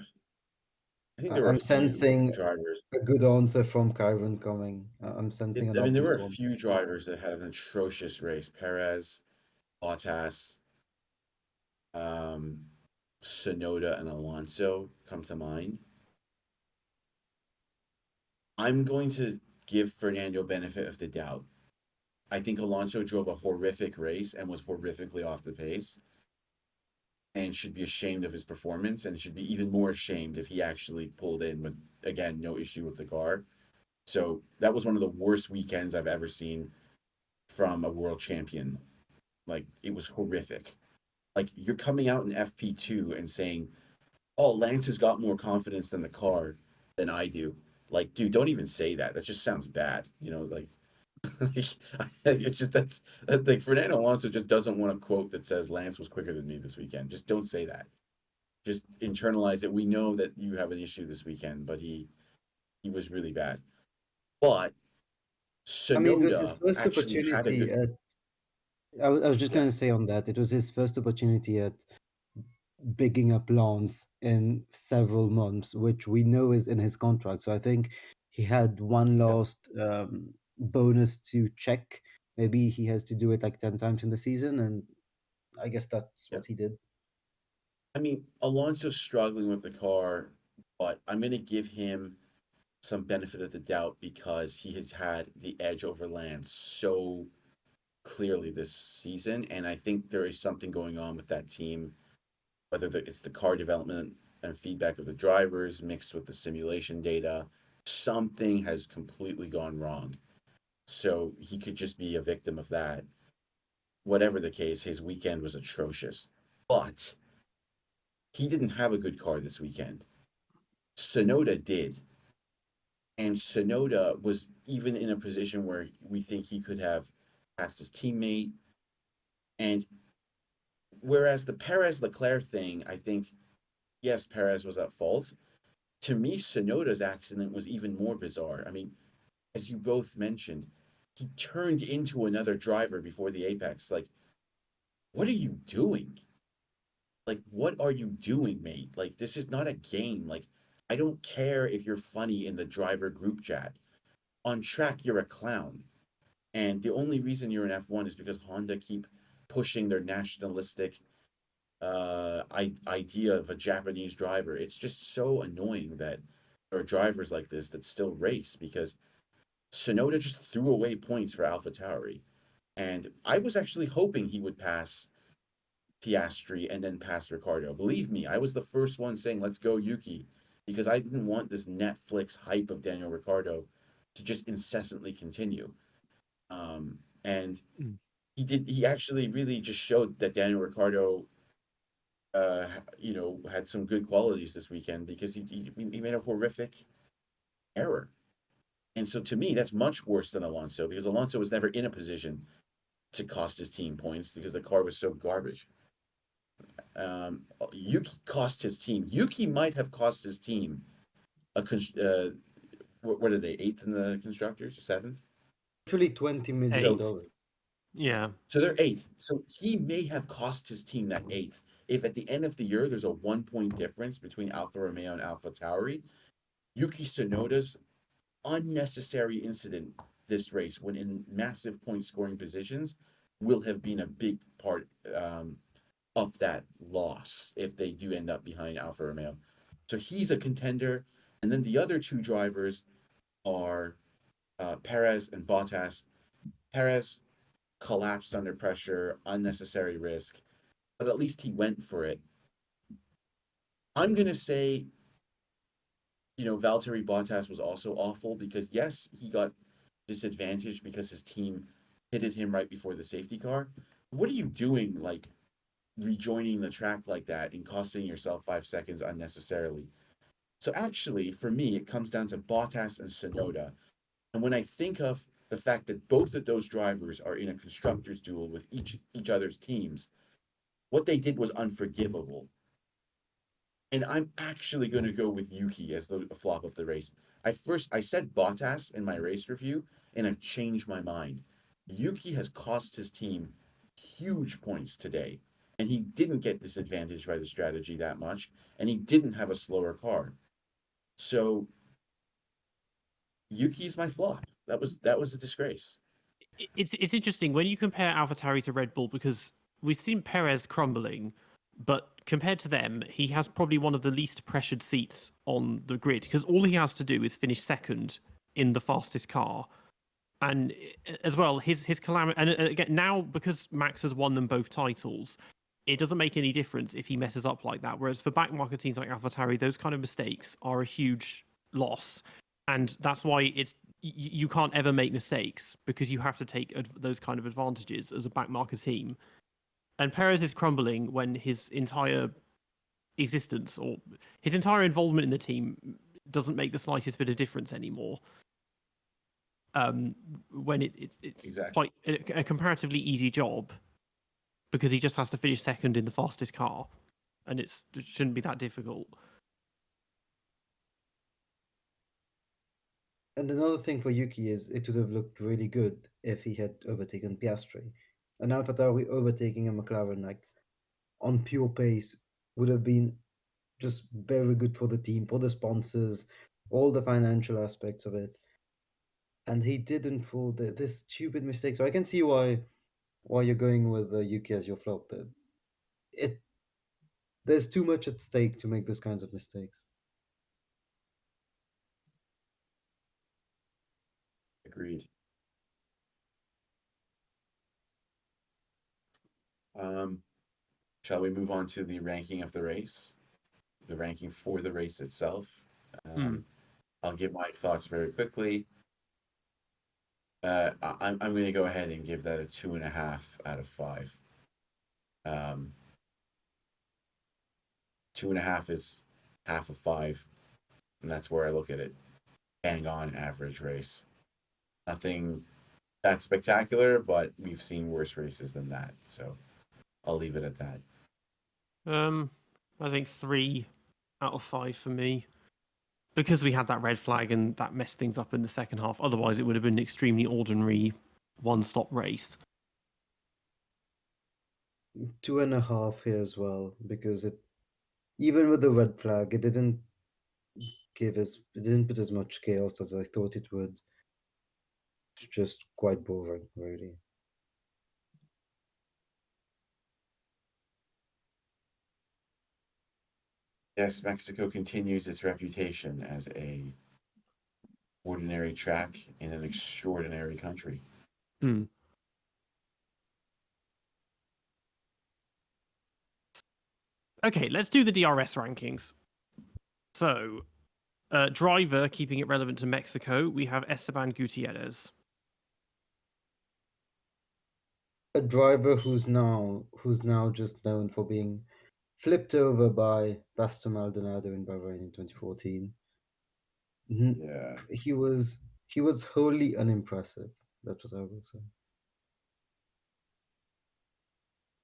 I think there were I'm a few sensing drivers. a good answer from Ciaron coming. I'm sensing an I mean, there were obvious a one. few drivers that had an atrocious race. Perez, Bottas, Tsunoda, and Alonso come to mind. I'm going to give Fernando benefit of the doubt. I think Alonso drove a horrific race and was horrifically off the pace and should be ashamed of his performance, and should be even more ashamed if he actually pulled in with, again, no issue with the car. So that was one of the worst weekends I've ever seen from a world champion. Like, it was horrific. Like, you're coming out in FP2 and saying, oh, Lance has got more confidence than the car than I do. Like, dude, don't even say that. That just sounds bad. You know, like, it's just that like Fernando Alonso just doesn't want a quote that says Lance was quicker than me this weekend. Just don't say that. Just internalize it. We know that you have an issue this weekend, but he was really bad. But I mean, it was his Tsunoda first actually had a opportunity good. at. I was just Yeah. going to say on that, it was his first opportunity at bigging up Lance in several months, which we know is in his contract. So I think he had one last bonus to check. Maybe he has to do it like 10 times in the season, and I guess that's what he did. I mean, Alonso's struggling with the car, but I'm going to give him some benefit of the doubt because he has had the edge over Lance so clearly this season, and I think there is something going on with that team, whether it's the car development and feedback of the drivers mixed with the simulation data. Something has completely gone wrong. So he could just be a victim of that. Whatever the case, his weekend was atrocious. But he didn't have a good car this weekend. Tsunoda did. And Tsunoda was even in a position where we think he could have passed his teammate. And whereas the Perez Leclerc thing, I think, yes, Perez was at fault. To me, Tsunoda's accident was even more bizarre. I mean, as you both mentioned, he turned into another driver before the apex. Like, what are you doing? Like, what are you doing, mate? Like, this is not a game. Like, I don't care if you're funny in the driver group chat. On track, you're a clown. And the only reason you're in F1 is because Honda keep pushing their nationalistic idea of a Japanese driver. It's just so annoying that there are drivers like this that still race, because Tsunoda just threw away points for AlphaTauri. And I was actually hoping he would pass Piastri and then pass Ricardo. Believe me, I was the first one saying, let's go Yuki, because I didn't want this Netflix hype of Daniel Ricciardo to just incessantly continue. And he actually really just showed that Daniel Ricciardo, had some good qualities this weekend, because he made a horrific error. And so to me, that's much worse than Alonso, because Alonso was never in a position to cost his team points because the car was so garbage. Yuki cost his team. Yuki might have cost his team what are they, 8th in the constructors, 7th? Actually, $20 million. Yeah. So they're 8th. So he may have cost his team that 8th. If at the end of the year there's a 1-point difference between Alfa Romeo and AlphaTauri, Yuki Tsunoda's unnecessary incident this race, when in massive point scoring positions, will have been a big part of that loss if they do end up behind Alfa Romeo. So he's a contender. And then the other two drivers are Perez and Bottas. Perez collapsed under pressure, unnecessary risk, but at least he went for it. I'm going to say, Valtteri Bottas was also awful, because yes, he got disadvantaged because his team pitted him right before the safety car. What are you doing, like, rejoining the track like that and costing yourself 5 seconds unnecessarily? So actually, for me, it comes down to Bottas and Tsunoda. And when I think of the fact that both of those drivers are in a constructors duel with each other's teams, what they did was unforgivable. And I'm actually going to go with Yuki as the flop of the race. I said Bottas in my race review, and I've changed my mind. Yuki has cost his team huge points today, and he didn't get disadvantaged by the strategy that much, and he didn't have a slower car. So Yuki's my flop. That was a disgrace. It's interesting when you compare AlphaTauri to Red Bull, because we've seen Perez crumbling, but compared to them, he has probably one of the least pressured seats on the grid, because all he has to do is finish second in the fastest car. And as well, his calamity, and again, now because Max has won them both titles, it doesn't make any difference if he messes up like that. Whereas for backmarket teams like AlphaTauri, those kind of mistakes are a huge loss, and that's why you can't ever make mistakes, because you have to take those kind of advantages as a backmarket team. And Perez is crumbling when his entire existence or his entire involvement in the team doesn't make the slightest bit of difference anymore. When it's Exactly. quite a comparatively easy job, because he just has to finish second in the fastest car, and it shouldn't be that difficult. And another thing for Yuki is it would have looked really good if he had overtaken Piastri. An AlphaTauri overtaking a McLaren, like, on pure pace, would have been just very good for the team, for the sponsors, all the financial aspects of it. And he didn't for this stupid mistake. So I can see why you're going with Yuki as your flop. There's too much at stake to make those kinds of mistakes. Agreed. Shall we move on to the ranking of the race? The ranking for the race itself. I'll give my thoughts very quickly. I'm going to go ahead and give that a 2.5 out of 5. 2.5 is half of 5, and that's where I look at it. Bang on average race. Nothing that spectacular, but we've seen worse races than that, so I'll leave it at that. I think 3 out of 5 for me, because we had that red flag and that messed things up in the second half. Otherwise, it would have been an extremely ordinary one-stop race. 2.5 here as well, because even with the red flag, it didn't put as much chaos as I thought it would. It's just quite boring, really. Yes, Mexico continues its reputation as a ordinary track in an extraordinary country. Hmm. Okay, let's do the DRS rankings. So, driver, keeping it relevant to Mexico, we have Esteban Gutierrez. A driver who's now just known for being flipped over by Pastor Maldonado in Bahrain in 2014. Yeah. He was wholly unimpressive. That's what I will say.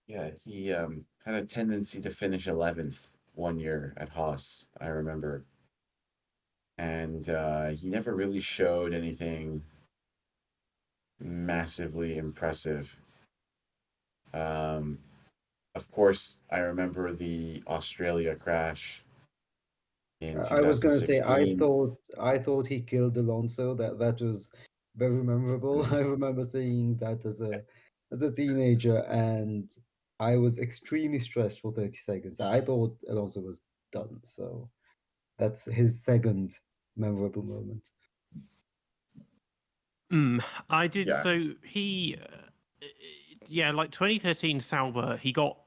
Yeah, he had a tendency to finish 11th one year at Haas, I remember. And he never really showed anything massively impressive. Of course, I remember the Australia crash in I was gonna say 2016. I thought he killed Alonso. That was very memorable. Mm. I remember seeing that as a teenager, and I was extremely stressed for 30 seconds. I thought Alonso was done. So that's his second memorable moment. I did. Yeah. So he, yeah, like 2013 Sauber, he got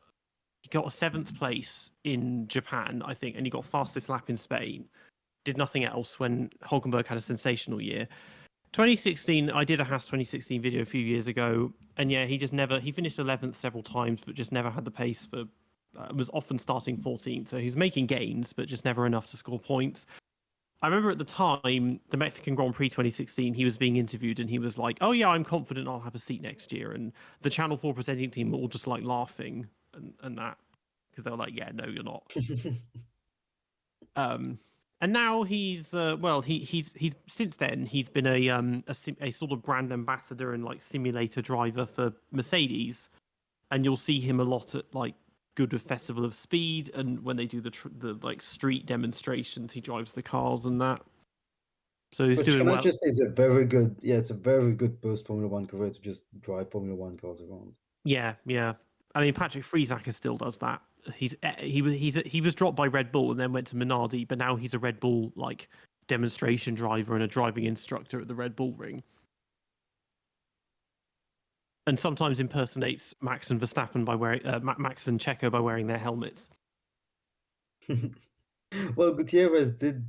a seventh place in Japan, I think, and he got fastest lap in Spain. Did nothing else when Hülkenberg had a sensational year. 2016, I did a Haas 2016 video a few years ago, and yeah, he finished 11th several times, but just never had the pace for. Was often starting 14th, so he's making gains, but just never enough to score points. I remember at the time, the Mexican Grand Prix 2016, he was being interviewed and he was like, "Oh yeah, I'm confident I'll have a seat next year." And the Channel 4 presenting team were all just like laughing and that, because they were like, "Yeah, no, you're not." And now he's he's since then he's been a sort of brand ambassador and like simulator driver for Mercedes, and you'll see him a lot at like Goodwood Festival of Speed, and when they do the like street demonstrations, he drives the cars and that. So he's Which doing can I well. just say is a very good, it's a very good post Formula One career to just drive Formula One cars around. Yeah, yeah. I mean, Patrick Friesacker still does that. He was dropped by Red Bull and then went to Minardi, but now he's a Red Bull like demonstration driver and a driving instructor at the Red Bull ring. And sometimes impersonates Max and Verstappen by wearing Max and Checo by wearing their helmets. Well, Gutierrez did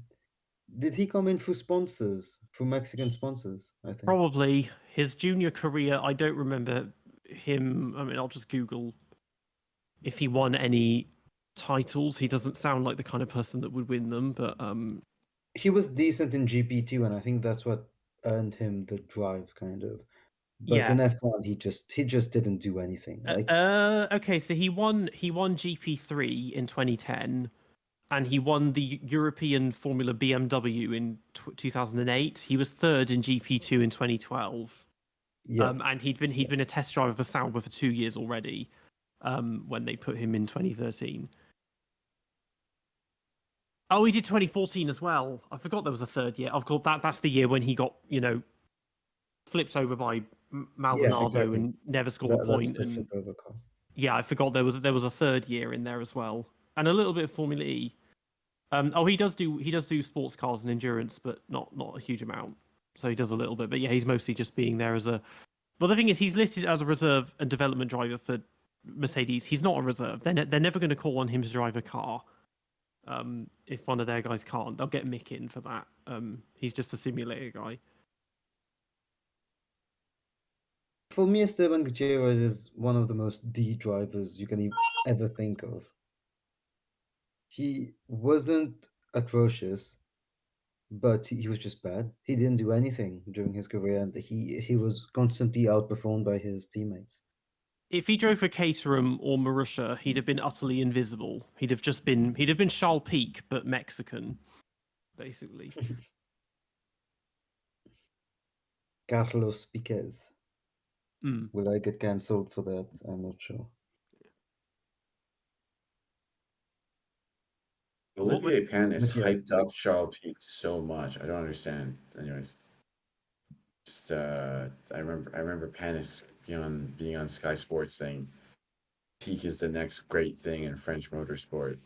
he come in through sponsors, through Mexican sponsors? I think Probably his junior career. I don't remember him. I mean, I'll just Google if he won any titles. He doesn't sound like the kind of person that would win them, but he was decent in GP2, and I think that's what earned him the drive, kind of. But yeah. in F1, he just didn't do anything. Like Okay, so he won GP3 in 2010, and he won the European Formula BMW in 2008. He was third in GP2 in 2012. yeah, And he'd been a test driver for Sauber for 2 years already, when they put him in 2013. Oh, he did 2014 as well. I forgot there was a third year. Of course, that's the year when he got flipped over by Maldonado exactly. and never scored a That's point. the And flip over car. yeah, I forgot there was a third year in there as well, and a little bit of Formula E. He does do sports cars and endurance, but not a huge amount. So he does a little bit, but yeah, he's mostly just being there as a. Well, the thing is, he's listed as a reserve and development driver for Mercedes. He's not a reserve. They're never going to call on him to drive a car. If one of their guys can't, they'll get Mick in for that. He's just a simulator guy. For me, Esteban Gutierrez is one of the most D drivers you can ever think of. He wasn't atrocious, but he was just bad. He didn't do anything during his career, and he was constantly outperformed by his teammates. If he drove for Caterham or Marussia, he'd have been utterly invisible. He'd have been Charles Peak, but Mexican, basically. Carlos Piquez. Mm. Will I get cancelled for that? I'm not sure. Olivier Panis But yeah, hyped up Charles Peak so much. I don't understand. Anyways, just I remember Panis being on Sky Sports saying Peak is the next great thing in French motorsport.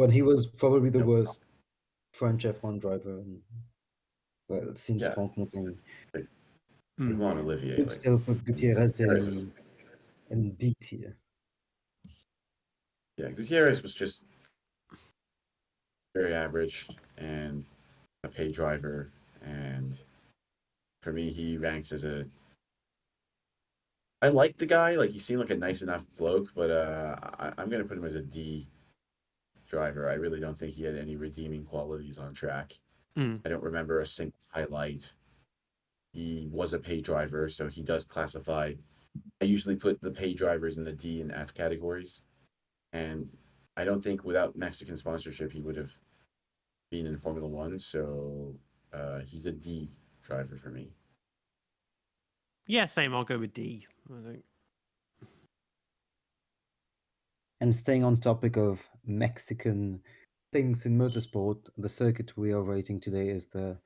when he was probably the Nope. worst French F1 driver, since Yeah. Franck Montagny. We want Olivier. Could Like, still put Gutierrez Gutierrez was, in D tier. yeah, Gutierrez was just very average and a pay driver. And for me, he ranks as a. I like the guy. Like, he seemed like a nice enough bloke, but I'm gonna put him as a D driver. I really don't think he had any redeeming qualities on track. I don't remember a single highlight. He was a pay driver, so he does classify. I usually put the pay drivers in the D and F categories, and I don't think without Mexican sponsorship he would have been in Formula One. So he's a D driver for me. Yeah, same. I'll go with D. I think. And staying on topic of Mexican things in motorsport, the circuit we are rating today is the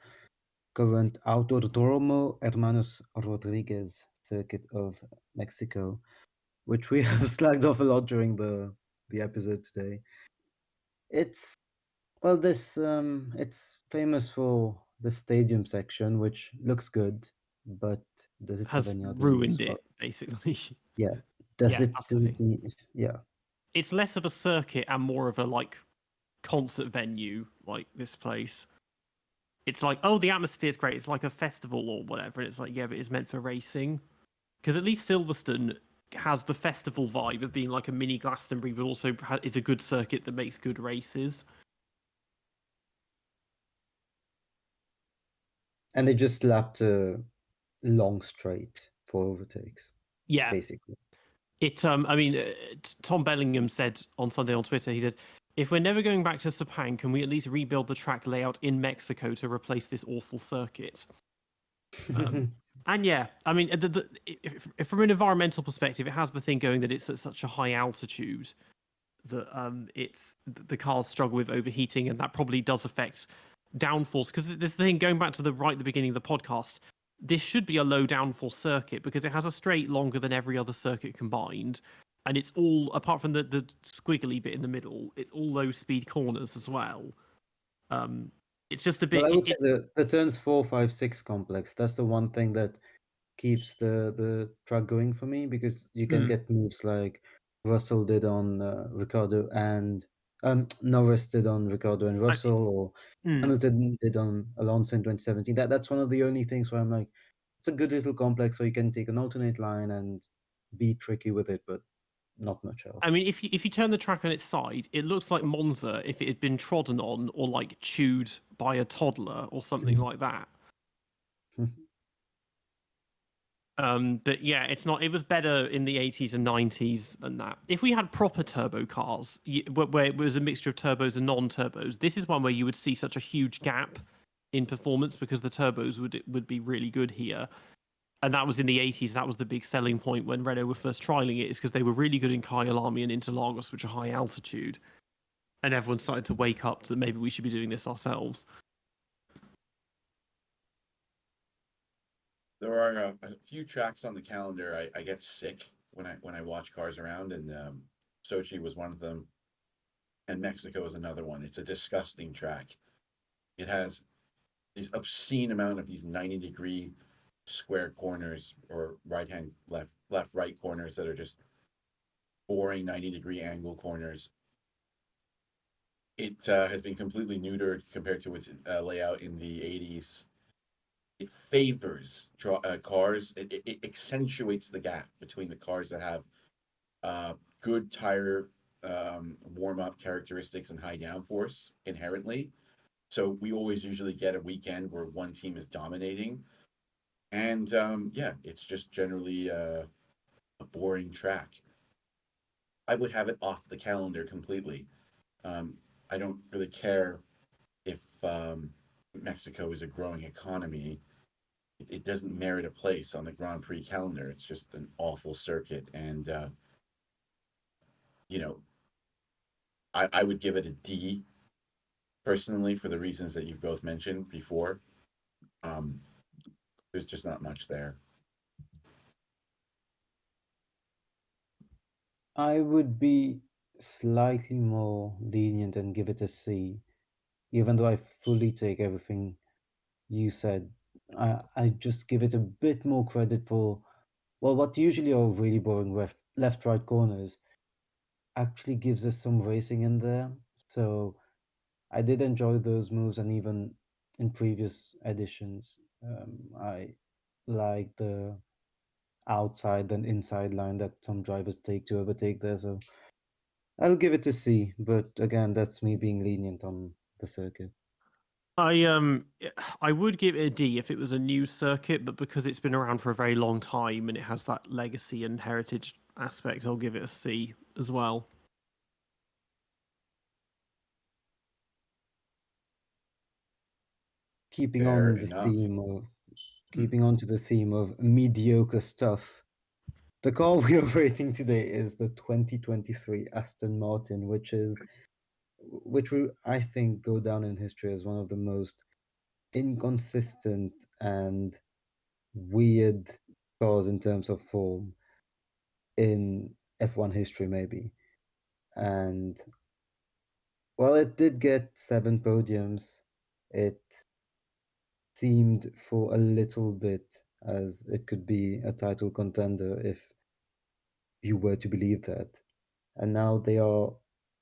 current Autodromo Hermanos Rodríguez circuit of Mexico, which we have slagged off a lot during the episode today. It's it's famous for the stadium section, which looks good, but does it have Has any other use? ruined it basically. Yeah. Does Yeah, it? that's the Does it thing. need? Yeah. It's less of a circuit and more of a like concert venue, like this place. It's like, oh, the atmosphere is great. It's like a festival or whatever. And it's like, yeah, but it's meant for racing. Because at least Silverstone has the festival vibe of being like a mini Glastonbury, but also is a good circuit that makes good races. And they just slapped a long straight for overtakes. Yeah, basically. I mean, Tom Bellingham said on Sunday on Twitter, he said, if we're never going back to Sepang, can we at least rebuild the track layout in Mexico to replace this awful circuit? And yeah, I mean, if from an environmental perspective, it has the thing going that it's at such a high altitude that the cars struggle with overheating, and that probably does affect downforce. Because this thing, going back to the beginning of the podcast, this should be a low downforce circuit because it has a straight longer than every other circuit combined, and it's all, apart from the squiggly bit in the middle, it's all low speed corners as well. It's just a bit. Well, I would say the turns 4, 5, 6 complex. That's the one thing that keeps the track going for me, because you can get moves like Russell did on Ricciardo and Norris did on Ricciardo and Russell, or Hamilton did on Alonso in 2017. That's one of the only things where I'm like, it's a good little complex where you can take an alternate line and be tricky with it, but not much else. I mean, if you turn the track on its side, it looks like Monza if it had been trodden on or like chewed by a toddler or something like that. But yeah, it's not. It was better in the 80s and 90s than that. If we had proper turbo cars, where it was a mixture of turbos and non-turbos, this is one where you would see such a huge gap in performance because the turbos would be really good here. And that was in the 80s. That was the big selling point when Renault were first trialing it, is because they were really good in Kyalami and Interlagos, which are high altitude. And everyone started to wake up to maybe we should be doing this ourselves. There are a few tracks on the calendar I get sick when I watch cars around, and Sochi was one of them, and Mexico is another one. It's a disgusting track. It has this obscene amount of these 90-degree square corners, or left right corners that are just boring 90-degree angle corners. It has been completely neutered compared to its layout in the 80s. It favors cars. It accentuates the gap between the cars that have good tire warm-up characteristics and high downforce inherently. So we always usually get a weekend where one team is dominating. And yeah, it's just generally a boring track. I would have it off the calendar completely. I don't really care if Mexico is a growing economy. It doesn't merit a place on the Grand Prix calendar. It's just an awful circuit. And, you know, I would give it a D personally for the reasons that you've both mentioned before. There's just not much there. I would be slightly more lenient and give it a C, even though I fully take everything you said. I just give it a bit more credit for, well, what usually are really boring left-right corners actually gives us some racing in there. So I did enjoy those moves, and even in previous editions, I like the outside and inside line that some drivers take to overtake there. So I'll give it a C, but again, that's me being lenient on the circuit. I would give it a D if it was a new circuit, but because it's been around for a very long time and it has that legacy and heritage aspect, I'll give it a C as well. Keeping Fair on the enough. theme of mediocre stuff, the car we are rating today is the 2023 Aston Martin, which will, I think, go down in history as one of the most inconsistent and weird cars in terms of form in F1 history, maybe. And well, it did get 7 podiums. It seemed for a little bit as it could be a title contender if you were to believe that. And now they are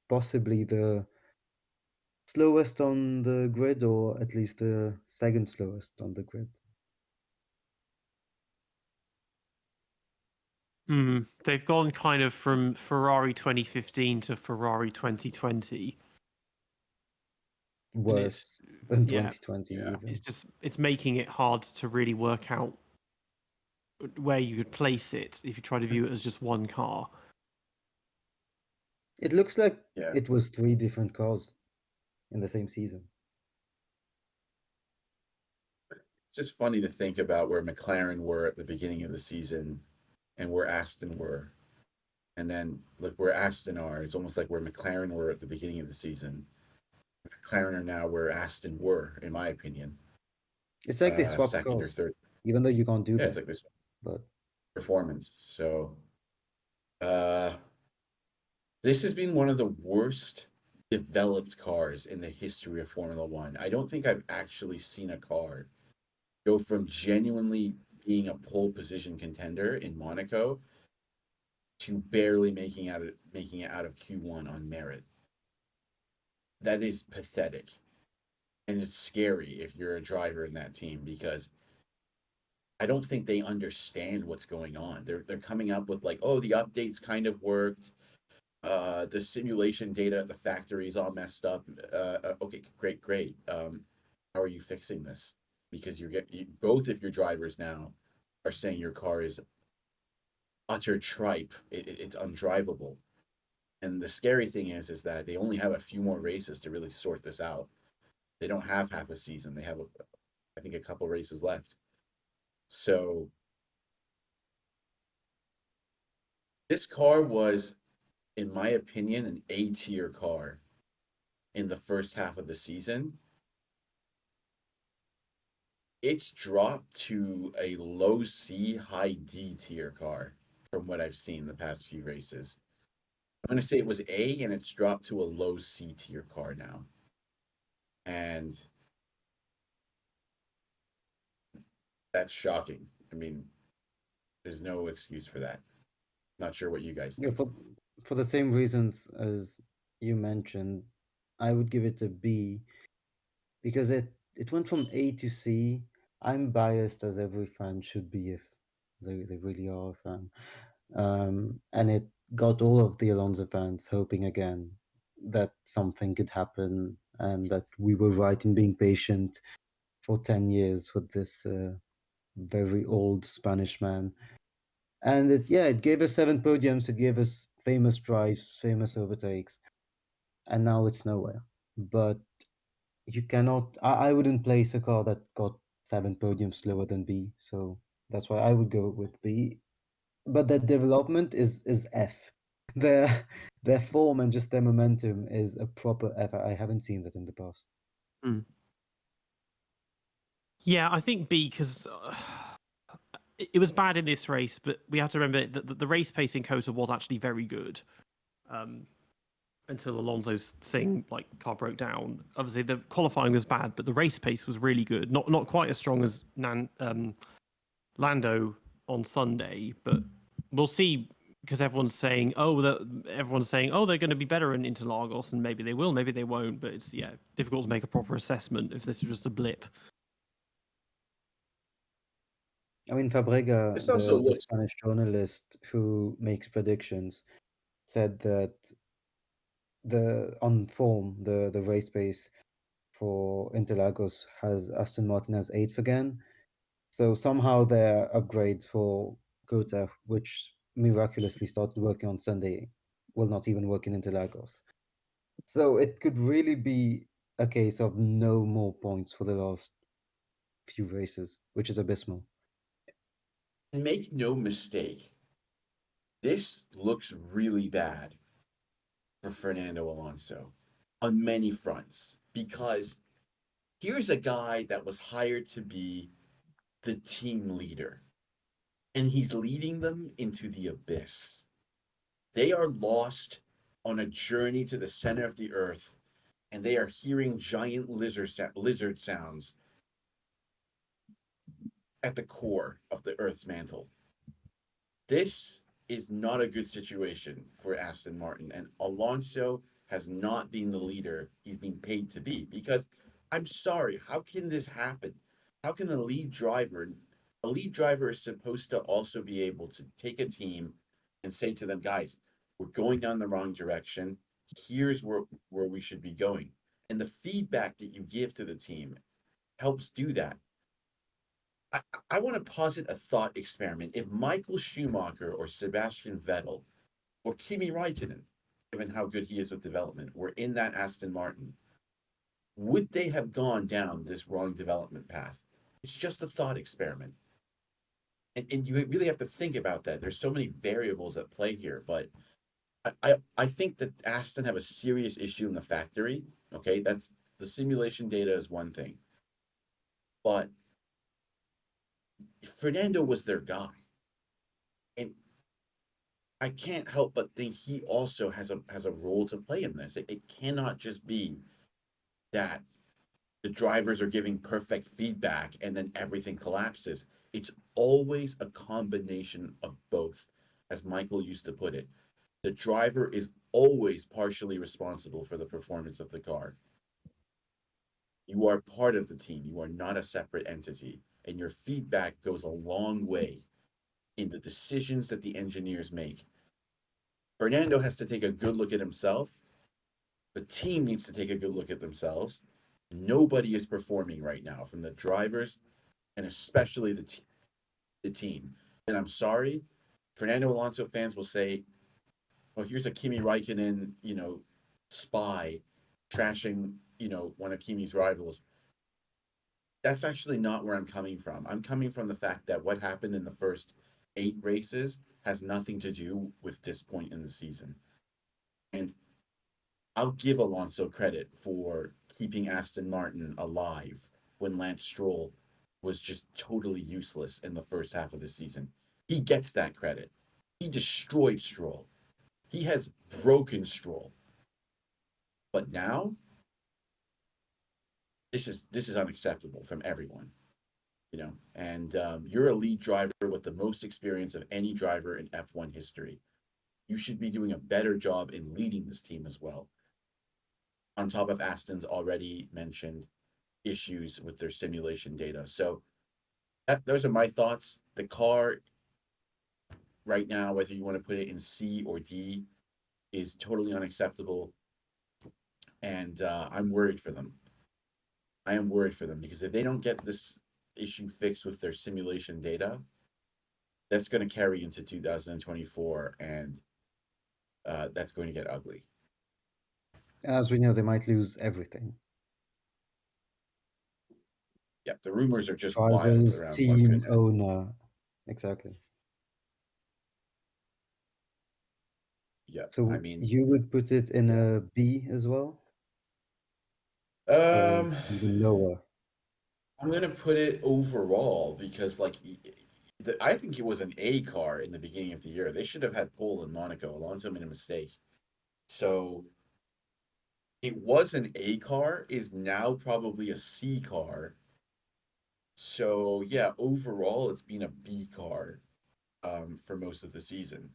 possibly the slowest on the grid, or at least the second slowest on the grid. They've gone kind of from Ferrari 2015 to Ferrari 2020. Worse than yeah, 2020 Yeah. even. it's making it hard to really work out where you could place it if you try to view it as just one car. It looks like Yeah. it was 3 different cars in the same season. It's just funny to think about where McLaren were at the beginning of the season and where Aston were. And then look where Aston are. It's almost like where McLaren were at the beginning of the season. McLaren are now where Aston were, in my opinion. It's like they swapped second cars, or third. even though you can't do Yeah, that. it's like this But performance. So this has been one of the worst developed cars in the history of Formula One. I don't think I've actually seen a car go from genuinely being a pole position contender in Monaco to barely making it out of Q1 on merit. That is pathetic. And it's scary if you're a driver in that team, because I don't think they understand what's going on. They're coming up with like, oh, the updates kind of worked. The simulation data at the factory is all messed up. Okay, great. How are you fixing this? Because both of your drivers now are saying your car is utter tripe. It's undrivable. And the scary thing is that they only have a few more races to really sort this out. They don't have half a season. They have, I think, a couple races left. So this car was, in my opinion, an A-tier car in the first half of the season. It's dropped to a low C, high D tier car from what I've seen the past few races. I'm going to say it was A, and it's dropped to a low C tier car now. And that's shocking. I mean, there's no excuse for that. Not sure what you guys yeah, think. for the same reasons as you mentioned, I would give it a B, because it went from A to C. I'm biased, as every fan should be if they really are a fan. And it got all of the Alonso fans hoping again that something could happen and that we were right in being patient for 10 years with this very old Spanish man. And it gave us 7 podiums, it gave us famous drives, famous overtakes, and now it's nowhere. But you cannot, I wouldn't place a car that got 7 podiums lower than B, so that's why I would go with B. But their development is F. Their their form and just their momentum is a proper F. I haven't seen that in the past. Yeah, I think B, because it was bad in this race, but we have to remember that the race pace in Kota was actually very good. until Alonso's car broke down. Obviously, the qualifying was bad, but the race pace was really good. Not quite as strong as Lando on Sunday, but we'll see, because everyone's saying, oh, they're going to be better in Interlagos, and maybe they will, maybe they won't. But it's difficult to make a proper assessment if this is just a blip. I mean, Fabrega, This also the looks Spanish journalist who makes predictions, said that the race pace for Interlagos has Aston Martin as 8th again. So somehow their upgrades for Gotha, which miraculously started working on Sunday, will not even work in Interlagos. So it could really be a case of no more points for the last few races, which is abysmal. And make no mistake, this looks really bad for Fernando Alonso on many fronts, because here's a guy that was hired to be the team leader, and he's leading them into the abyss. They are lost on a journey to the center of the earth, and they are hearing giant lizard sounds at the core of the Earth's mantle. This is not a good situation for Aston Martin, and Alonso has not been the leader he's been paid to be. Because I'm sorry, how can this happen? How can a lead driver is supposed to also be able to take a team and say to them, guys, we're going down the wrong direction. Here's where we should be going. And the feedback that you give to the team helps do that. I want to posit a thought experiment. If Michael Schumacher or Sebastian Vettel or Kimi Räikkönen, given how good he is with development, were in that Aston Martin, would they have gone down this wrong development path? It's just a thought experiment. And you really have to think about that. There's so many variables at play here, but I think that Aston have a serious issue in the factory. Okay, that's the simulation data is one thing, but Fernando was their guy. And I can't help but think he also has a role to play in this. It cannot just be that the drivers are giving perfect feedback and then everything collapses. It's always a combination of both, as Michael used to put it. The driver is always partially responsible for the performance of the car. You are part of the team. You are not a separate entity. And your feedback goes a long way in the decisions that the engineers make. Fernando has to take a good look at himself. The team needs to take a good look at themselves. Nobody is performing right now, from the drivers and especially the team. And I'm sorry, Fernando Alonso fans will say, "Oh, here's a Kimi Räikkönen, spy trashing, one of Kimi's rivals." That's actually not where I'm coming from. I'm coming from the fact that what happened in the first 8 races has nothing to do with this point in the season. And I'll give Alonso credit for keeping Aston Martin alive when Lance Stroll was just totally useless in the first half of the season. He gets that credit. He destroyed Stroll. He has broken Stroll. But now, this is unacceptable from everyone. And you're a lead driver with the most experience of any driver in F1 history. You should be doing a better job in leading this team as well. On top of Aston's already mentioned issues with their simulation data. So those are my thoughts. The car right now, whether you want to put it in C or D, is totally unacceptable. And I'm worried for them. I am worried for them because if they don't get this issue fixed with their simulation data, that's going to carry into 2024, and that's going to get ugly. As we know, they might lose everything. Yeah, the rumors are just Drivers, wild around team, Park. owner. Exactly. Yeah, So I mean, you would put it in yeah. a B as well? Or Um, even lower? I'm gonna put it overall because, I think it was an A car in the beginning of the year. They should have had pole in Monaco. Alonso made a mistake, so it was an A car, is now probably a C car. So yeah, overall it's been a B car for most of the season.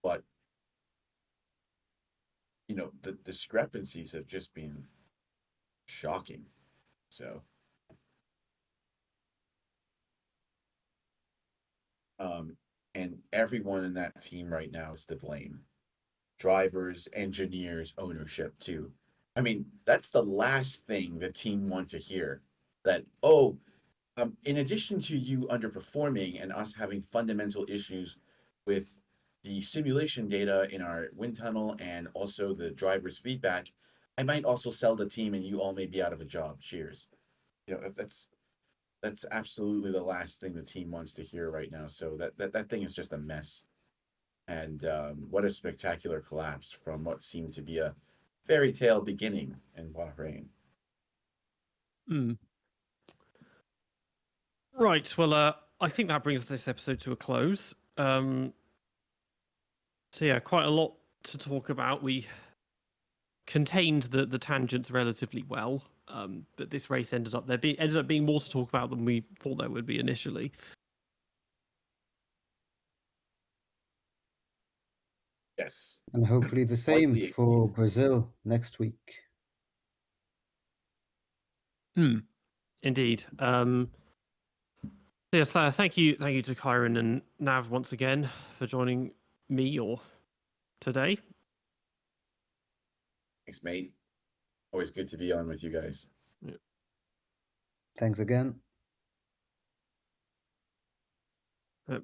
But the discrepancies have just been shocking. So and everyone in that team right now is to blame. Drivers, engineers, ownership too. I mean, that's the last thing the team wants to hear. That, in addition to you underperforming and us having fundamental issues with the simulation data in our wind tunnel and also the driver's feedback, I might also sell the team and you all may be out of a job. Cheers. That's absolutely the last thing the team wants to hear right now. So that thing is just a mess. And what a spectacular collapse from what seemed to be a fairy tale beginning in Bahrain. Right. Well, I think that brings this episode to a close. So yeah, quite a lot to talk about. We contained the tangents relatively well, but this race ended up being more to talk about than we thought there would be initially. Yes. And hopefully the same Slightly for Brazil next week. Indeed. Yes, thank you to Ciaron and Nav once again for joining me today. Thanks, mate. Always good to be on with you guys. Yeah. Thanks again.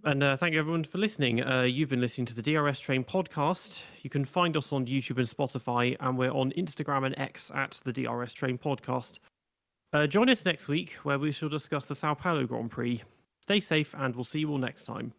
And thank you everyone for listening. You've been listening to the DRS Train podcast. You can find us on YouTube and Spotify, and we're on Instagram and X at the DRS Train podcast. Join us next week where we shall discuss the Sao Paulo Grand Prix. Stay safe and we'll see you all next time.